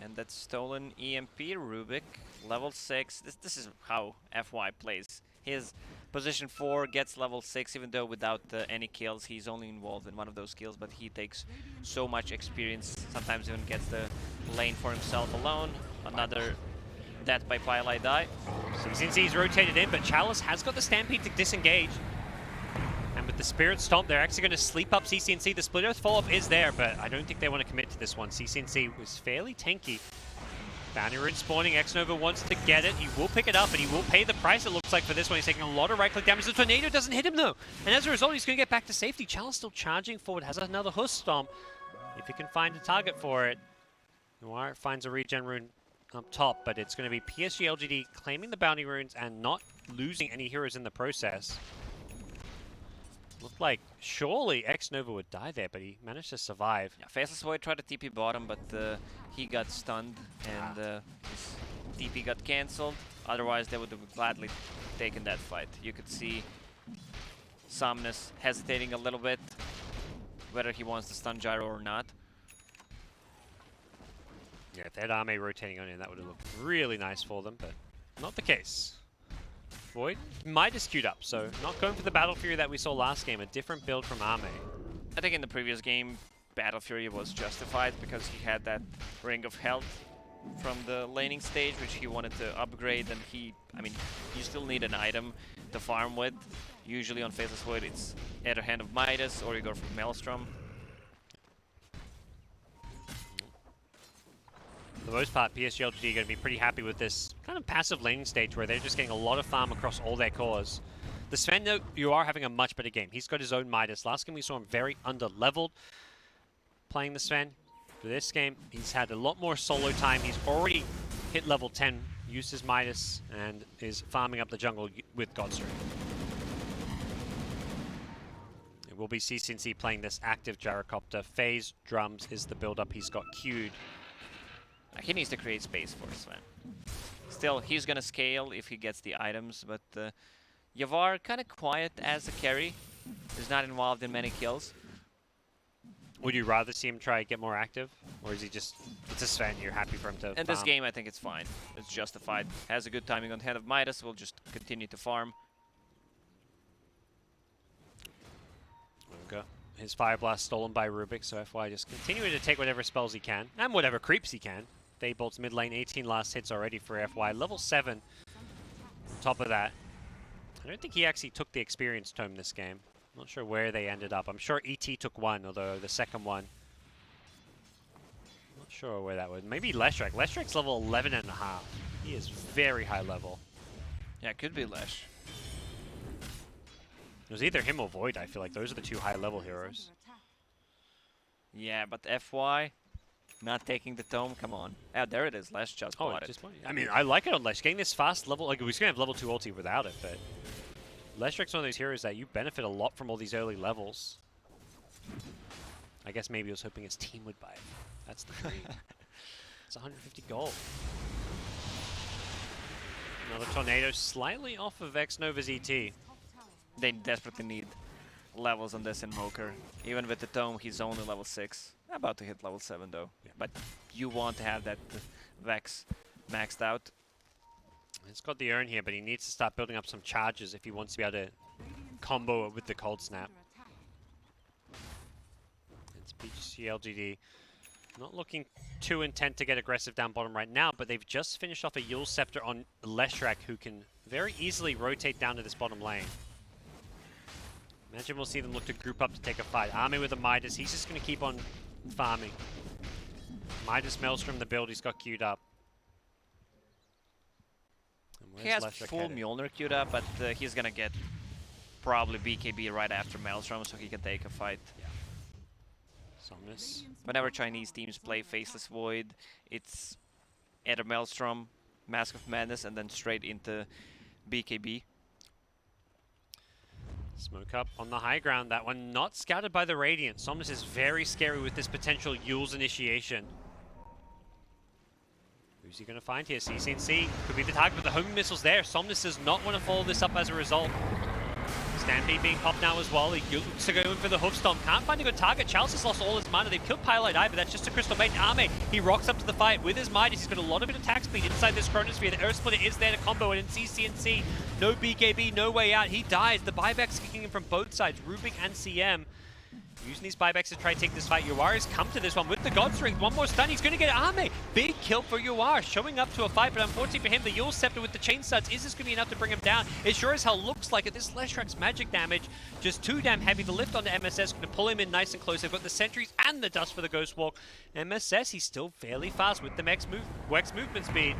And that's stolen EMP. Rubik, level 6. This is how FY plays. His position 4 gets level 6, even though without any kills. He's only involved in one of those kills, but he takes so much experience. Sometimes even gets the lane for himself alone. Another death by Pile die. CCNC's rotated in, but Chalice has got the Stampede to disengage. And with the Spirit Stomp, they're actually going to sleep up CCNC. The Split Earth follow-up is there, but I don't think they want to commit to this one. CCNC was fairly tanky. Bounty Rune spawning, X-Nova wants to get it. He will pick it up, and he will pay the price, it looks like, for this one. He's taking a lot of right-click damage. The Tornado doesn't hit him, though. And as a result, he's going to get back to safety. Chalice still charging forward, has another Huss Stomp. If he can find a target for it. Noir finds a regen rune up top, but it's going to be PSG.LGD claiming the Bounty Runes and not losing any heroes in the process. Looked like surely X-Nova would die there, but he managed to survive. Yeah, Faceless Void tried to TP bottom, but he got stunned, and his TP got cancelled. Otherwise, they would have gladly taken that fight. You could see Somnus hesitating a little bit, whether he wants to stun Gyro or not. Yeah, if they had Ame rotating on in, that would have looked really nice for them, but not the case. Void might have queued up, so not going for the Battle Fury that we saw last game, a different build from Ame. I think in the previous game, Battle Fury was justified because he had that Ring of Health from the laning stage, which he wanted to upgrade, and you still need an item to farm with. Usually on Faceless Void, it's either Hand of Midas or you go for Maelstrom. For the most part, PSG.LGD are going to be pretty happy with this kind of passive laning stage where they're just getting a lot of farm across all their cores. The Sven, though, you are having a much better game. He's got his own Midas. Last game we saw him very under-leveled playing the Sven. For this game, he's had a lot more solo time. He's already hit level 10, used his Midas, and is farming up the jungle with Godstream. It will be CCNC playing this active Gyrocopter. Phase Drums is the build-up he's got queued. He needs to create space for Sven. Still, he's gonna scale if he gets the items, but Yavar kind of quiet as a carry. He's not involved in many kills. Would you rather see him try to get more active? Or is he just, it's a Sven, you're happy for him to In this game, I think it's fine. It's justified. Has a good timing on Hand of Midas, will just continue to farm. There we go. His Fire Blast stolen by Rubik, so FY just continuing to take whatever spells he can, and whatever creeps he can. Daybolt's mid lane, 18 last hits already for FY. Level 7 on top of that. I don't think he actually took the Experience Tome this game. Not sure where they ended up. I'm sure ET took one, although the second one, not sure where that was. Maybe Leshrac. Leshrac's level 11.5. He is very high level. Yeah, it could be Lesh. It was either him or Void, I feel like. Those are the two high level heroes. Yeah, but FY not taking the tome, come on. Ah, there it is. Lesh just bought it. I mean, I like it on Lesh. Getting this fast level, like, we're going to have level 2 ulti without it, but Leshrac's one of those heroes that you benefit a lot from all these early levels. I guess maybe he was hoping his team would buy it. That's the dream. It's 150 gold. Another Tornado slightly off of X-Nova's ET. They desperately need levels on this Invoker. Even with the tome, he's only level 6. About to hit level 7 though. Yeah. But you want to have that Vex maxed out. He's got the urn here, but he needs to start building up some charges if he wants to be able to combo with the cold snap. It's PSG.LGD. Not looking too intent to get aggressive down bottom right now, but they've just finished off a Yule Scepter on Leshrac, who can very easily rotate down to this bottom lane. Imagine we'll see them look to group up to take a fight. Army with a Midas, he's just going to keep on farming. Midas Maelstrom, the build he's got queued up. He has full Mjolnir queued up, but he's going to get probably BKB right after Maelstrom, so he can take a fight. Yeah. Somnus. Whenever Chinese teams play Faceless Void, it's Eder Maelstrom, Mask of Madness, and then straight into BKB. Smoke up on the high ground. That one not scouted by the Radiant. Somnus is very scary with this potential Yule's initiation. Who's he going to find here? CCNC could be the target, but the homing missile's there. Somnus does not want to follow this up as a result. Stampede being popped now as well. He looks to go in for the hoof stomp. Can't find a good target. Chalice has lost all his mana. They've killed Pylite Eye, but that's just a Crystal Maiden. Arme, he rocks up to the fight with his Midas. He's got a lot of attack speed inside this Chronosphere. The Earth Splitter is there to combo it in CCNC. No BKB, no way out. He dies. The buybacks kicking in from both sides, Rubik and CM. Using these buybacks to try and take this fight. Yuari's come to this one with the God's Ring. One more stun. He's going to get Arme. Big kill for Yuar. Showing up to a fight, but unfortunately for him, the Yule Scepter with the Chain Studs, is this going to be enough to bring him down? It sure as hell looks like it. This Leshrac's magic damage, just too damn heavy. The lift onto MSS going to pull him in nice and close. They've got the Sentries and the Dust for the Ghost Walk. MSS, he's still fairly fast with the Wex movement speed.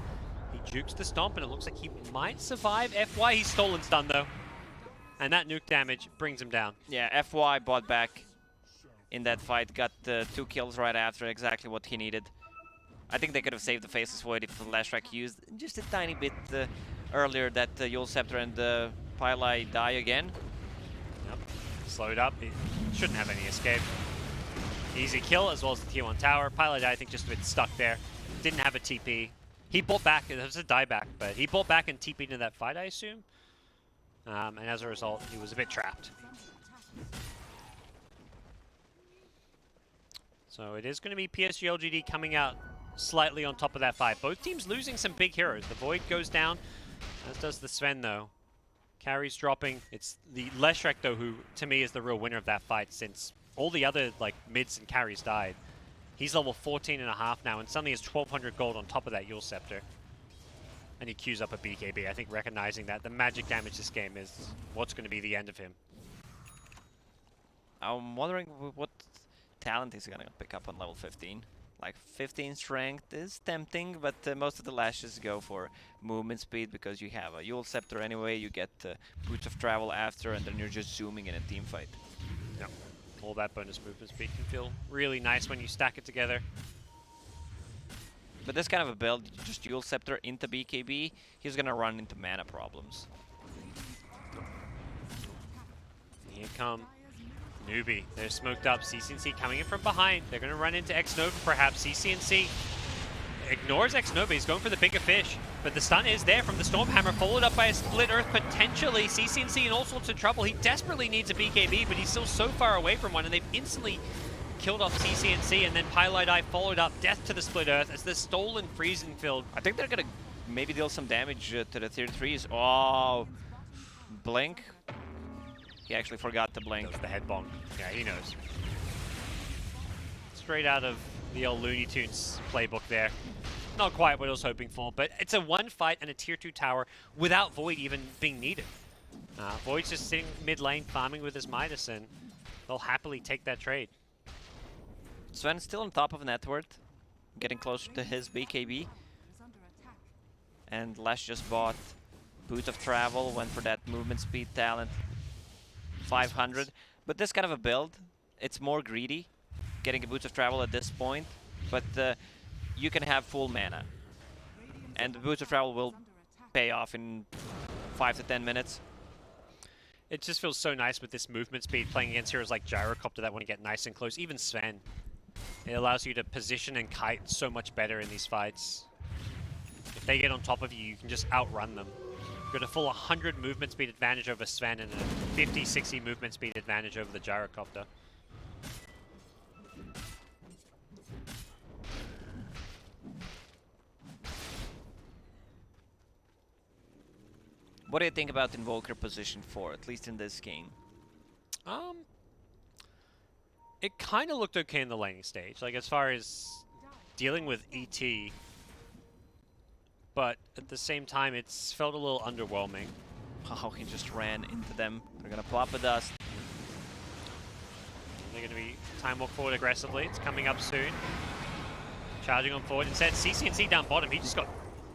He jukes the Stomp, and it looks like he might survive. FY, he's stolen stun though. And that nuke damage brings him down. Yeah, FY bought back in that fight, got 2 kills right after, exactly what he needed. I think they could have saved the Faceless Void if the Leshrac used just a tiny bit earlier that Yule Scepter and Pylite die again. Yep. Slowed up. He shouldn't have any escape. Easy kill as well as the tier 1 tower. Pylite, I think, just a bit stuck there. Didn't have a TP. He bought back. It was a dieback, but he bought back and TP'd into that fight, I assume. And as a result, he was a bit trapped. So it is going to be PSG.LGD coming out slightly on top of that fight. Both teams losing some big heroes. The Void goes down, as does the Sven, though. Carries dropping. It's the Leshrac, though, who, to me, is the real winner of that fight, since all the other mids and carries died. He's level 14.5 now, and suddenly has 1,200 gold on top of that Yule Scepter. And he queues up a BKB, I think, recognizing that the magic damage this game is what's going to be the end of him. I'm wondering what talent he's gonna pick up on level 15. Like 15 strength is tempting, but most of the lashes go for movement speed because you have a Yule Scepter anyway, you get Boots of Travel after, and then you're just zooming in a team fight. Yeah, all that bonus movement speed can feel really nice when you stack it together. But this kind of a build, just Yule Scepter into BKB, he's gonna run into mana problems. Here come Newbee. They're smoked up. CCNC coming in from behind. They're going to run into X-Nova perhaps. CCNC ignores X-Nova. He's going for the bigger fish. But the stun is there from the Stormhammer, followed up by a Split Earth potentially. CCNC in all sorts of trouble. He desperately needs a BKB, but he's still so far away from one, and they've instantly killed off CCNC, and then Pylite Eye followed up. Death to the Split Earth as the stolen freezing field. I think they're going to maybe deal some damage to the tier 3s. Oh, Blink. He actually forgot to blink. That was the head bonk. Yeah, he knows. Straight out of the old Looney Tunes playbook there. Not quite what I was hoping for, but it's a 1 fight and a tier 2 tower without Void even being needed. Void's just sitting mid lane farming with his Midas, and they'll happily take that trade. Sven's still on top of net worth, getting closer to his BKB. And Lash just bought Boot of Travel, went for that movement speed talent. 500, but this kind of a build, it's more greedy, getting a Boots of Travel at this point, but you can have full mana, and the Boots of Travel will pay off in 5 to 10 minutes. It just feels so nice with this movement speed playing against heroes like Gyrocopter that want to get nice and close, even Sven. It allows you to position and kite so much better in these fights. If they get on top of you, you can just outrun them. Got a full 100 movement speed advantage over Sven and a 50-60 movement speed advantage over the Gyrocopter. What do you think about Invoker position 4, at least in this game? It kind of looked okay in the laning stage, like as far as dealing with ET, but at the same time, it's felt a little underwhelming. Oh, he just ran into them. They're gonna pop a dust. They're going to be time walk forward aggressively. It's coming up soon. Charging on forward. Instead, CC&C down bottom. He just got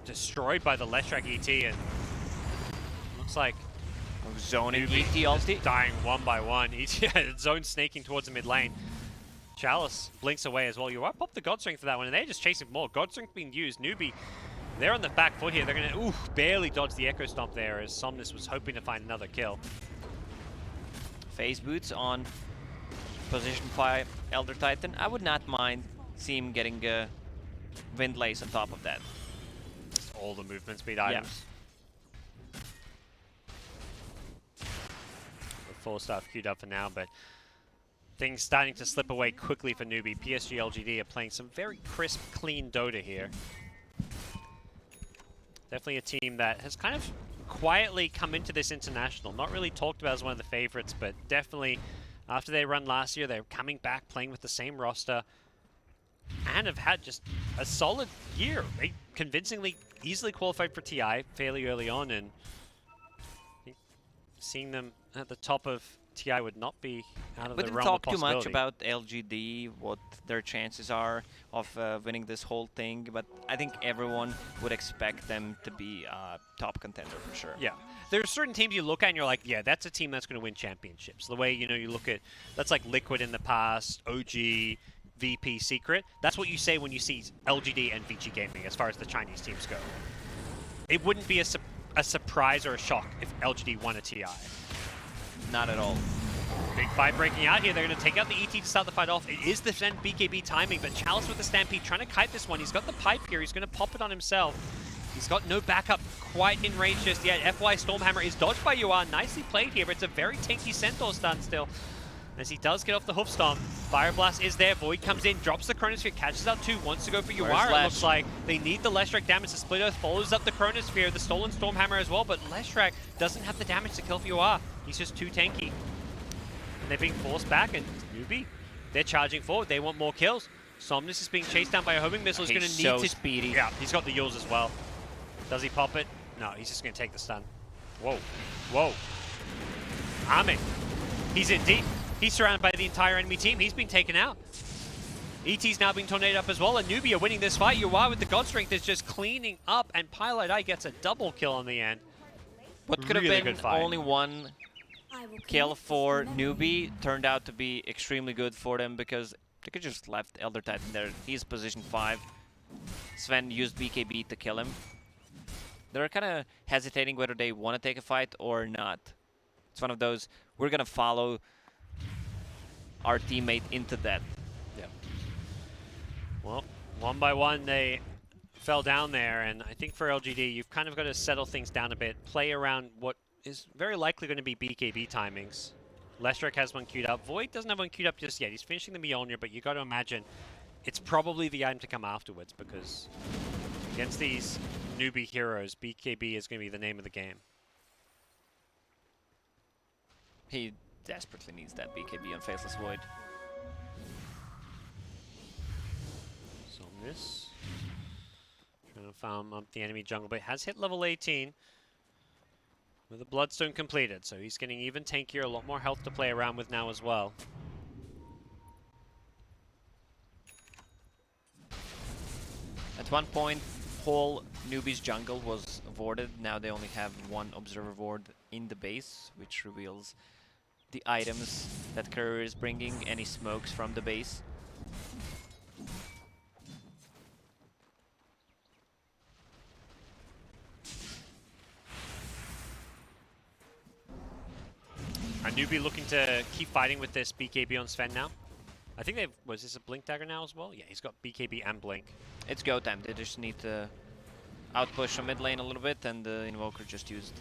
destroyed by the Leshrac ET, and looks like Zoning Newbee ET ulti. dying one by one. ET zone snaking towards the mid lane. Chalice blinks away as well. You are pop the Godstrength for that one, and they're just chasing more. Godstrength being used. Newbee, they're on the back foot here. They're going to barely dodge the Echo Stomp there, as Somnus was hoping to find another kill. Phase boots on position 5 Elder Titan. I would not mind seeing him getting a Windlace on top of that. Just all the movement speed items. The full stuff queued up for now, but things starting to slip away quickly for Newbee. PSG.LGD are playing some very crisp, clean Dota here. Definitely a team that has kind of quietly come into this international. Not really talked about as one of the favorites, but definitely after they run last year, they're coming back, playing with the same roster, and have had just a solid year. They convincingly, easily qualified for TI fairly early on, and I think seeing them at the top of TI would not be out of We the didn't realm of talk too much possibility. about LGD, what their chances are of winning this whole thing, but I think everyone would expect them to be a top contender for sure. Yeah. There are certain teams you look at and you're like, yeah, that's a team that's going to win championships. The way, you know, you look at, that's like Liquid in the past, OG, VP, Secret. That's what you say when you see LGD and VG Gaming as far as the Chinese teams go. It wouldn't be a surprise or a shock if LGD won a TI. Not at all. Big fight breaking out here. They're going to take out the ET to start the fight off. It is the then BKB timing, but Chalice with the Stampede trying to kite this one. He's got the pipe here. He's going to pop it on himself. He's got no backup quite in range just yet. FY Stormhammer is dodged by UR. Nicely played here, but it's a very tanky Centaur stun still. As he does get off the Hoof Stomp. Fire Blast is there. Void comes in, drops the Chronosphere, catches out 2, wants to go for UR. It looks like they need the Leshrac damage. The Split Earth follows up the Chronosphere, the Stolen Stormhammer as well, but Leshrac doesn't have the damage to kill for UR. He's just too tanky. And they're being forced back, and Newbee, they're charging forward. They want more kills. Somnus is being chased down by a homing missile. He's going to need to... speedy. Yeah, he's got the Yules as well. Does he pop it? No, he's just going to take the stun. Whoa. Whoa. Armin. He's in deep. He's surrounded by the entire enemy team. He's been taken out. ET's now being tornadoed up as well, and Newbee are winning this fight. UR with the Godstrength is just cleaning up, and Pilot Eye gets a double kill on the end. What could Really have good been fight. only one kill for Newbee turned out to be extremely good for them because they could just left Elder Titan there. He's position 5. Sven used BKB to kill him. They're kind of hesitating whether they want to take a fight or not. It's one of those, we're going to follow our teammate into that. Yeah. Well, one by one they fell down there, and I think for LGD, you've kind of got to settle things down a bit, play around what is very likely going to be BKB timings. Leshrac has one queued up. Void doesn't have one queued up just yet. He's finishing the Mjolnir, but you got to imagine it's probably the item to come afterwards because against these newbie heroes, BKB is going to be the name of the game. He desperately needs that BKB on Faceless Void. So this trying to farm up the enemy jungle, but has hit level 18 with a Bloodstone completed, so he's getting even tankier, a lot more health to play around with now as well. At one point, whole Newbee's jungle was warded. Now they only have one observer ward in the base, which reveals the items that Courier is bringing, any smokes from the base. Are Newbee looking to keep fighting with this BKB on Sven now? I think they've... Was this a Blink Dagger now as well? Yeah, he's got BKB and Blink. It's go time. They just need to outpush on mid lane a little bit, and the Invoker just used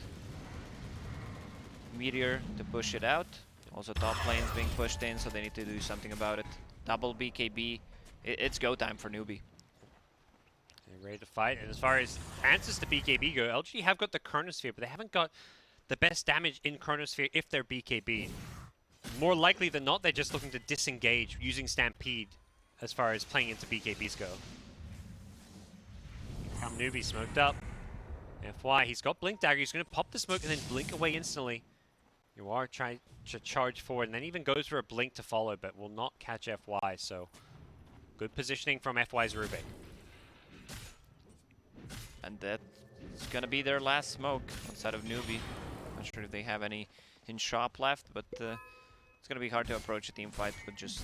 Meteor to push it out. Also top lane's being pushed in, so they need to do something about it. Double BKB. It's go time for Newbee. They're ready to fight. And as far as answers to BKB go, LGD have got the Chronosphere, but they haven't got the best damage in Chronosphere if they're BKB. More likely than not, they're just looking to disengage using Stampede as far as playing into BKBs go. Newbee smoked up. FY, he's got Blink Dagger. He's going to pop the smoke and then blink away instantly. You are trying to charge forward and then even goes for a blink to follow, but will not catch FY, so good positioning from FY's Rubik. And that's going to be their last smoke outside of Newbee. Not sure if they have any in shop left, but it's going to be hard to approach a team fight with just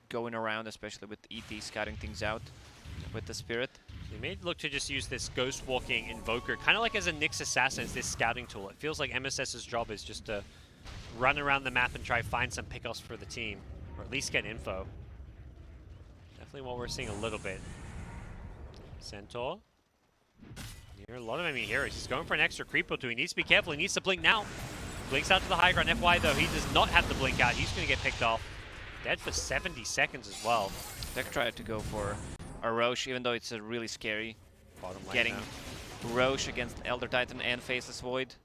going around, especially with ET scouting things out with the Spirit. They may look to just use this Ghost Walking Invoker, kind of like as a Nyx Assassin, as this scouting tool. It feels like MSS's job is just to run around the map and try find some pickoffs for the team, or at least get info. Definitely what we're seeing a little bit. Centaur. Near a lot of enemy heroes. He's going for an extra creep or two. He needs to be careful. He needs to blink now. Blinks out to the high ground. FY, though, he does not have the blink out. He's going to get picked off. Dead for 70 seconds as well. They tried to go for a Roche, even though it's a really scary. Bottom lane Getting now. Roche against Elder Titan and Faceless Void.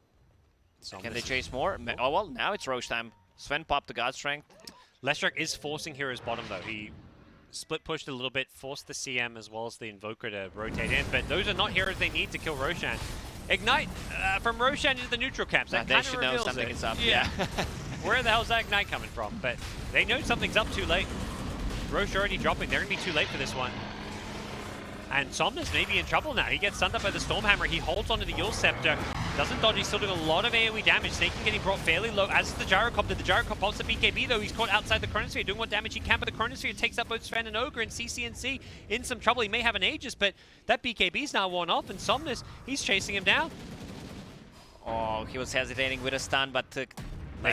So Can they chase more? Oh well, now it's Roche time. Sven popped the God Strength. Leshrac is forcing heroes bottom though. He split pushed a little bit, forced the CM as well as the Invoker to rotate in, but those are not heroes they need to kill Roshan. Ignite from Roshan into the neutral camps. That They kind should of know reveals something it. is up. Yeah. Where the hell's that Ignite coming from? But they know something's up too late. Roche already dropping. They're going to be too late for this one. And Somnus may be in trouble now. He gets stunned up by the Stormhammer. He holds onto the Yule Scepter. Doesn't dodge. He's still doing a lot of AoE damage. Snaking getting brought fairly low, as is the Gyrocopter. The Gyrocopter pops the BKB, though. He's caught outside the Chronosphere, doing what damage he can, but the Chronosphere takes out both Sven and Ogre, and CCNC in some trouble. He may have an Aegis, but that BKB's now worn off, and Somnus, he's chasing him down. Oh, he was hesitating with a stun, but They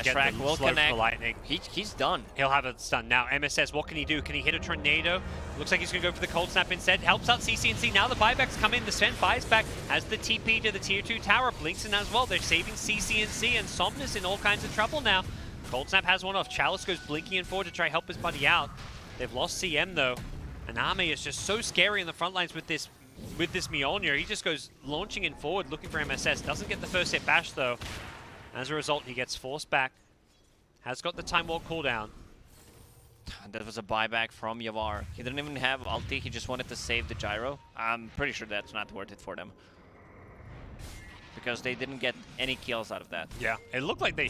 get Leshrac the will slow from connect. the lightning. He's done. He'll have a stun now. MSS, what can he do? Can he hit a tornado? Looks like he's going to go for the cold snap instead. Helps out CCNC. Now the buybacks come in. The Sven buys back as the TP to the tier 2 tower. Blinks in as well. They're saving CCNC, and Somnus in all kinds of trouble now. Cold snap has one off. Chalice goes blinking in forward to try help his buddy out. They've lost CM though. And Ame is just so scary in the front lines with this Mjolnir. He just goes launching in forward looking for MSS. Doesn't get the first hit bash though. As a result, he gets forced back. Has got the Time Walk cooldown. That was a buyback from Yavar. He didn't even have ulti, he just wanted to save the gyro. I'm pretty sure that's not worth it for them. Because they didn't get any kills out of that. Yeah, it looked like they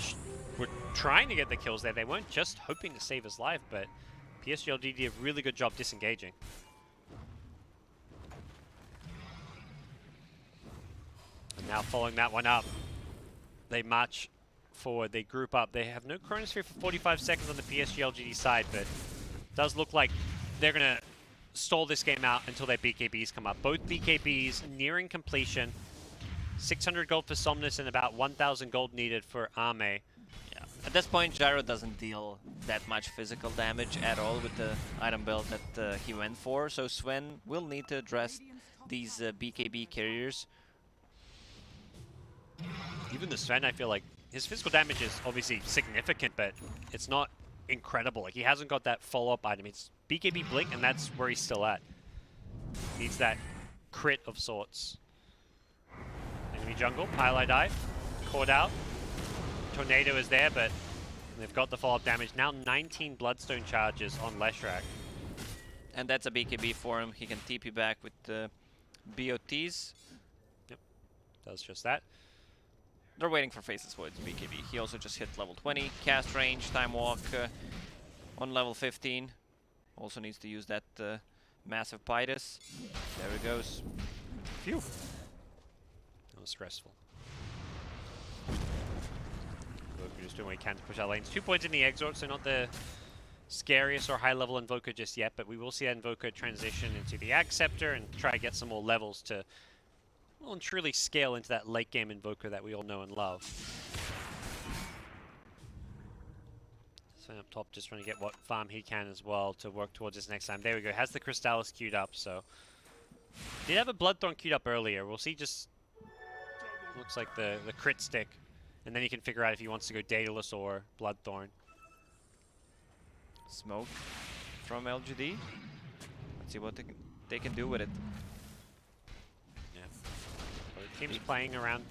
were trying to get the kills there. They weren't just hoping to save his life, but PSG.LGD did a really good job disengaging. And now following that one up, they march forward, they group up. They have no Chronosphere for 45 seconds on the PSG.LGD side, but it does look like they're going to stall this game out until their BKBs come up. Both BKBs nearing completion. 600 gold for Somnus and about 1,000 gold needed for Ame. Yeah. At this point, Gyro doesn't deal that much physical damage at all with the item build that he went for, so Sven will need to address these BKB carriers. Even the Sven, I feel like his physical damage is obviously significant, but it's not incredible. Like, he hasn't got that follow-up item. It's BKB Blink, and that's where he's still at. Needs that crit of sorts. Enemy jungle, pile dive, caught out. Tornado is there, but they've got the follow-up damage. Now 19 Bloodstone charges on Leshrac. And that's a BKB for him. He can TP back with the BOTs. Yep, does just that. They're waiting for Faceless Void's BKB. He also just hit level 20. Cast range, time walk on level 15. Also needs to use that massive Pidus. There he goes. Phew. That was stressful. Invoker just doing what he can to push out lanes. 2 points in the Exort, so not the scariest or high-level Invoker just yet, but we will see that Invoker transition into the Axe Scepter and try to get some more levels to well and truly scale into that late-game Invoker that we all know and love. So up top, just trying to get what farm he can as well to work towards this next time. There we go. Has the Crystallis queued up, so did have a Bloodthorn queued up earlier. We'll see. Just looks like the crit stick, and then he can figure out if he wants to go Daedalus or Bloodthorn. Smoke from LGD. Let's see what they can do with it. Yeah. Both teams playing around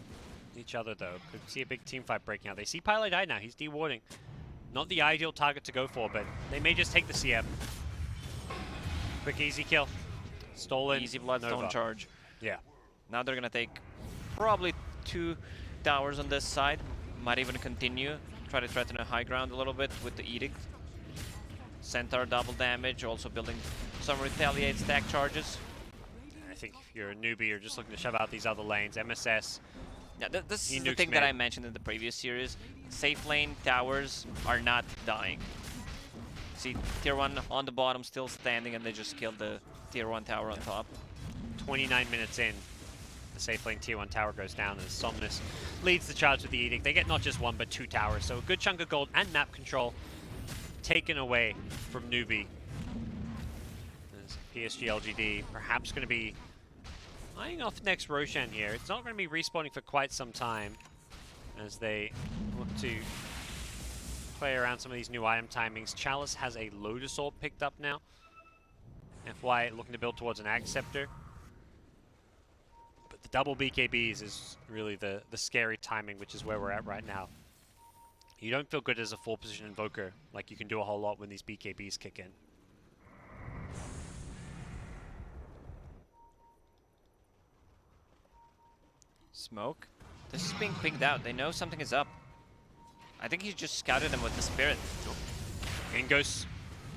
each other though. Could see a big team fight breaking out. They see Pile die now. He's dewarding. Not the ideal target to go for, but they may just take the CM. Quick, easy kill. Stolen. Easy Bloodstone Nova. charge. Yeah. Now they're gonna take probably 2 towers on this side. Might even continue. Try to threaten a high ground a little bit with the Edict. Centaur double damage, also building some retaliate stack charges. I think if you're a newbie, you're just looking to shove out these other lanes. MSS. Yeah, this He is the nukes thing that mid. I mentioned in the previous series. Safe lane towers are not dying. See, tier 1 on the bottom still standing, and they just killed the tier 1 tower on top. 29 minutes in, the safe lane tier 1 tower goes down as Somnus leads the charge with the Edict. They get not just 1 but 2 towers, so a good chunk of gold and map control taken away from Newbee. As PSG.LGD perhaps going to be eyeing off next Roshan here. It's not going to be respawning for quite some time as they look to play around some of these new item timings. Chalice has a Lotus Orb picked up now. FY looking to build towards an Ag Scepter. But the double BKBs is really the scary timing, which is where we're at right now. You don't feel good as a 4-position Invoker, like you can do a whole lot when these BKBs kick in. Smoke. This is being pinged out. They know something is up. I think he just scouted them with the Spirit. In goes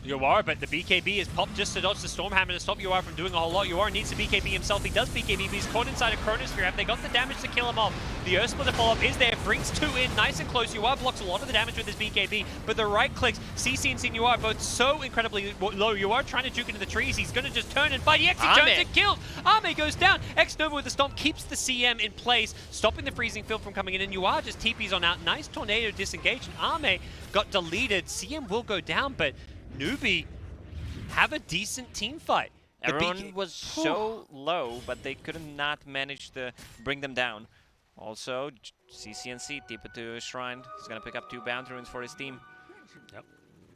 Yoara, but the BKB is popped just to dodge the Stormhammer to stop Yoara from doing a whole lot. Yoara needs to BKB himself. He does BKB, but he's caught inside a Chronosphere. Have they got the damage to kill him off? The Earth Splitter follow-up is there, brings 2 in, nice and close. Yoara blocks a lot of the damage with his BKB, but the right clicks, CC and Yoara both so incredibly low. Yoara trying to juke into the trees. He's going to just turn and fight. He actually turns and kills. Ame goes down. X-Nova with the Stomp keeps the CM in place, stopping the freezing field from coming in, and Yoara just TPs on out. Nice Tornado disengage, and Ame got deleted. CM will go down, but Newbee have a decent team fight. Everyone was so low, but they could not manage to bring them down. Also, CCNC, Tipa to Shrine. He's going to pick up 2 bounty runes for his team. Yep.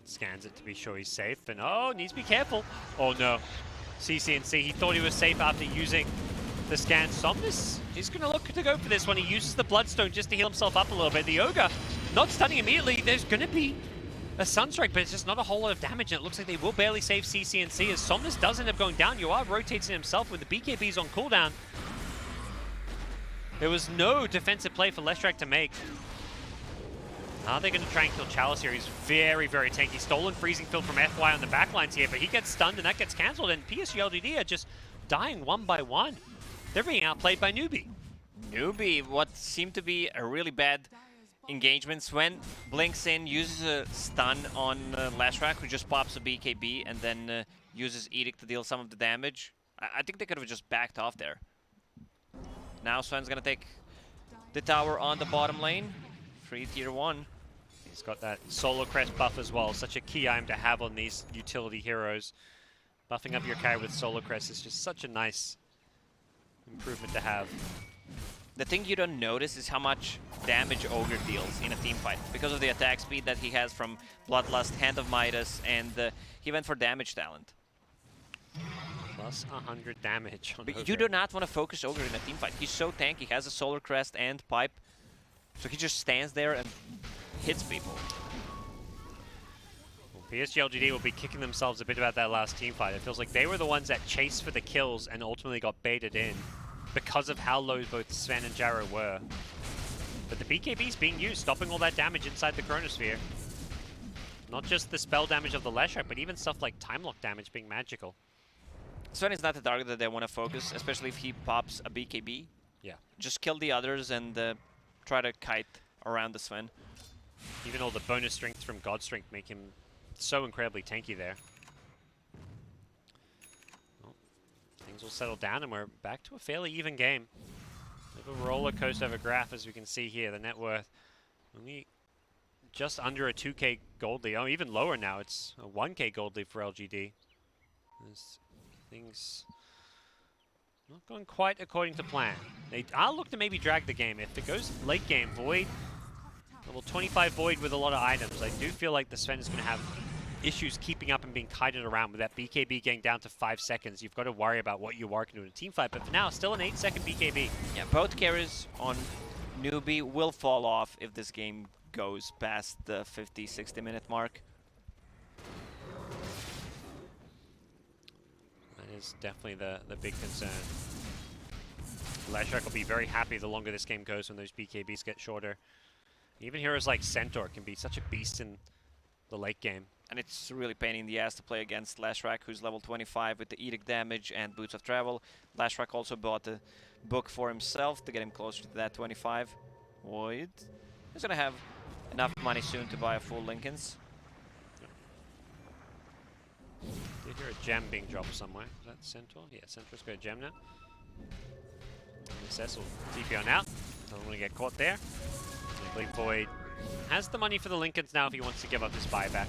Scans it to be sure he's safe, and oh, needs to be careful. Oh no. CCNC, he thought he was safe after using the scan. Somnus, he's going to look to go for this one. He uses the Bloodstone just to heal himself up a little bit. The Ogre, not stunning immediately. There's going to be a Sunstrike, but it's just not a whole lot of damage, and it looks like they will barely save CCNC as Somnus does end up going down. Yoar rotates in himself with the BKBs on cooldown. There was no defensive play for Leshrac to make. Are they going to try and kill Chalice here? He's very, very tanky. Stolen freezing field from FY on the backlines here, but he gets stunned and that gets cancelled, and PSG.LGD are just dying 1 by 1. They're being outplayed by Newbee. Newbee, what seemed to be a really bad engagement. Sven blinks in, uses a stun on Leshrac, who just pops a BKB, and then uses Edict to deal some of the damage. I think they could have just backed off there. Now Sven's gonna take the tower on the bottom lane. Free tier 1. He's got that Solar Crest buff as well. Such a key item to have on these utility heroes. Buffing up your carry with Solar Crest is just such a nice improvement to have. The thing you don't notice is how much damage Ogre deals in a team fight because of the attack speed that he has from Bloodlust, Hand of Midas, and he went for damage talent. Plus 100 damage on But Ogre. you do not want to focus Ogre in a team fight. He's so tanky. He has a Solar Crest and Pipe. So he just stands there and hits people. Well, PSG.LGD will be kicking themselves a bit about that last team fight. It feels like they were the ones that chased for the kills and ultimately got baited in because of how low both Sven and Jarrow were. But the BKB is being used, stopping all that damage inside the Chronosphere. Not just the spell damage of the Leshrac, but even stuff like time lock damage being magical. Sven is not the target that they want to focus, especially if he pops a BKB. Yeah. Just kill the others and try to kite around the Sven. Even all the bonus strength from God Strength make him so incredibly tanky there. Well, things will settle down and we're back to a fairly even game. Bit of a roller coaster of a graph, as we can see here. The net worth only just under a 2k gold lead. Oh, even lower now. It's a 1k gold lead for LGD. There's things not going quite according to plan. I'll look to maybe drag the game. If it goes late game, Void, level 25 Void with a lot of items, I do feel like the Sven is going to have issues keeping up and being kited around with that BKB getting down to 5 seconds. You've got to worry about what you are going to do in a team fight. But for now, still an 8-second BKB. Yeah, both carries on Newbee will fall off if this game goes past the 50-60 minute mark. That is definitely the big concern. Leshrac will be very happy the longer this game goes when those BKBs get shorter. Even heroes like Centaur can be such a beast in the late game. And it's really pain in the ass to play against Leshrac, who's level 25 with the Edict damage and Boots of Travel. Leshrac also bought a book for himself to get him closer to that 25. Void is going to have enough money soon to buy a full Lincolns. Did hear a gem being dropped somewhere. Is that Centaur? Yeah, Centaur's got a gem now. SS will TP on out. Doesn't want to get caught there. I believe Void has the money for the Lincolns now if he wants to give up his buyback.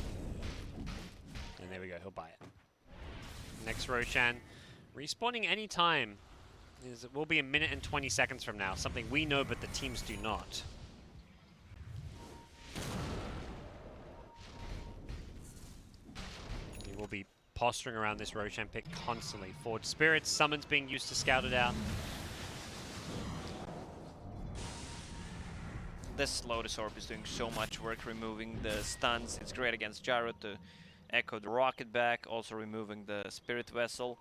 And there we go, he'll buy it. Next Roshan, respawning anytime. It will be a minute and 20 seconds from now. Something we know, but the teams do not. He will be posturing around this Roshan pick constantly. Forge Spirits, summons being used to scout it out. This Lotus Orb is doing so much work removing the stuns. It's great against Gyro to echo the rocket back, also removing the Spirit Vessel.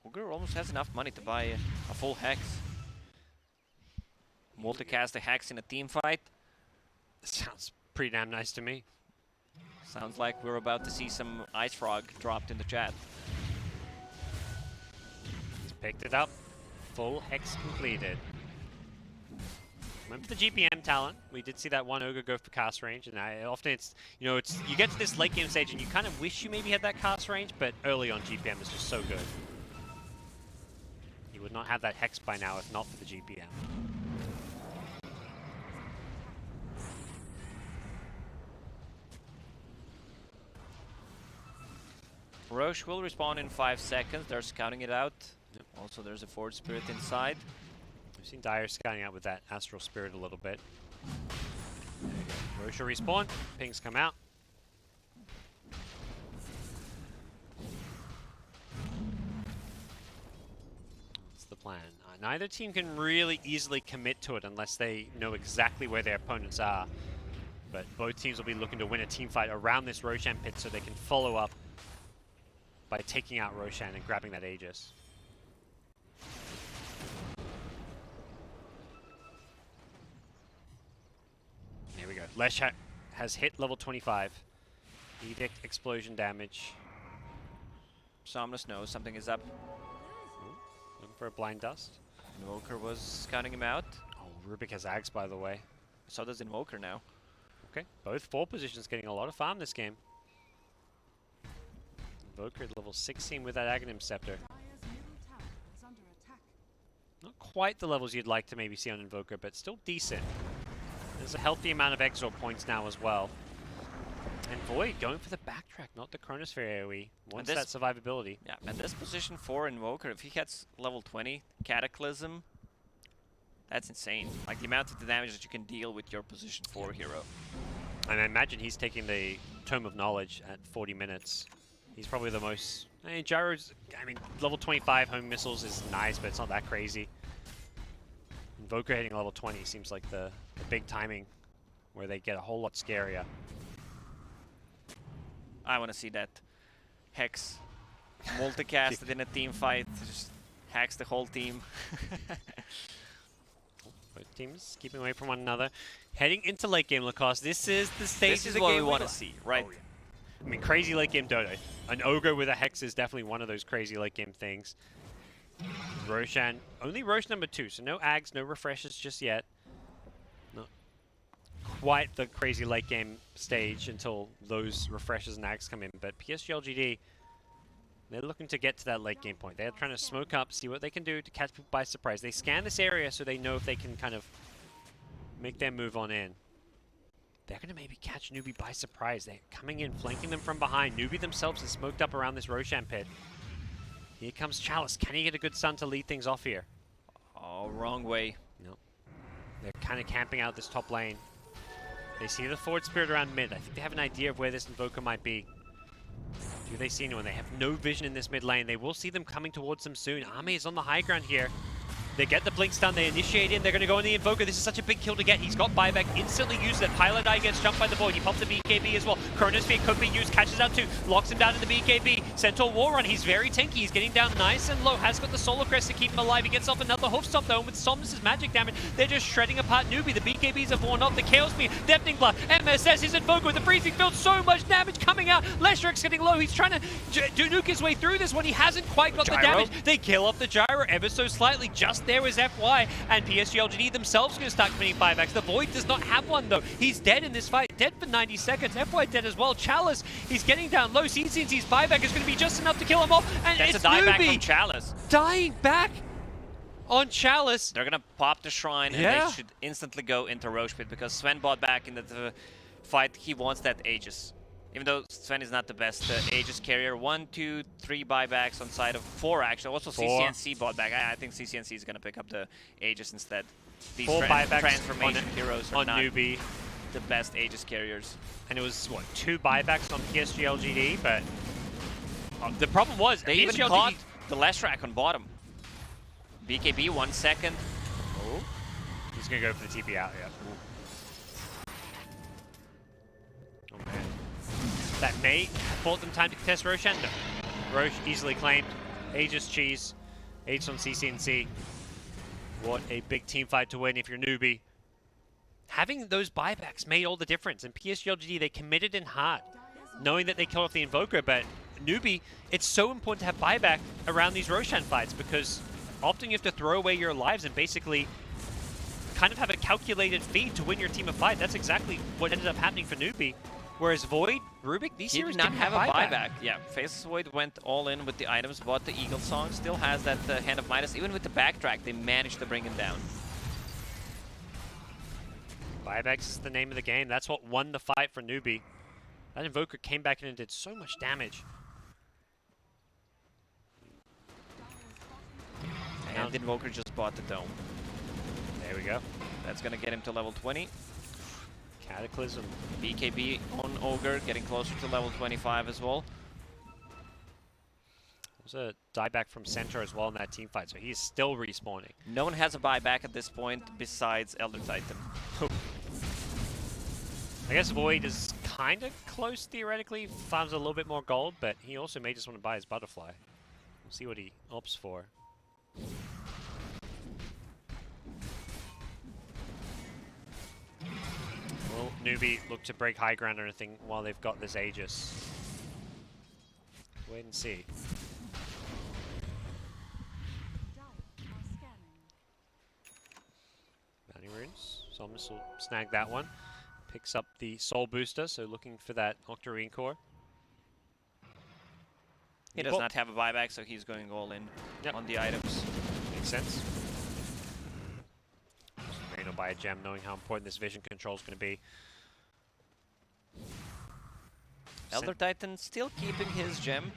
Ogre almost has enough money to buy a full Hex. Multicast a Hex in a team fight. Sounds pretty damn nice to me. Sounds like we're about to see some Ice Frog dropped in the chat. He's picked it up. Full Hex completed. Remember the GPM talent? We did see that one Ogre go for cast range, and often it's, you know, you get to this late game stage and you kind of wish you maybe had that cast range, but early on GPM is just so good. You would not have that Hex by now if not for the GPM. Roche will respawn in 5 seconds. They're scouting it out. Yep. Also, there's a Forge Spirit inside. We've seen Dire scouting out with that Astral Spirit a little bit. There you go. Roche will respawn. Pings come out. That's the plan. Neither team can really easily commit to it unless they know exactly where their opponents are. But both teams will be looking to win a team fight around this Roshan pit so they can follow up by taking out Roshan and grabbing that Aegis. There we go. Lesh has hit level 25. Edict explosion damage. Somnus knows something is up. Ooh, looking for a blind dust. Invoker was scouting him out. Oh, Rubik has Ags, by the way. So does Invoker now. Okay, both 4 positions getting a lot of farm this game. Invoker at level 16 with that Aghanim Scepter. Dire's middle tower is under attack. Not quite the levels you'd like to maybe see on Invoker, but still decent. There's a healthy amount of Exor points now as well. And Void going for the backtrack, not the Chronosphere AoE. Wants that survivability. Yeah, and this position for Invoker, if he gets level 20, Cataclysm, that's insane. Like the amount of the damage that you can deal with your position 4 hero. And I imagine he's taking the Tome of Knowledge at 40 minutes. He's probably the most... I mean, Gyro's... I mean, level 25 home missiles is nice, but it's not that crazy. Invoker hitting level 20 seems like the big timing where they get a whole lot scarier. I want to see that Hex multicasted in a team fight. Just hacks the whole team. Both teams keeping away from one another. Heading into late game Lacoste. This is the stage This of is the what game we want to see, right? Oh, yeah. I mean, crazy late game Dodo. An Ogre with a Hex is definitely one of those crazy late game things. Roshan, only Roche number 2, so no Ags, no refreshes just yet. Not quite the crazy late game stage until those refreshes and Ags come in, but PSG.LGD, they're looking to get to that late game point. They're trying to smoke up, see what they can do to catch people by surprise. They scan this area so they know if they can kind of make their move on in. They're going to maybe catch Newbee by surprise. They're coming in, flanking them from behind. Newbee themselves is smoked up around this Roshan pit. Here comes Chalice. Can he get a good stun to lead things off here? Oh, wrong way. No. They're kind of camping out this top lane. They see the forward spirit around mid. I think they have an idea of where this Invoker might be. Do they see anyone? They have no vision in this mid lane. They will see them coming towards them soon. Army is on the high ground here. They get the blink stun, they initiate in, they're going to go in the Invoker. This is such a big kill to get. He's got buyback, instantly uses it. Pilot Eye gets jumped by the Void. He pops the BKB as well. Chronosphere could be used, catches out two, locks him down in the BKB. Centaur War Run, he's very tanky. He's getting down nice and low. Has got the Solar Crest to keep him alive. He gets off another hoof stop though, and with Somnus' magic damage, they're just shredding apart Newbee. The BKBs are worn off. The Chaos Beam, Deafening Blast, MSS, his Invoker with the Freezing Field. So much damage coming out. Leshrek's getting low. He's trying to nuke his way through this one. He hasn't quite got the damage. They kill off the Gyro ever so slightly. Just there is FY. And PSG.LGD themselves going to start committing buybacks. The Void does not have one though. He's dead in this fight. Dead for 90 seconds. FY dead as well. Chalice, he's getting down low. CCNC's buyback is going to be just enough to kill him off. And that's it's a dieback Newbee from Chalice. dying back on Chalice. They're going to pop the Shrine and Yeah. they should instantly go into Roche Pit because Sven bought back in the fight. He wants that Aegis. Even though Sven is not the best Aegis carrier. 1, 2, 3 buybacks on side of 4 actually. Also 4. CCNC bought back. I think CCNC is going to pick up the Aegis instead. These 4 buybacks transformation heroes are on not Newbee. the best Aegis carriers. And it was, what, 2 buybacks on PSG.LGD, but the problem was They even PSG.LGD caught the Leshrak on bottom. BKB 1 second. Oh, he's going to go for the TP out, yeah. Oh, man. That may have bought them time to contest Roshan. No. Roche easily claimed. Aegis cheese. Aegis on CCNC. What a big team fight to win if you're Newbee. Having those buybacks made all the difference. And PSG.LGD, they committed in heart, knowing that they killed off the Invoker. But Newbee, it's so important to have buyback around these Roshan fights because often you have to throw away your lives and basically kind of have a calculated feed to win your team a fight. That's exactly what ended up happening for Newbee. Whereas Void, Rubik, these He heroes did not didn't have a buyback. buyback. Yeah, Faceless Void went all in with the items, bought the Eagle Song, still has that Hand of Midas. Even with the backtrack, they managed to bring him down. Buybacks is the name of the game. That's what won the fight for Newbee. That Invoker came back in and did so much damage. And Invoker just bought the Dome. There we go. That's going to get him to level 20. Cataclysm. BKB on Ogre, getting closer to level 25 as well. There's a dieback from Centaur as well in that team fight, so he's still respawning. No one has a buyback at this point besides Elder Titan. I guess Void is kind of close theoretically, farms a little bit more gold, but he also may just want to buy his Butterfly. We'll see what he opts for. Will Newbee look to break high ground or anything while they've got this Aegis? Wait and see. Bounty runes. Somnus will snag that one. Picks up the Soul Booster, so looking for that Octarine Core. He does not have a buyback, so he's going all in on the items. Makes sense. Reno buy a gem, knowing how important this vision control is going to be. Elder Titan still keeping his gem.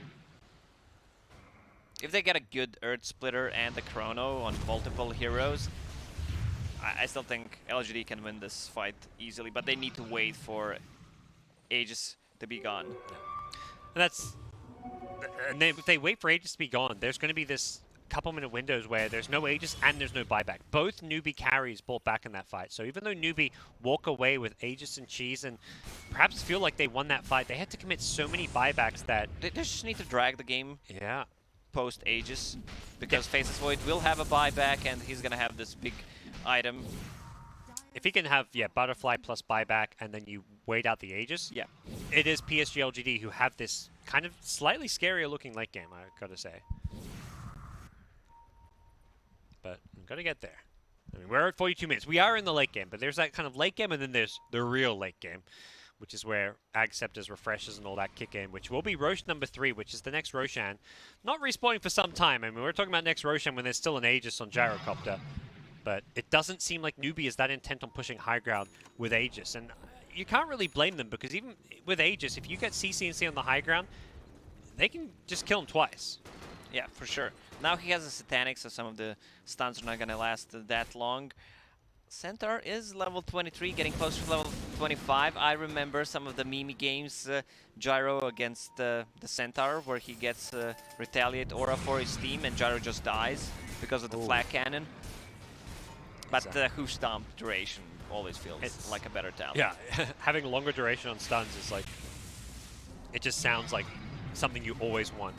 If they get a good Earth Splitter and the Chrono on multiple heroes, I still think LGD can win this fight easily, but they need to wait for Aegis to be gone. And that's... And then if they wait for Aegis to be gone, there's going to be this couple-minute windows where there's no Aegis and there's no buyback. Both Newbee carries bought back in that fight. So even though Newbee walk away with Aegis and Cheese and perhaps feel like they won that fight, they had to commit so many buybacks that... They just need to drag the game post-Aegis, because Faceless Void will have a buyback and he's going to have this big item. If he can have, Butterfly plus buyback and then you wait out the Aegis, it is PSG.LGD who have this kind of slightly scarier looking late game, I gotta say. But we've got to get there. I mean, we're at 42 minutes. We are in the late game, but there's that kind of late game and then there's the real late game, which is where Acceptors, Refreshes, and all that kick in, which will be Roche number 3, which is the next Roshan. Not respawning for some time. I mean, we're talking about next Roshan when there's still an Aegis on Gyrocopter. But it doesn't seem like Newbee is that intent on pushing high ground with Aegis. And you can't really blame them, because even with Aegis, if you get CCNC on the high ground, they can just kill him twice. Yeah, for sure. Now he has a Satanic, so some of the stuns are not going to last that long. Centaur is level 23, getting close to level 25. I remember some of the meme games, Gyro against the Centaur, where he gets Retaliate Aura for his team and Gyro just dies because of the flag cannon. But the Hoof Stomp duration always feels like a better talent. Yeah, having longer duration on stuns is like, it just sounds like something you always want.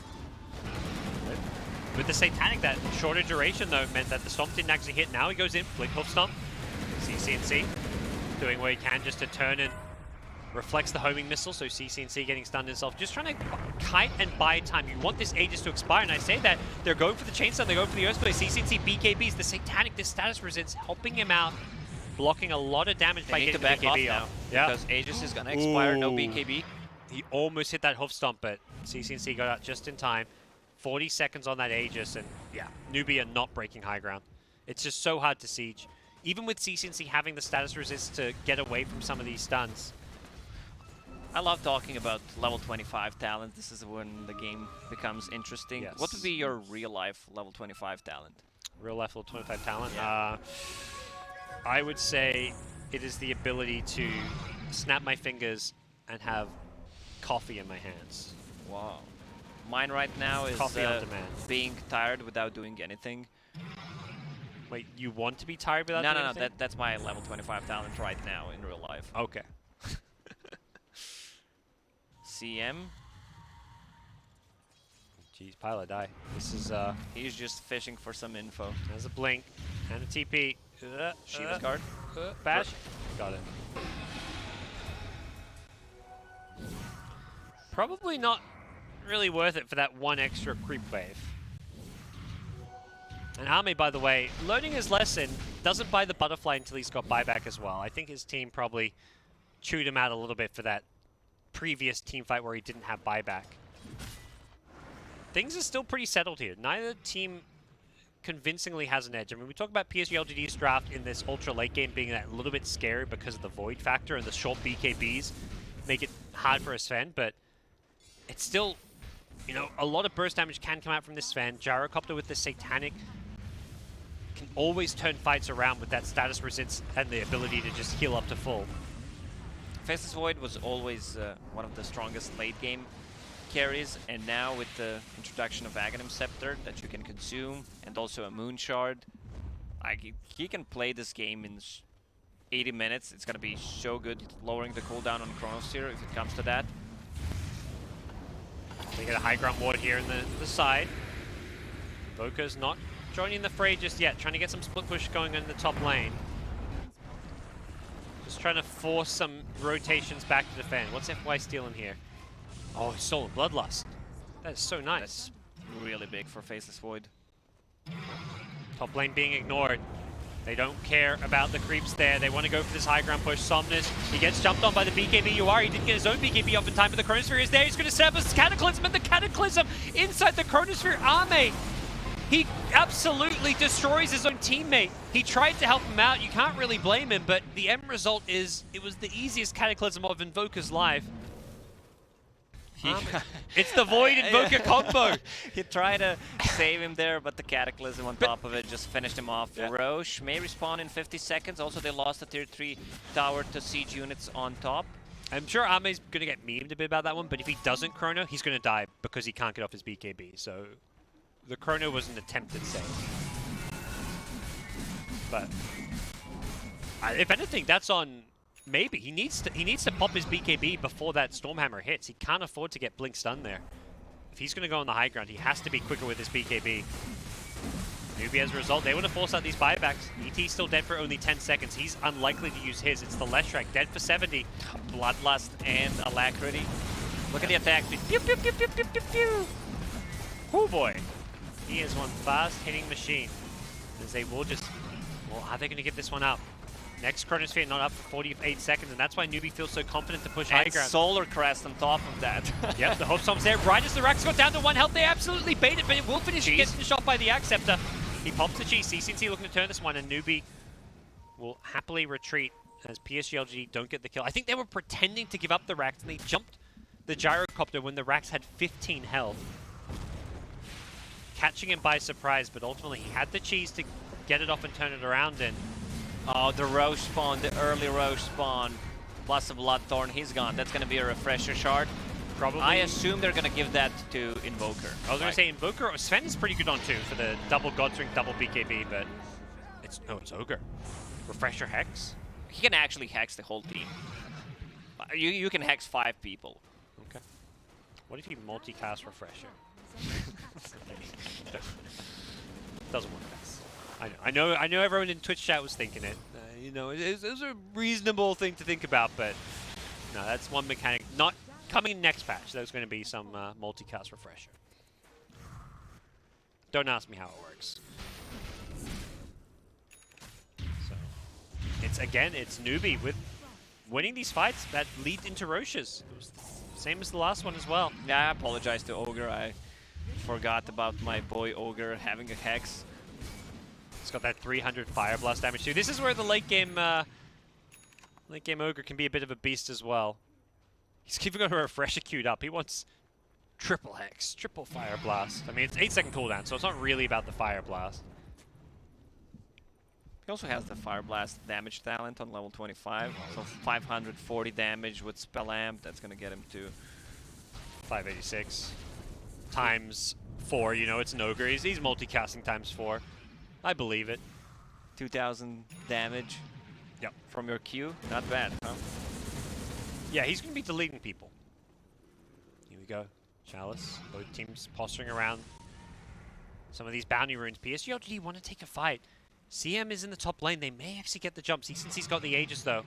With the Satanic, that shorter duration though meant that the Stomp didn't actually hit. Now he goes in, Blink Hoof Stomp, CCNC, doing what he can just to turn and reflects the homing missile, so CCNC getting stunned himself. Just trying to kite and buy time. You want this Aegis to expire, and I say that they're going for the Chainstun, they're going for the Earthquake. CCNC BKBs, the Satanic, this status resistance helping him out, blocking a lot of damage by getting the BKB now. Yeah, because Aegis is gonna expire, no BKB. He almost hit that Hoof Stomp, but CCNC got out just in time. 40 seconds on that Aegis, and yeah, Newbee are not breaking high ground. It's just so hard to siege. Even with CCNC having the status resist to get away from some of these stuns. I love talking about level 25 talent. This is when the game becomes interesting. Yes. What would be your real life level 25 talent? Real life level 25 talent? Yeah. I would say it is the ability to snap my fingers and have coffee in my hands. Wow. Mine right now is Coffee on demand. being tired without doing anything. Wait, you want to be tired without No, doing no, anything? that's my level 25 talent right now in real life. Okay. CM. Jeez, Pilot die. This is, He's just fishing for some info. there's a blink and a TP. Shiva's guard. Bash. Got it. Probably not really worth it for that one extra creep wave. And Ame, by the way, learning his lesson, doesn't buy the butterfly until he's got buyback as well. I think his team probably chewed him out a little bit for that previous team fight where he didn't have buyback. Things are still pretty settled here. Neither team convincingly has an edge. I mean, we talk about PSG.LGD's draft in this ultra late game being that little bit scary because of the void factor and the short BKBs make it hard for a Sven, but it's still, you know, a lot of burst damage can come out from this Sven. Gyrocopter with the Satanic can always turn fights around with that status resist and the ability to just heal up to full. Faceless Void was always one of the strongest late game carries, and now with the introduction of Aghanim Scepter that you can consume, and also a Moon Shard, he can play this game in 80 minutes. It's gonna be so good, lowering the cooldown on Chronosphere if it comes to that. They get a high ground ward here in the side. Voka's not joining the fray just yet, trying to get some split push going in the top lane. Just trying to force some rotations back to defend. What's FY stealing here? Oh, he's stolen Bloodlust. That is so nice. That's really big for Faceless Void. Top lane being ignored. They don't care about the creeps there. They want to go for this high ground push. Somnus, he gets jumped on by the BKB UR. He didn't get his own BKB off in time, but the Chronosphere is there. He's going to set up his Cataclysm, and the Cataclysm inside the Chronosphere. Ame, he absolutely destroys his own teammate. He tried to help him out. You can't really blame him, but the end result is it was the easiest Cataclysm of Invoker's life. It's the Void Invoker combo. He tried to save him there, but the Cataclysm on top of it just finished him off. Yeah. Roche may respawn in 50 seconds. Also, they lost a tier 3 tower to siege units on top. I'm sure Ame's going to get memed a bit about that one, but if he doesn't Chrono, he's going to die because he can't get off his BKB. So the Chrono was an attempted save. But if anything, that's on... Maybe he needs to pop his BKB before that Stormhammer hits. He can't afford to get blink stun there. If he's going to go on the high ground, he has to be quicker with his BKB. Newbee as a result, they want to force out these buybacks. ET's still dead for only 10 seconds. He's unlikely to use his. It's the Leshrac, dead for 70. Bloodlust and Alacrity. Look at the attack speed. Pew, pew, pew, pew, pew, pew, pew. Oh boy. He is one fast-hitting machine. As they will just... Well, are they going to give this one up? Next Chronosphere not up for 48 seconds, and that's why Newbee feels so confident to push high And ground. Solar Crest on top of that. Yep, the Hope Stomp's there. Right as the Rax got down to 1 health, they absolutely bait it, but it will finish. He gets shot by the Axe Scepter. He pops the cheese. CCNC looking to turn this one, and Newbee will happily retreat as PSG.LGD don't get the kill. I think they were pretending to give up the Rax, and they jumped the Gyrocopter when the Rax had 15 health. Catching him by surprise, but ultimately he had the cheese to get it off and turn it around, and Oh, the Roche spawn, the early Roche spawn, plus a Bloodthorn, he's gone. That's gonna be a refresher shard. Probably. I assume they're gonna give that to Invoker. I was gonna say Invoker. Sven is pretty good on 2 for the double Godstring, double BKB, but it's Ogre. Refresher Hex. He can actually hex the whole team. You can hex 5 people. Okay. What if you multicast Refresher? Doesn't work. I know everyone in Twitch chat was thinking it. You know, it's a reasonable thing to think about, but no, that's one mechanic. Not coming in next patch. There's going to be some multicast Refresher. Don't ask me how it works. So it's Newbee with winning these fights that lead into Roches. It was the same as the last one as well. Yeah, I apologize to Ogre. I forgot about my boy Ogre having a hex. It's got that 300 Fire Blast damage too. This is where the late game Ogre can be a bit of a beast as well. He's keeping a Refresher queued up. He wants triple Hex, triple Fire Blast. I mean, it's 8-second cooldown, so it's not really about the Fire Blast. He also has the Fire Blast damage talent on level 25, so 540 damage with Spell Amp. That's gonna get him to 586 times 4. You know, it's an Ogre. He's multicasting times 4. I believe it. 2,000 damage. Yep. From your Q. Not bad, huh? Yeah, he's going to be deleting people. Here we go. Chalice. Both teams posturing around some of these bounty runes. PSG.LGD want to take a fight. CM is in the top lane. They may actually get the jumps. Since he's got the Aegis, though.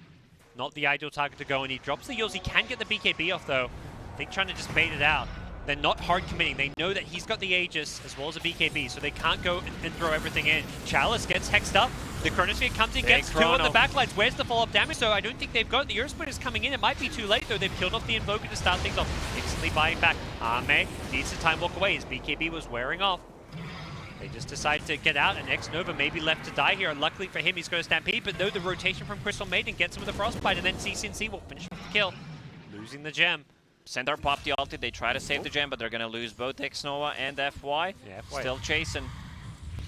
Not the ideal target to go, and he drops the heals. He can get the BKB off, though. I think trying to just bait it out. They're not hard committing. They know that he's got the Aegis as well as a BKB, so they can't go and throw everything in. Chalice gets hexed up. The Chronosphere comes in, gets 2 on the backlines. Where's the follow-up damage? So I don't think they've got it. The Eurosplit is coming in. It might be too late, though. They've killed off the Invoker to start things off. Instantly buying back. Ame needs to time walk away. His BKB was wearing off. They just decide to get out, and X-Nova may be left to die here. Luckily for him, he's going to Stampede, but no, the rotation from Crystal Maiden gets him with a Frostbite, and then CCNC will finish off the kill, losing the gem. Centaur popped the ulti. They try to save the gem, but they're going to lose both X-Nova and FY. Yeah, FY. Still chasing.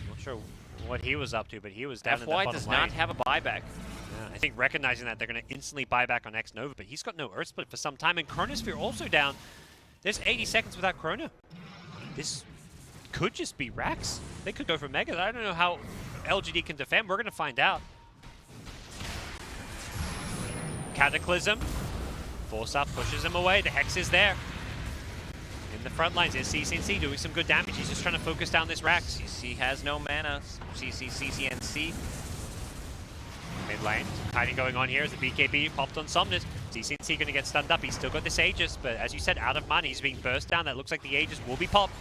Not sure what he was up to, but he was down in the FY bottom does lane. not have a buyback. Yeah, I think recognizing that, they're going to instantly buy back on X-Nova, but he's got no Earth Split for some time, and Chronosphere also down. There's 80 seconds without Chrono. This could just be Rax. They could go for Mega. I don't know how LGD can defend. We're going to find out. Cataclysm. Force up, pushes him away. The Hex is there. In the front lines is CCNC doing some good damage. He's just trying to focus down this Rax. CC has no mana. CCNC. Mid lane, some kiting going on here as the BKB popped on Somnus. CCNC going to get stunned up. He's still got this Aegis, but as you said, out of mana. He's being burst down. That looks like the Aegis will be popped.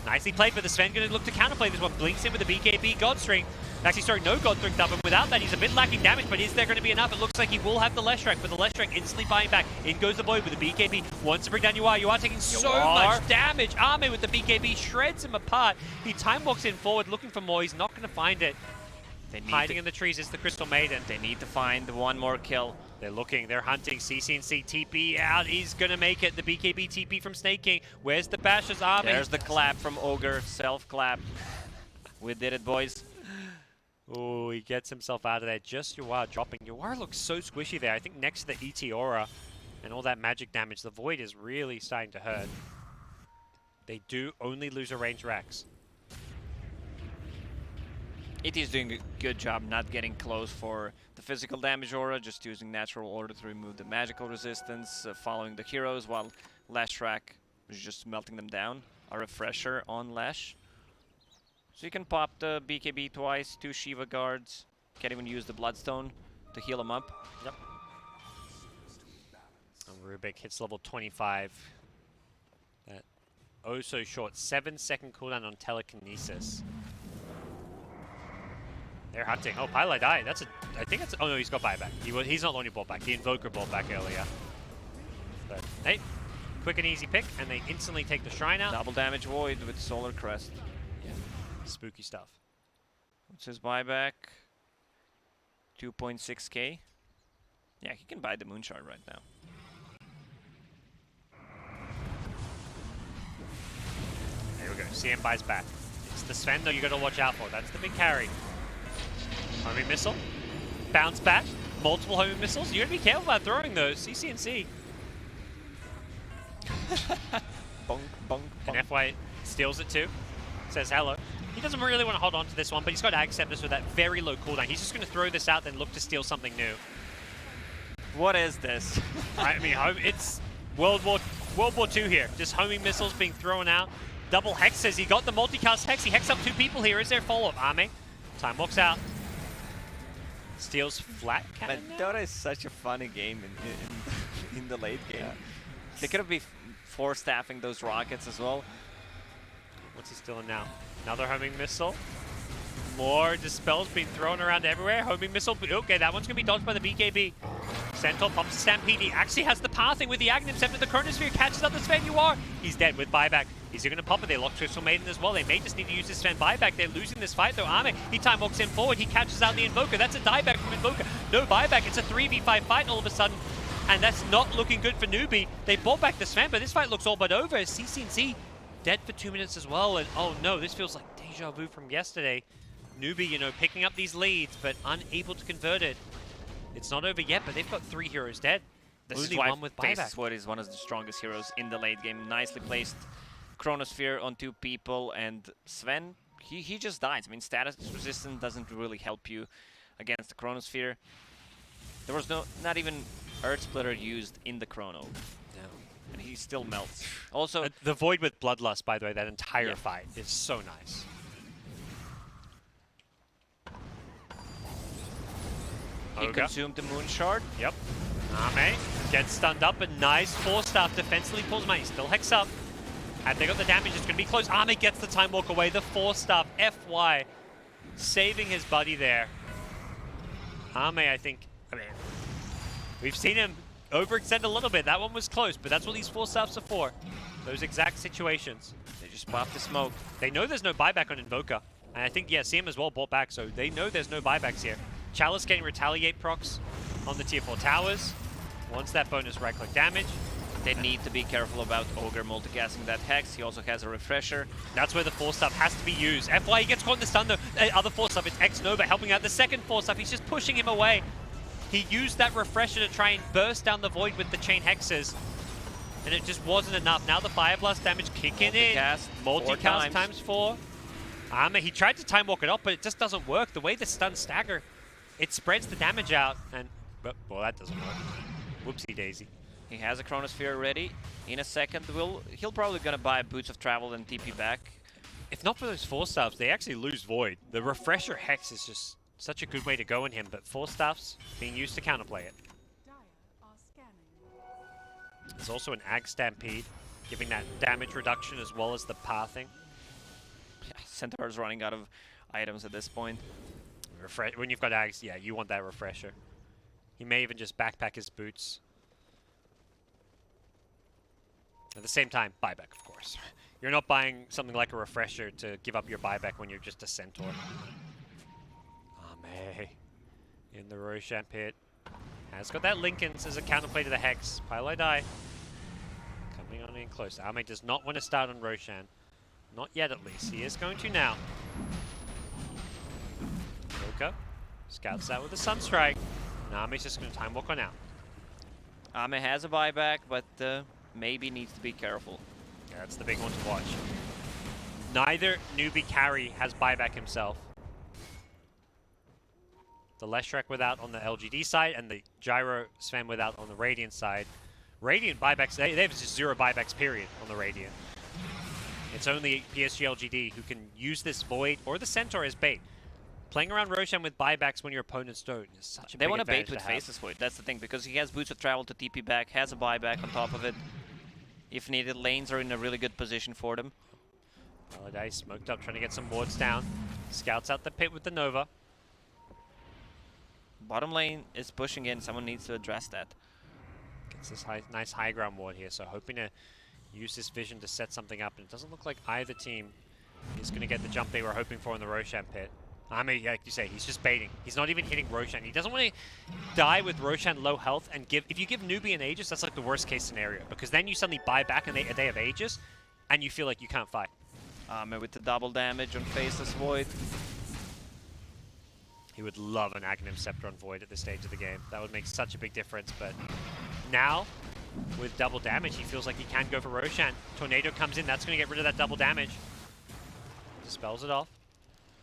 Nicely played, but the Sven going to look to counterplay this one. Blinks in with the BKB Godstring. Actually, sorry, no Godstring up, and without that, he's a bit lacking damage, but is there going to be enough? It looks like he will have the Leshrac, but the Leshrac instantly buying back. In goes the boy with the BKB. Wants to bring down UR. UR taking so much damage. Ame with the BKB shreds him apart. He time walks in forward, looking for more. He's not going to find it. Hiding in the trees is the Crystal Maiden. They need to find one more kill. They're looking, they're hunting. CCNC TP out. He's going to make it. The BKB TP from Snake King. Where's the Basher's army? There's the clap from Ogre. Self-clap. We did it, boys. Oh, he gets himself out of there. Just UR dropping. UR looks so squishy there. I think next to the ET Aura and all that magic damage, the Void is really starting to hurt. They do only lose a range Rax. It is doing a good job not getting close for the physical damage aura, just using natural order to remove the magical resistance, following the heroes, while Leshrac is just melting them down. A refresher on Lesh. So you can pop the BKB twice, 2 Shiva guards. Can't even use the Bloodstone to heal him up. Yep. And Rubik hits level 25. That oh so short. 7-second cooldown on telekinesis. They're hunting. Oh, Pylai died. That's a. I think it's. Oh no, he's got buyback. He's not the one who bought back. The Invoker bought back earlier. But hey, quick and easy pick, and they instantly take the Shrine out. Double damage Void with Solar Crest. Yeah, spooky stuff. What's his buyback? 2.6k. Yeah, he can buy the Moonshard right now. There we go. CM buys back. It's the Sven though you got to watch out for. That's the big carry. Army Missile. bounce back. Multiple homing missiles. You gotta be careful about throwing those. CCNC. Bonk, bonk, bonk. And FY steals it too. Says hello. He doesn't really want to hold on to this one, but he's got Ag Scepters with that very low cooldown. He's just going to throw this out, then look to steal something new. What is this? I mean, it's World War II here. Just homing missiles being thrown out. Double hexes. He got the multicast hex. He hexed up 2 people here. Is there follow-up? Army. Time walks out. Steals flat But cannon now? Dota is such a funny game in the late game. They could be force-staffing those rockets as well. What's he stealing now? Another homing missile. More dispels being thrown around everywhere. Homing missile. Okay, that one's going to be dodged by the BKB. Centaur pumps the Stampede. He actually has the pathing with the Aghanim Scepter. The Chronosphere catches up the Sven. You are. He's dead with buyback. Is he going to pop it? They lock Crystal Maiden as well. They may just need to use this Sven buyback. They're losing this fight though. Arme, he time walks in forward. He catches out the Invoker. That's a dieback from Invoker. No buyback. It's a 3v5 fight all of a sudden. And that's not looking good for Newbee. They bought back the Sven, but this fight looks all but over. CCNC dead for 2 minutes as well. And oh no, this feels like deja vu from yesterday. Newbee, you know, picking up these leads, but unable to convert it. It's not over yet, but they've got 3 heroes dead. This Only is why one with buyback. What is one of the strongest heroes in the late game. Nicely placed Chronosphere on 2 people, and Sven, he just dies. I mean, status resistance doesn't really help you against the Chronosphere. There was not even Earth Splitter used in the Chrono. No. And he still melts. Also, The Void with Bloodlust, by the way, that entire Yeah. fight is so nice. he Ogre. consumed the Moon Shard. Yep. Ame gets stunned up, and nice 4-staff defensively pulls him out. He still hex up. And they got the damage. It's going to be close. Ame gets the time walk away. The 4-staff FY saving his buddy there. Ame, I mean, we've seen him overextend a little bit. That one was close, but that's what these 4-staffs are for. Those exact situations. They just pop the smoke. They know there's no buyback on Invoker. And I think, yeah, CM as well bought back, so they know there's no buybacks here. Chalice getting Retaliate procs on the tier 4 towers. Once that bonus right-click damage. They need to be careful about Ogre multicasting that Hex. He also has a Refresher. That's where the 4-staff has to be used. FY, he gets caught in the stun though. Other 4-staff, it's X-Nova helping out. The second 4-staff, he's just pushing him away. He used that Refresher to try and burst down the Void with the Chain Hexes. And it just wasn't enough. Now the Fire Blast damage kicking in. Multicast times 4. He tried to time walk it off, but it just doesn't work. The way the stuns stagger, it spreads the damage out. And, well, that doesn't work. Whoopsie daisy. He has a Chronosphere ready. In a second, he'll probably gonna buy Boots of Travel and TP back. If not for those 4-staffs, they actually lose Void. The Refresher Hex is just such a good way to go in him, but 4-staffs being used to counterplay it. Dire are scanning. There's also an Ag Stampede, giving that damage reduction as well as the pathing. Centaur's running out of items at this point. When you've got Ags, yeah, you want that Refresher. He may even just backpack his boots. At the same time, buyback, of course. You're not buying something like a Refresher to give up your buyback when you're just a Centaur. Ame in the Roshan pit. Has got that Lincoln's as a counterplay to the Hex. Pylai die. Coming on in close. Ame does not want to start on Roshan. Not yet, at least. He is going to now. Yoka scouts out with a Sunstrike. And Ame's just going to time walk on out. Ame has a buyback, but maybe needs to be careful. Yeah, that's the big one to watch. Neither Newbee carry has buyback himself. The Leshrac without on the LGD side, and the Gyro Sven without on the Radiant side. Radiant buybacks, they have just 0 buybacks, period, on the Radiant. It's only PSG.LGD who can use this Void or the Centaur as bait. Playing around Roshan with buybacks when your opponents don't is such a They big want to bait advantage with to have. Faceless Void. That's the thing, because he has Boots of Travel to TP back, has a buyback on top of it. If needed, lanes are in a really good position for them. Paladai smoked up, trying to get some wards down. Scouts out the pit with the Nova. Bottom lane is pushing in. Someone needs to address that. Gets this nice high ground ward here, so hoping to use this vision to set something up. And it doesn't look like either team is going to get the jump they were hoping for in the Roshan pit. I mean, like you say, he's just baiting. He's not even hitting Roshan. He doesn't want to die with Roshan low health and give... If you give Newbee an Aegis, that's like the worst case scenario. Because then you suddenly buy back and they have Aegis, and you feel like you can't fight. With the double damage on Faceless Void. He would love an Aghanim Scepter on Void at this stage of the game. That would make such a big difference, but now, with double damage, he feels like he can go for Roshan. Tornado comes in, that's going to get rid of that double damage. Dispels it off.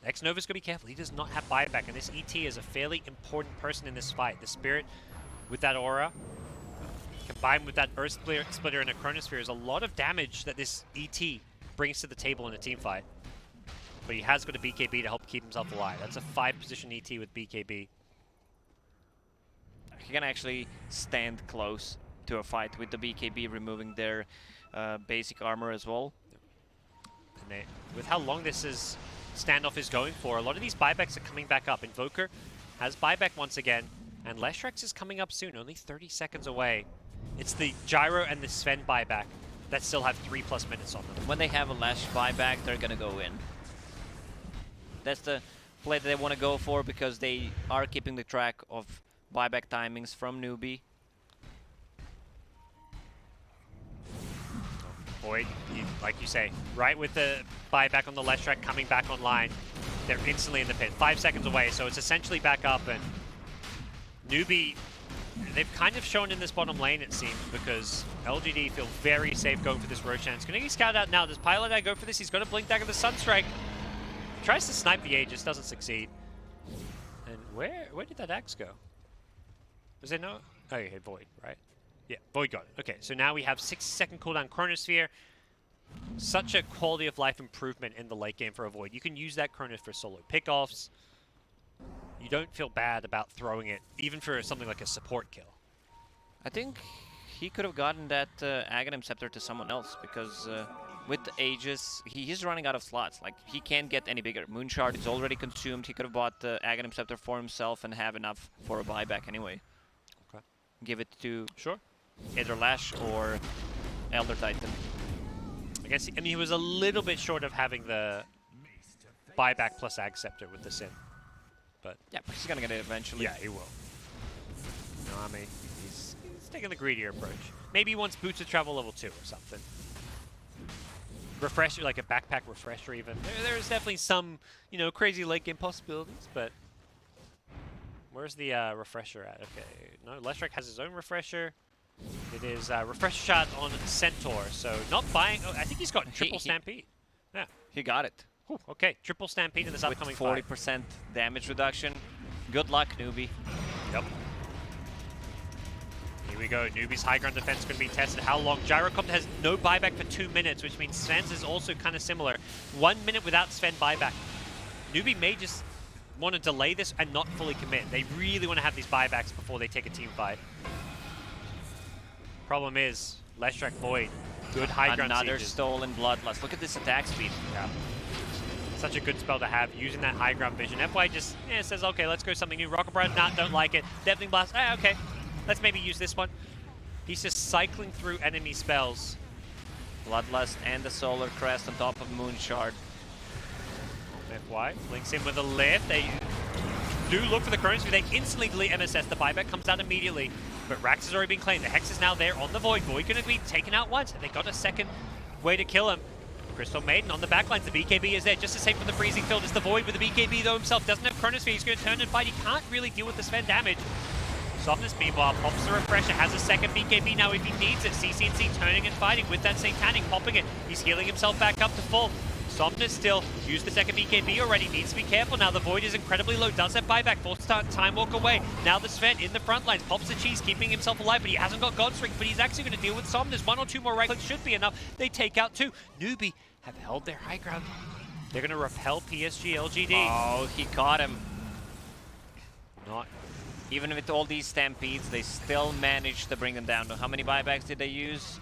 X-Nova's going to be careful. He does not have buyback, and this ET is a fairly important person in this fight. The Spirit with that aura, combined with that Earth Splitter and a Chronosphere, is a lot of damage that this ET brings to the table in a team fight. But he has got a BKB to help keep himself alive. That's a 5-position ET with BKB. He can actually stand close to a fight with the BKB, removing their basic armor as well. And with how long this standoff is going for, a lot of these buybacks are coming back up. Invoker has buyback once again, and Leshrax is coming up soon, only 30 seconds away. It's the Gyro and the Sven buyback that still have 3+ minutes on them. When they have a Lash buyback, they're gonna go in. That's the play that they want to go for, because they are keeping the track of buyback timings from Newbee. Void, like you say, right with the buyback on the Leshrax coming back online, they're instantly in the pit. 5 seconds away, so it's essentially back up, and Newbee, they've kind of shown in this bottom lane, it seems, because LGD feel very safe going for this Roshan. It's going to get scouted out now. Does Pilot Eye go for this? He's got a Blink Dagger, the Sunstrike. Tries to snipe the Aegis, doesn't succeed. And where did that axe go? Was there no? Oh, you hit Void, right? Yeah, Void got it. Okay, so now we have 60-second cooldown Chronosphere. Such a quality of life improvement in the late game for a Void. You can use that Chronos for solo pickoffs. You don't feel bad about throwing it, even for something like a support kill. I think he could have gotten that Aghanim Scepter to someone else, because with the Aegis, he's running out of slots. Like, he can't get any bigger. Moonshard is already consumed. He could have bought the Aghanim Scepter for himself and have enough for a buyback anyway. Okay. Give it to Sure. either Lash or Elder Titan. I guess, I mean, he was a little bit short of having the buyback plus Ag Scepter with the Sin. But yeah, but he's gonna get it eventually. yeah, he will. No, I mean, he's taking the greedier approach. Maybe he wants Boots of Travel level 2 or something. Refresher, like a backpack refresher even. There's definitely some, you know, crazy late game possibilities, but where's the refresher at? Okay, no, Leshrax has his own refresher. It is refresher shot on Centaur, so not buying. Oh, I think he's got triple Stampede. Yeah, He got it. whew, okay, triple Stampede in this With upcoming 40% damage reduction. Good luck, Newbee. Yep. Here we go. Newbee's high ground defense is going to be tested. How long? Gyrocopter has no buyback for 2 minutes, which means Sven's is also kind of similar. 1 minute without Sven buyback. Newbee may just want to delay this and not fully commit. They really want to have these buybacks before they take a team fight. Problem is, Leshrax Void, good high ground Another sieges. stolen Bloodlust. Look at this attack speed. Yeah. Such a good spell to have, using that high ground vision. FY just says, okay, let's go something new. Rocket Brand, nah, don't like it. Deafening Blast, okay. Let's maybe use this one. He's just cycling through enemy spells. Bloodlust and the Solar Crest on top of Moonshard. FY links in with a lift. They do look for the Chronosphere. They instantly delete MSS. The buyback comes out immediately. But Rax has already been claimed. The Hex is now there on the Void. Void going to be taken out once. And they got a second way to kill him. Crystal Maiden on the backlines. The BKB is there just to save from the freezing field. It's the Void with the BKB though himself. Doesn't have Chronosphere. He's going to turn and fight. He can't really deal with the Sven damage. Softness, meanwhile, pops the refresher, has a second BKB now if he needs it. CCNC turning and fighting with that Satanic, popping it. He's healing himself back up to full. Softness still, used the second BKB already, needs to be careful now. The Void is incredibly low, does have buyback, forced to time walk away. Now the Sven in the front lines, pops the cheese, keeping himself alive, but he hasn't got Godstring, but he's actually going to deal with Somnus. 1 or 2 more right clicks should be enough. They take out 2. Newbee have held their high ground. They're going to repel PSG.LGD. Oh, he caught him. Not. Even with all these Stampedes, they still managed to bring them down. How many buybacks did they use?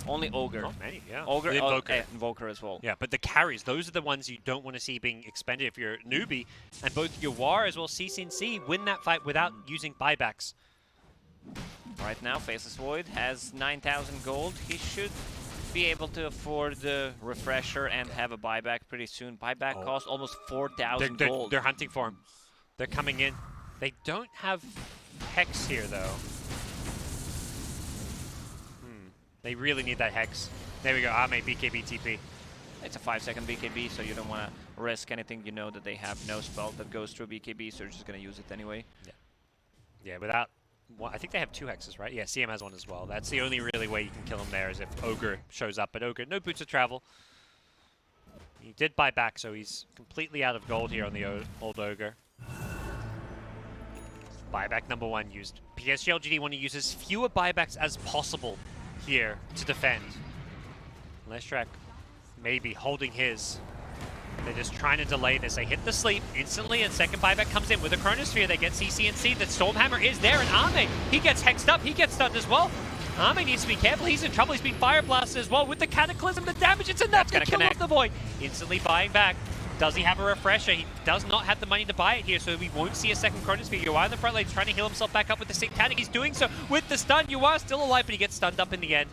Only Ogre. Not many, yeah. Ogre, The Invoker. Invoker as well. Yeah, but the carries, those are the ones you don't want to see being expended if you're Newbee. And both Yawar as well as CCNC win that fight without using buybacks. Right now, Faceless Void has 9,000 gold. He should be able to afford the refresher and have a buyback pretty soon. Buyback cost almost 4,000 gold. They're hunting for him. They're coming in. They don't have Hex here, though. They really need that Hex. There we go. Ame, BKB, TP. It's a 5-second BKB, so you don't want to risk anything. You know that they have no spell that goes through BKB, so you're just going to use it anyway. Yeah, without... Well, I think they have 2 hexes, right? Yeah, CM has 1 as well. That's the only really way you can kill him there is if Ogre shows up. But Ogre, no boots of travel. He did buy back, so he's completely out of gold here on the old Ogre. Buyback number 1 used. PSG.LGD want to use as fewer buybacks as possible here to defend. Leshrac maybe holding his. They're just trying to delay this. They hit the sleep instantly, and second buyback comes in with a Chronosphere. They get CC. The Stormhammer is there, and Arme, he gets hexed up. He gets stunned as well. Arme needs to be careful. He's in trouble. He's been fire blasted as well with the Cataclysm. The damage, it's enough to kill off the Void. Instantly buying back. Does he have a refresher? He does not have the money to buy it here, so we won't see a second Chronosphere. You are in the front lane trying to heal himself back up with the Satanic. He's doing so with the stun. You are still alive, but he gets stunned up in the end.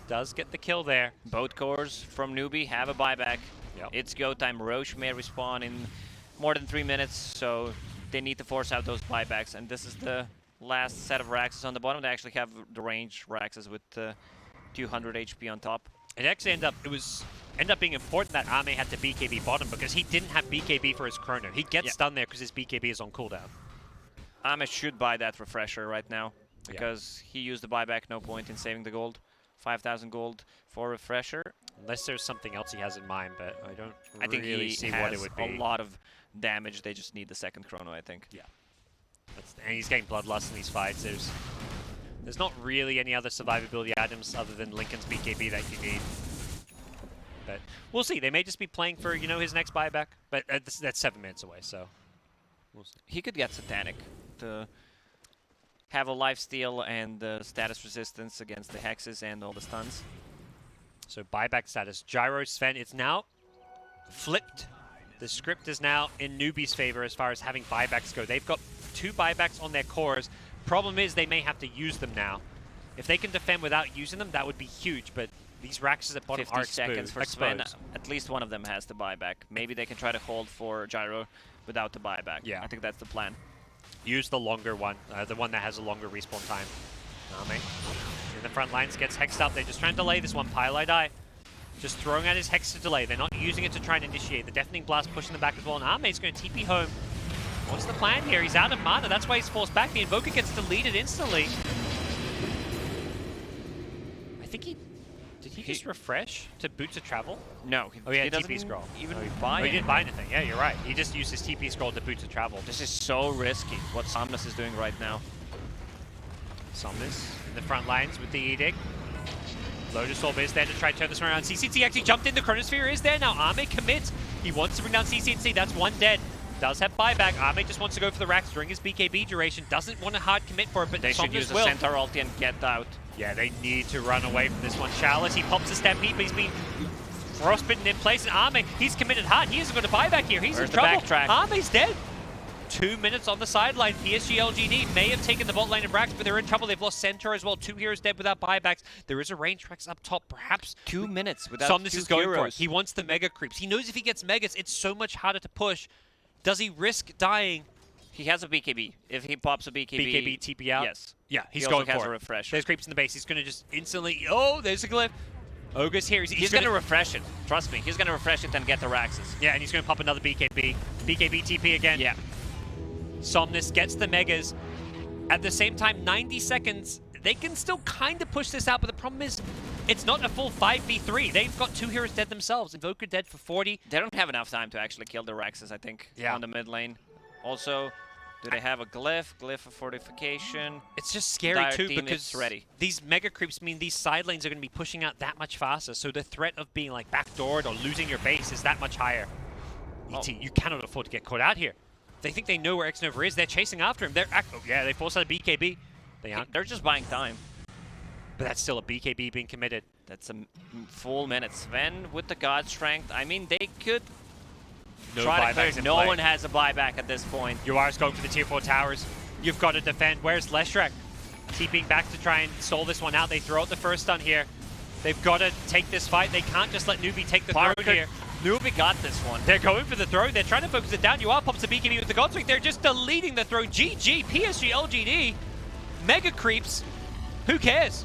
Does get the kill there. Both cores from Newbee have a buyback. Yep. It's go time. Roche may respawn in more than 3 minutes, so they need to force out those buybacks. And this is the last set of Raxes on the bottom. They actually have the range Raxes with 200 HP on top. It actually ended up being important that Arme had to BKB bottom because he didn't have BKB for his Chrono. He gets stunned there because his BKB is on cooldown. Arme should buy that refresher right now because he used the buyback. No point in saving the gold. 5,000 gold for refresher. Unless there's something else he has in mind, but I don't think really he see has what it would be. a lot of damage. They just need the second Chrono, I think. Yeah. And he's getting Bloodlust in these fights. There's not really any other survivability items other than Lincoln's BKB that you need. But we'll see. They may just be playing for, you know, his next buyback. But that's 7 minutes away, so we'll see. He could get Satanic to have a lifesteal and status resistance against the hexes and all the stuns. So buyback status. Gyro Sven, it's now flipped. The script is now in Newbee's favor as far as having buybacks go. They've got 2 buybacks on their cores. Problem is they may have to use them now. If they can defend without using them, that would be huge, but these Raxes at bottom 50 are seconds for exposed. Sven. At least one of them has the buyback. Maybe they can try to hold for Gyro without the buyback. Yeah. I think that's the plan. Use the longer one, the one that has a longer respawn time. Arme in the front lines gets hexed up. They're just trying to delay this one. Pylite Eye just throwing out his hex to delay. They're not using it to try and initiate. The Deafening Blast pushing them back as well. And Arme's going to TP home. What's the plan here? He's out of mana. That's why he's forced back. The Invoker gets deleted instantly. I think he... Did he just refresh to Boots of Travel? No. Oh, yeah, he doesn't TP scroll. even he buy it. didn't buy anything. Yeah, you're right. He just used his TP scroll to Boots of Travel. This is so risky, what Somnus is doing right now. Somnus in the front lines with the Edict. Lotus Orb is there to try to turn this one around. CCT actually jumped in. The Chronosphere is there now. Arme commits. He wants to bring down CCT. That's 1 dead. Does have buyback. Arme just wants to go for the racks during his BKB duration. Doesn't want to hard commit for it, but They should use the Centaur ulti and get out. Yeah, they need to run away from this one. Chalice, he pops a Stampede, but he's been frostbitten in place. And Arme, he's committed hard. He isn't going to buy back here. He's Where's in the trouble. backtrack? Arme's dead. 2 minutes on the sideline. PSG.LGD may have taken the bot lane of Rax, but they're in trouble. They've lost Centaur as well. 2 heroes dead without buybacks. There is a range Rax up top, perhaps. 2 minutes without Somnus two is going heroes. for it. He wants the mega creeps. He knows if he gets megas, it's so much harder to push. Does he risk dying? He has a BKB. If he pops a BKB... BKB, TP out? Yes. Yeah, he's he going also has for a it. refresher. There's creeps in the base. He's going to just instantly... Oh, there's a glyph. Ogre's here. He's going to refresh it. Trust me. He's going to refresh it and get the Raxes. Yeah, and he's going to pop another BKB. BKB TP again. Yeah. Somnus gets the megas. At the same time, 90 seconds. They can still kind of push this out, but the problem is it's not a full 5v3. They've got 2 heroes dead themselves. Invoker dead for 40. They don't have enough time to actually kill the Raxes, I think, on the mid lane. Also, do they have a glyph? Glyph of fortification. It's just scary Dire too team because is ready. these mega creeps mean these side lanes are going to be pushing out that much faster. So the threat of being like backdoored or losing your base is that much higher. ET, you cannot afford to get caught out here. They think they know where X-Nova is. They're chasing after him. Oh yeah, they forced out a BKB. They aren't. They're just buying time. But that's still a BKB being committed. That's a full minute. Sven with the God Strength. I mean, they could No try to clear. buybacks in No play. one has a buyback at this point. Yuara's going for the tier 4 towers. You've got to defend. Where's Leshrac? TPing back to try and stall this one out. They throw out the first stun here. They've got to take this fight. They can't just let Newbee take the throne here. Newbee got this one. They're going for the throne. They're trying to focus it down. Yuara pops the BKB with the Godswing. They're just deleting the throne. GG, PSG.LGD. Mega creeps. Who cares?